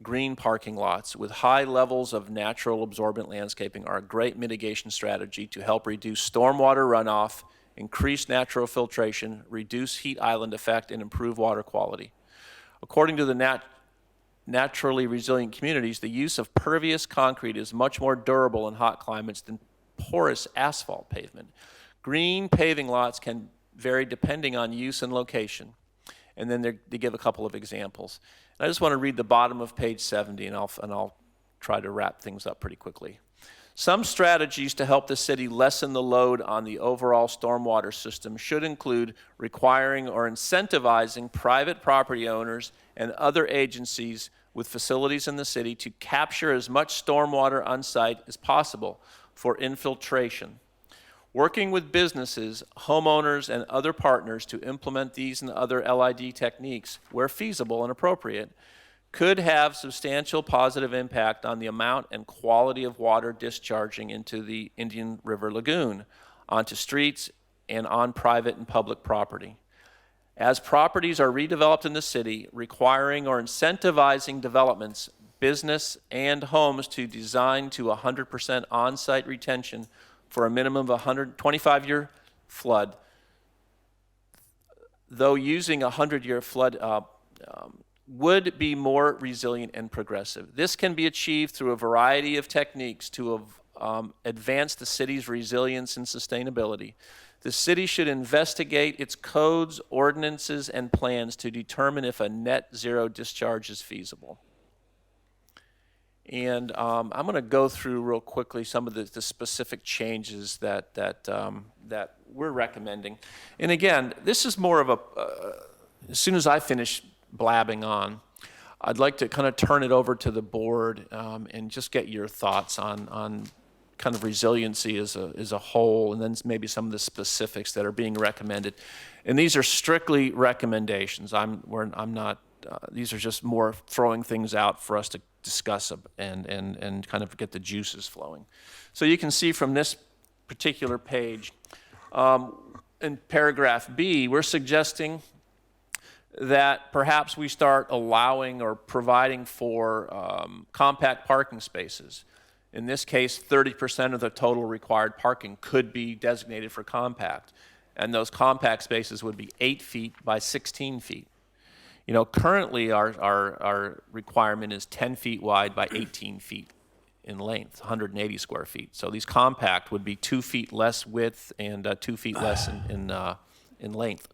Green parking lots with high levels of natural absorbent landscaping are a great mitigation strategy to help reduce stormwater runoff, increase natural filtration, reduce heat island effect, and improve water quality. According to the naturally resilient communities, the use of pervious concrete is much more durable in hot climates than porous asphalt pavement. Green paving lots can vary depending on use and location. And then they give a couple of examples. And I just want to read the bottom of page 70, and I'll try to wrap things up pretty quickly. Some strategies to help the city lessen the load on the overall stormwater system should include requiring or incentivizing private property owners and other agencies with facilities in the city to capture as much stormwater on site as possible for infiltration. Working with businesses, homeowners, and other partners to implement these and other LID techniques where feasible and appropriate could have substantial positive impact on the amount and quality of water discharging into the Indian River Lagoon, onto streets, and on private and public property. As properties are redeveloped in the city, requiring or incentivizing developments, business, and homes to design to 100% on-site retention for a minimum of 125-year flood, though using a 100-year flood would be more resilient and progressive. This can be achieved through a variety of techniques to advance the city's resilience and sustainability. The city should investigate its codes, ordinances, and plans to determine if a net zero discharge is feasible. And I'm going to go through real quickly some of the specific changes that we're recommending. And again, this is more of as soon as I finish blabbing on, I'd like to kind of turn it over to the board and just get your thoughts on kind of resiliency as a whole, and then maybe some of the specifics that are being recommended. And these are strictly recommendations. I'm not. These are just more throwing things out for us to discuss and kind of get the juices flowing. So you can see from this particular page, in paragraph B, we're suggesting that perhaps we start allowing or providing for compact parking spaces. In this case, 30% of the total required parking could be designated for compact, and those compact spaces would be 8 feet by 16 feet. You know, currently our requirement is 10 feet wide by 18 feet in length, 180 square feet. So these compact would be 2 feet less width and 2 feet less in length.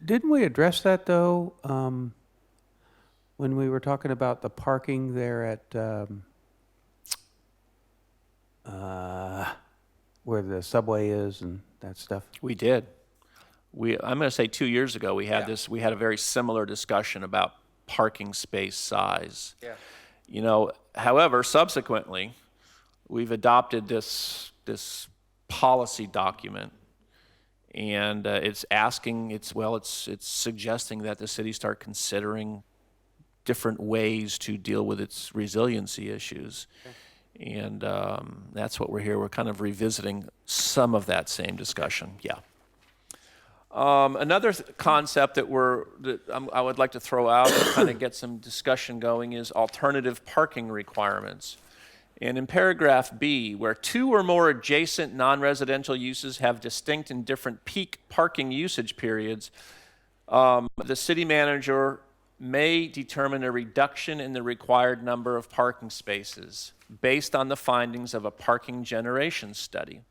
Didn't we address that, though, when we were talking about the parking there at where the subway is and that stuff? We did. I'm going to say 2 years ago we had this. We had a very similar discussion about parking space size. Yeah. You know, however, subsequently, we've adopted this policy document, and it's suggesting that the city start considering different ways to deal with its resiliency issues. Okay. And that's what we're here. We're kind of revisiting some of that same discussion. Yeah. Another concept that I would like to throw out and kind of get some discussion going is alternative parking requirements. And in paragraph B, where 2 or more adjacent non-residential uses have distinct and different peak parking usage periods, the city manager may determine a reduction in the required number of parking spaces based on the findings of a parking generation study.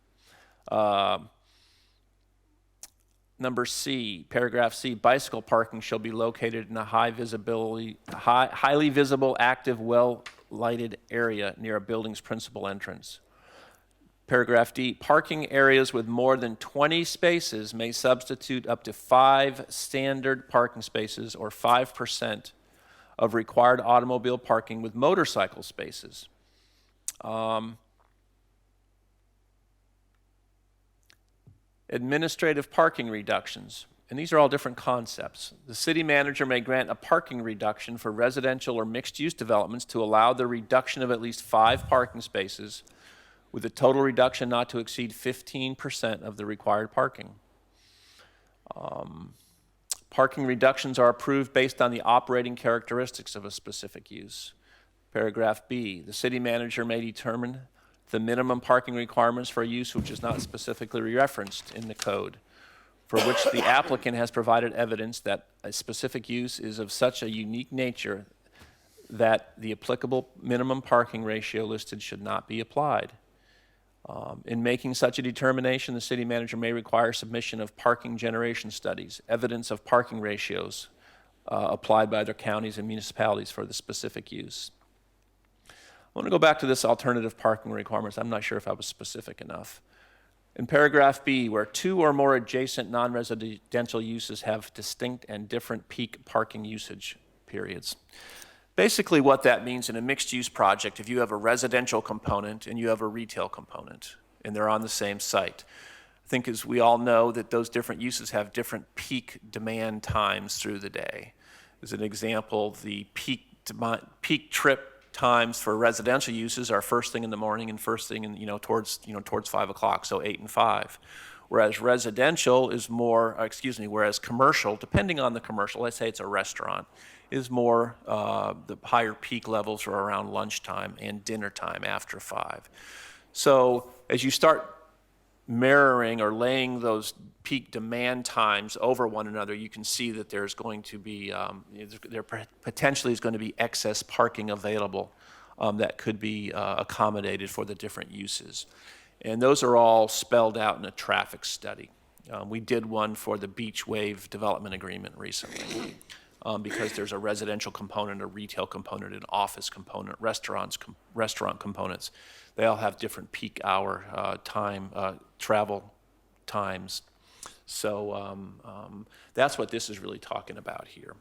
Number C, paragraph C, bicycle parking shall be located in a highly visible, active, well-lighted area near a building's principal entrance. Paragraph D, parking areas with more than 20 spaces may substitute up to 5 standard parking spaces or 5% of required automobile parking with motorcycle spaces. Administrative parking reductions, and these are all different concepts. The city manager may grant a parking reduction for residential or mixed-use developments to allow the reduction of at least 5 parking spaces with a total reduction not to exceed 15% of the required parking. Parking reductions are approved based on the operating characteristics of a specific use. Paragraph B, the city manager may determine the minimum parking requirements for a use which is not specifically referenced in the code, for which the applicant has provided evidence that a specific use is of such a unique nature that the applicable minimum parking ratio listed should not be applied. In making such a determination, the city manager may require submission of parking generation studies, evidence of parking ratios applied by other counties and municipalities for the specific use. I want to go back to this alternative parking requirements. I'm not sure if I was specific enough. In paragraph B, where 2 or more adjacent non-residential uses have distinct and different peak parking usage periods. Basically what that means in a mixed-use project, if you have a residential component and you have a retail component, and they're on the same site, I think as we all know that those different uses have different peak demand times through the day. As an example, the peak trip times for residential uses are first thing in the morning and first thing in, towards 5 o'clock, so 8 and 5. Whereas residential is more, whereas commercial, depending on the commercial, let's say it's a restaurant, is more, the higher peak levels are around lunchtime and dinner time after 5. So as you start mirroring or laying those peak demand times over one another, you can see that there's going to be, there potentially is going to be excess parking available that could be accommodated for the different uses. And those are all spelled out in a traffic study. We did one for the Beach Wave Development Agreement recently because there's a residential component, a retail component, an office component, restaurant components. They all have different peak hour travel times. So that's what this is really talking about here.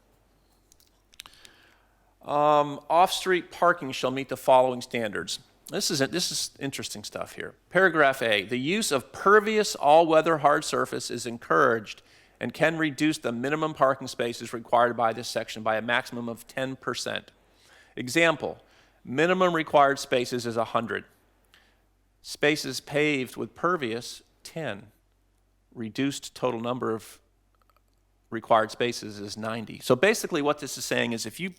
Off-street parking shall meet the following standards. This is interesting stuff here. Paragraph A, the use of pervious all-weather hard surface is encouraged and can reduce the minimum parking spaces required by this section by a maximum of 10%. Example, minimum required spaces is 100. Spaces paved with pervious, 10. Reduced total number of required spaces is 90. So basically what this is saying is if you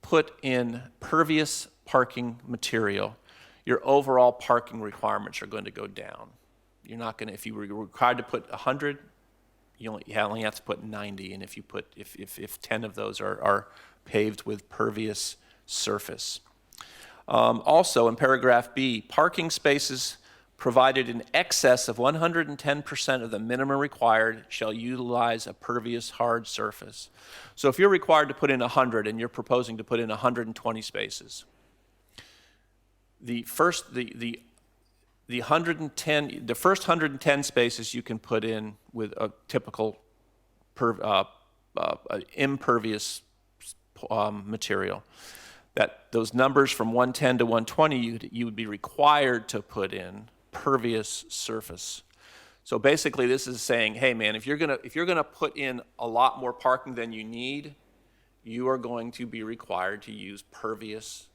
put in pervious parking material, your overall parking requirements are going to go down. You're not going to, if you were required to put 100, you only have to put 90. And if 10 of those are paved with pervious surface. Also in paragraph B, parking spaces provided in excess of 110% of the minimum required shall utilize a pervious hard surface. So if you're required to put in 100 and you're proposing to put in 120 spaces, the first 110 spaces you can put in with a typical impervious material. That those numbers from 110 to 120 you would be required to put in pervious surface. So basically this is saying, hey man, if you're gonna put in a lot more parking than you need, you are going to be required to use pervious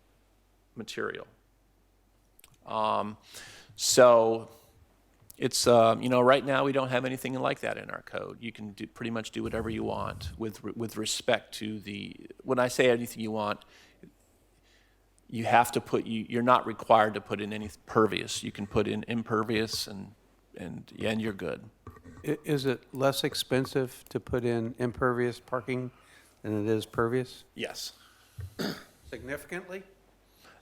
material. So it's right now we don't have anything like that in our code. You can pretty much do whatever you want with respect to when I say anything you want, you have to you're not required to put in any pervious. You can put in impervious and you're good. Is it less expensive to put in impervious parking than it is pervious? Yes. Significantly?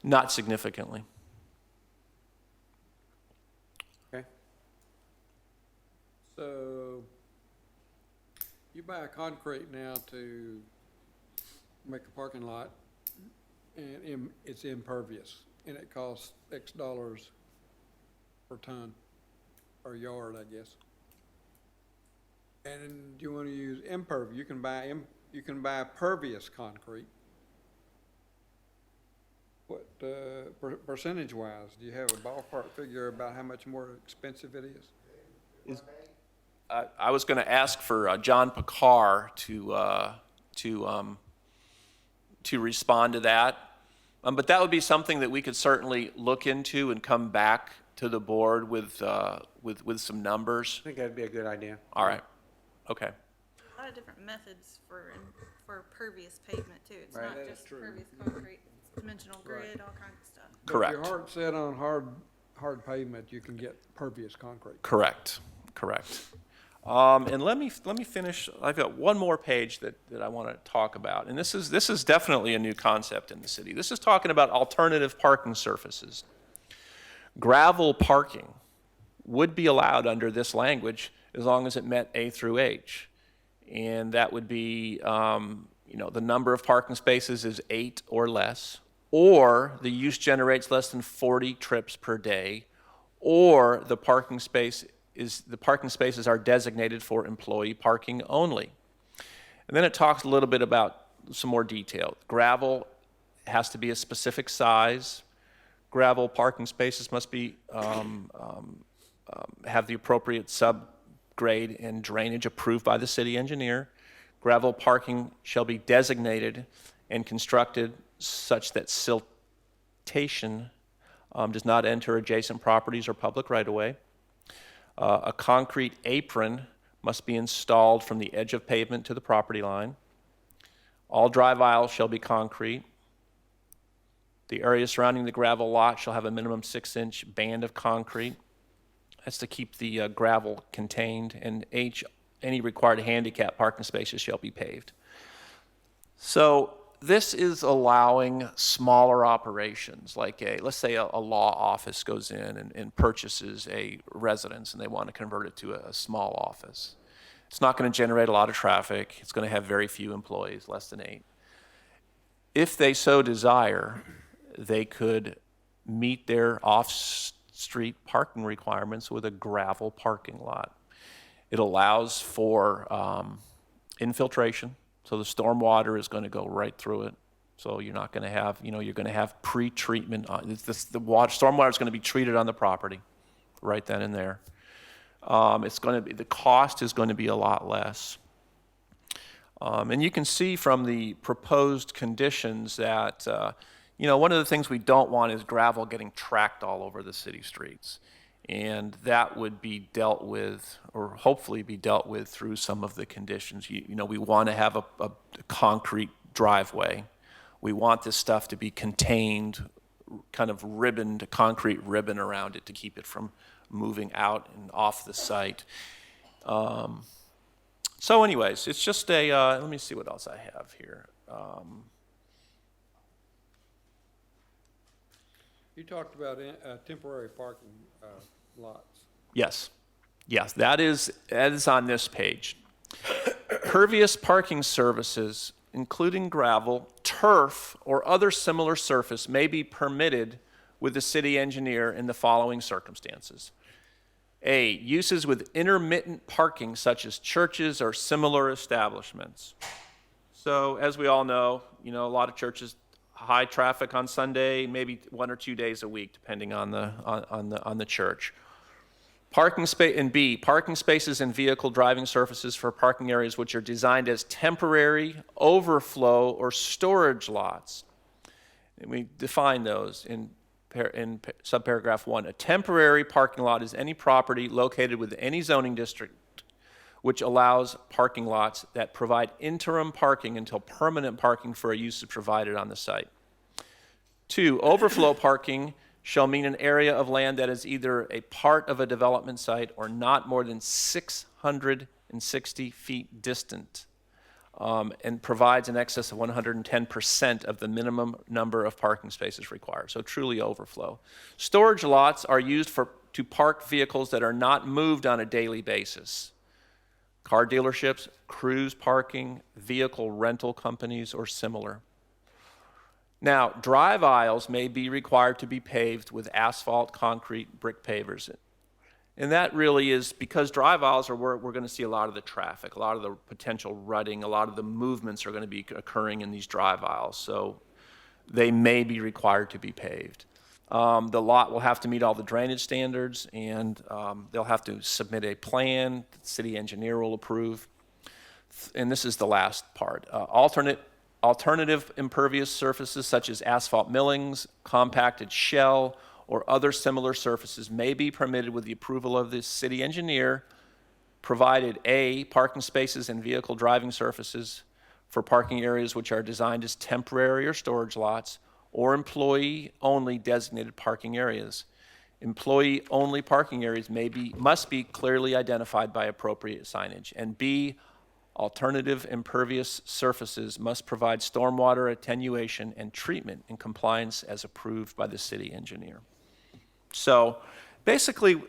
Not significantly. Okay. So you buy a concrete now to make a parking lot, and it's impervious, and it costs X dollars per ton or yard, I guess. And you want to use impervious, you can buy pervious concrete. What percentage-wise, do you have a ballpark figure about how much more expensive it is? I was going to ask for John Picard to respond to that, but that would be something that we could certainly look into and come back to the board with some numbers. I think that'd be a good idea. All right. Okay. A lot of different methods for pervious pavement too. It's Right, not that is just true. pervious concrete, it's dimensional grid, all kinds of stuff. But Correct. if you're hard set on hard pavement, you can get pervious concrete. Correct. And let me finish. I've got one more page that I want to talk about, and this is definitely a new concept in the city. This is talking about alternative parking surfaces. Gravel parking would be allowed under this language as long as it met A through H, and that would be the number of parking spaces is 8 or less, or the use generates less than 40 trips per day, or the parking spaces are designated for employee parking only. And then it talks a little bit about some more detail. Gravel has to be a specific size. Gravel parking spaces must be, have the appropriate subgrade and drainage approved by the city engineer. Gravel parking shall be designated and constructed such that siltation does not enter adjacent properties or public right-of-way. A concrete apron must be installed from the edge of pavement to the property line. All drive aisles shall be concrete. The area surrounding the gravel lot shall have a minimum 6-inch band of concrete. That's to keep the gravel contained, and any required handicap parking spaces shall be paved. So this is allowing smaller operations, like let's say a law office goes in and purchases a residence and they want to convert it to a small office. It's not going to generate a lot of traffic. It's going to have very few employees, less than 8. If they so desire, they could meet their off-street parking requirements with a gravel parking lot. It allows for infiltration, so the stormwater is going to go right through it. So you're not going to have, you're going to have pre-treatment. Stormwater is going to be treated on the property right then and there. The cost is going to be a lot less. And you can see from the proposed conditions that, one of the things we don't want is gravel getting tracked all over the city streets. And that would be dealt with, or hopefully be dealt with through some of the conditions. We want to have a concrete driveway. We want this stuff to be contained, kind of ribboned, concrete ribbon around it to keep it from moving out and off the site. So anyways, it's just let me see what else I have here. You talked about temporary parking lots. Yes, that is on this page. Pervious parking services, including gravel, turf, or other similar surface, may be permitted with the city engineer in the following circumstances. A, uses with intermittent parking such as churches or similar establishments. So as we all know, a lot of churches, high traffic on Sunday, maybe 1 or 2 days a week, depending on the church. Parking space, and B, parking spaces and vehicle driving surfaces for parking areas which are designed as temporary, overflow, or storage lots. And we define those in subparagraph 1. A temporary parking lot is any property located within any zoning district which allows parking lots that provide interim parking until permanent parking for a use is provided on the site. 2, overflow parking shall mean an area of land that is either a part of a development site or not more than 660 feet distant, and provides in excess of 110% of the minimum number of parking spaces required. So truly overflow. Storage lots are used to park vehicles that are not moved on a daily basis. Car dealerships, cruise parking, vehicle rental companies, or similar. Now, drive aisles may be required to be paved with asphalt, concrete, brick pavers. And that really is because drive aisles are where we're going to see a lot of the traffic, a lot of the potential rutting, a lot of the movements are going to be occurring in these drive aisles. So they may be required to be paved. The lot will have to meet all the drainage standards, and they'll have to submit a plan that the city engineer will approve. And this is the last part. Alternative impervious surfaces such as asphalt millings, compacted shell, or other similar surfaces may be permitted with the approval of the city engineer, provided A, parking spaces and vehicle driving surfaces for parking areas which are designed as temporary or storage lots, or employee-only designated parking areas. Employee-only parking areas must be clearly identified by appropriate signage. And B, alternative impervious surfaces must provide stormwater attenuation and treatment in compliance as approved by the city engineer. So basically,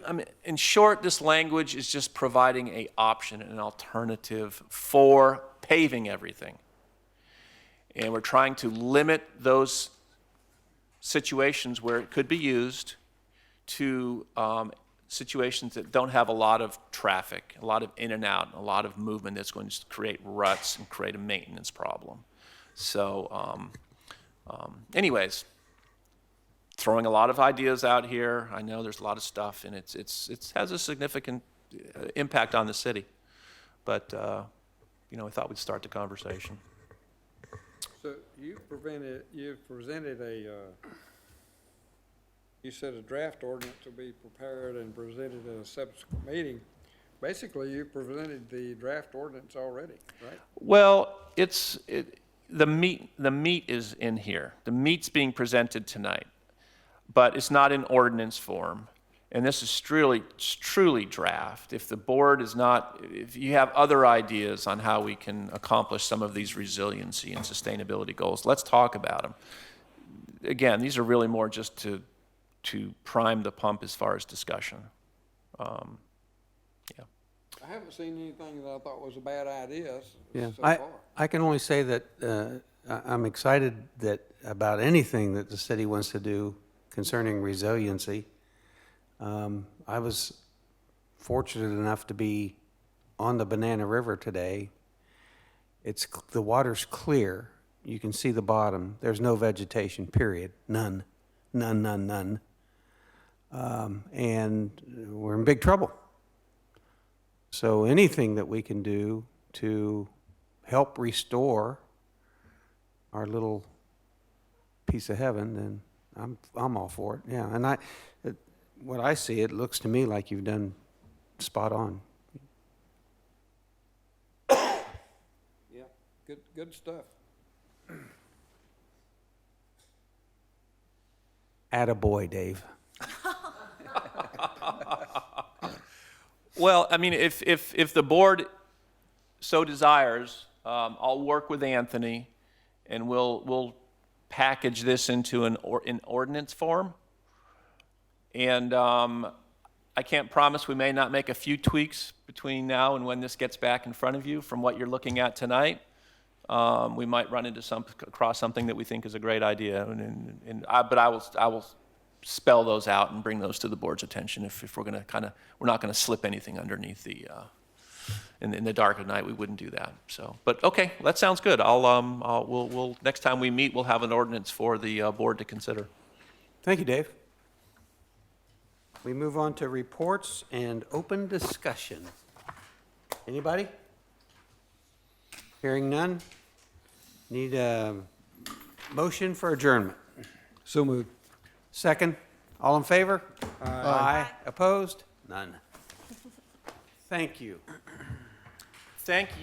in short, this language is just providing an option, an alternative for paving everything. And we're trying to limit those situations where it could be used to situations that don't have a lot of traffic, a lot of in and out, a lot of movement that's going to create ruts and create a maintenance problem. So, anyways, throwing a lot of ideas out here. I know there's a lot of stuff, and it has a significant impact on the city. But I thought we'd start the conversation. So you've presented you said a draft ordinance will be prepared and presented at a subsequent meeting. Basically, you presented the draft ordinance already, right? Well, the meat is in here. The meat's being presented tonight, but it's not in ordinance form. And this is truly draft. If the board is not, if you have other ideas on how we can accomplish some of these resiliency and sustainability goals, let's talk about them. Again, these are really more just to prime the pump as far as discussion. Yeah. I haven't seen anything that I thought was a bad idea Yeah, so far. I can only say that I'm excited about anything that the city wants to do concerning resiliency. I was fortunate enough to be on the Banana River today. The water's clear. You can see the bottom. There's no vegetation, period. None. And we're in big trouble. So anything that we can do to help restore our little piece of heaven, then I'm all for it. Yeah, and what I see, it looks to me like you've done spot on. Yeah, good stuff. Attaboy, Dave. Well, I mean, if the board so desires, I'll work with Anthony, and we'll package this into an ordinance form. And I can't promise we may not make a few tweaks between now and when this gets back in front of you from what you're looking at tonight. We might run across something that we think is a great idea, but I will spell those out and bring those to the board's attention. If we're not going to slip anything underneath in the dark of night, we wouldn't do that. So, but okay, that sounds good. We'll next time we meet, we'll have an ordinance for the board to consider. Thank you, Dave. We move on to reports and open discussion. Anybody? Hearing none? Need a motion for adjournment. So moved. Second? All in favor? Aye. Opposed? None. Thank you. Thank you.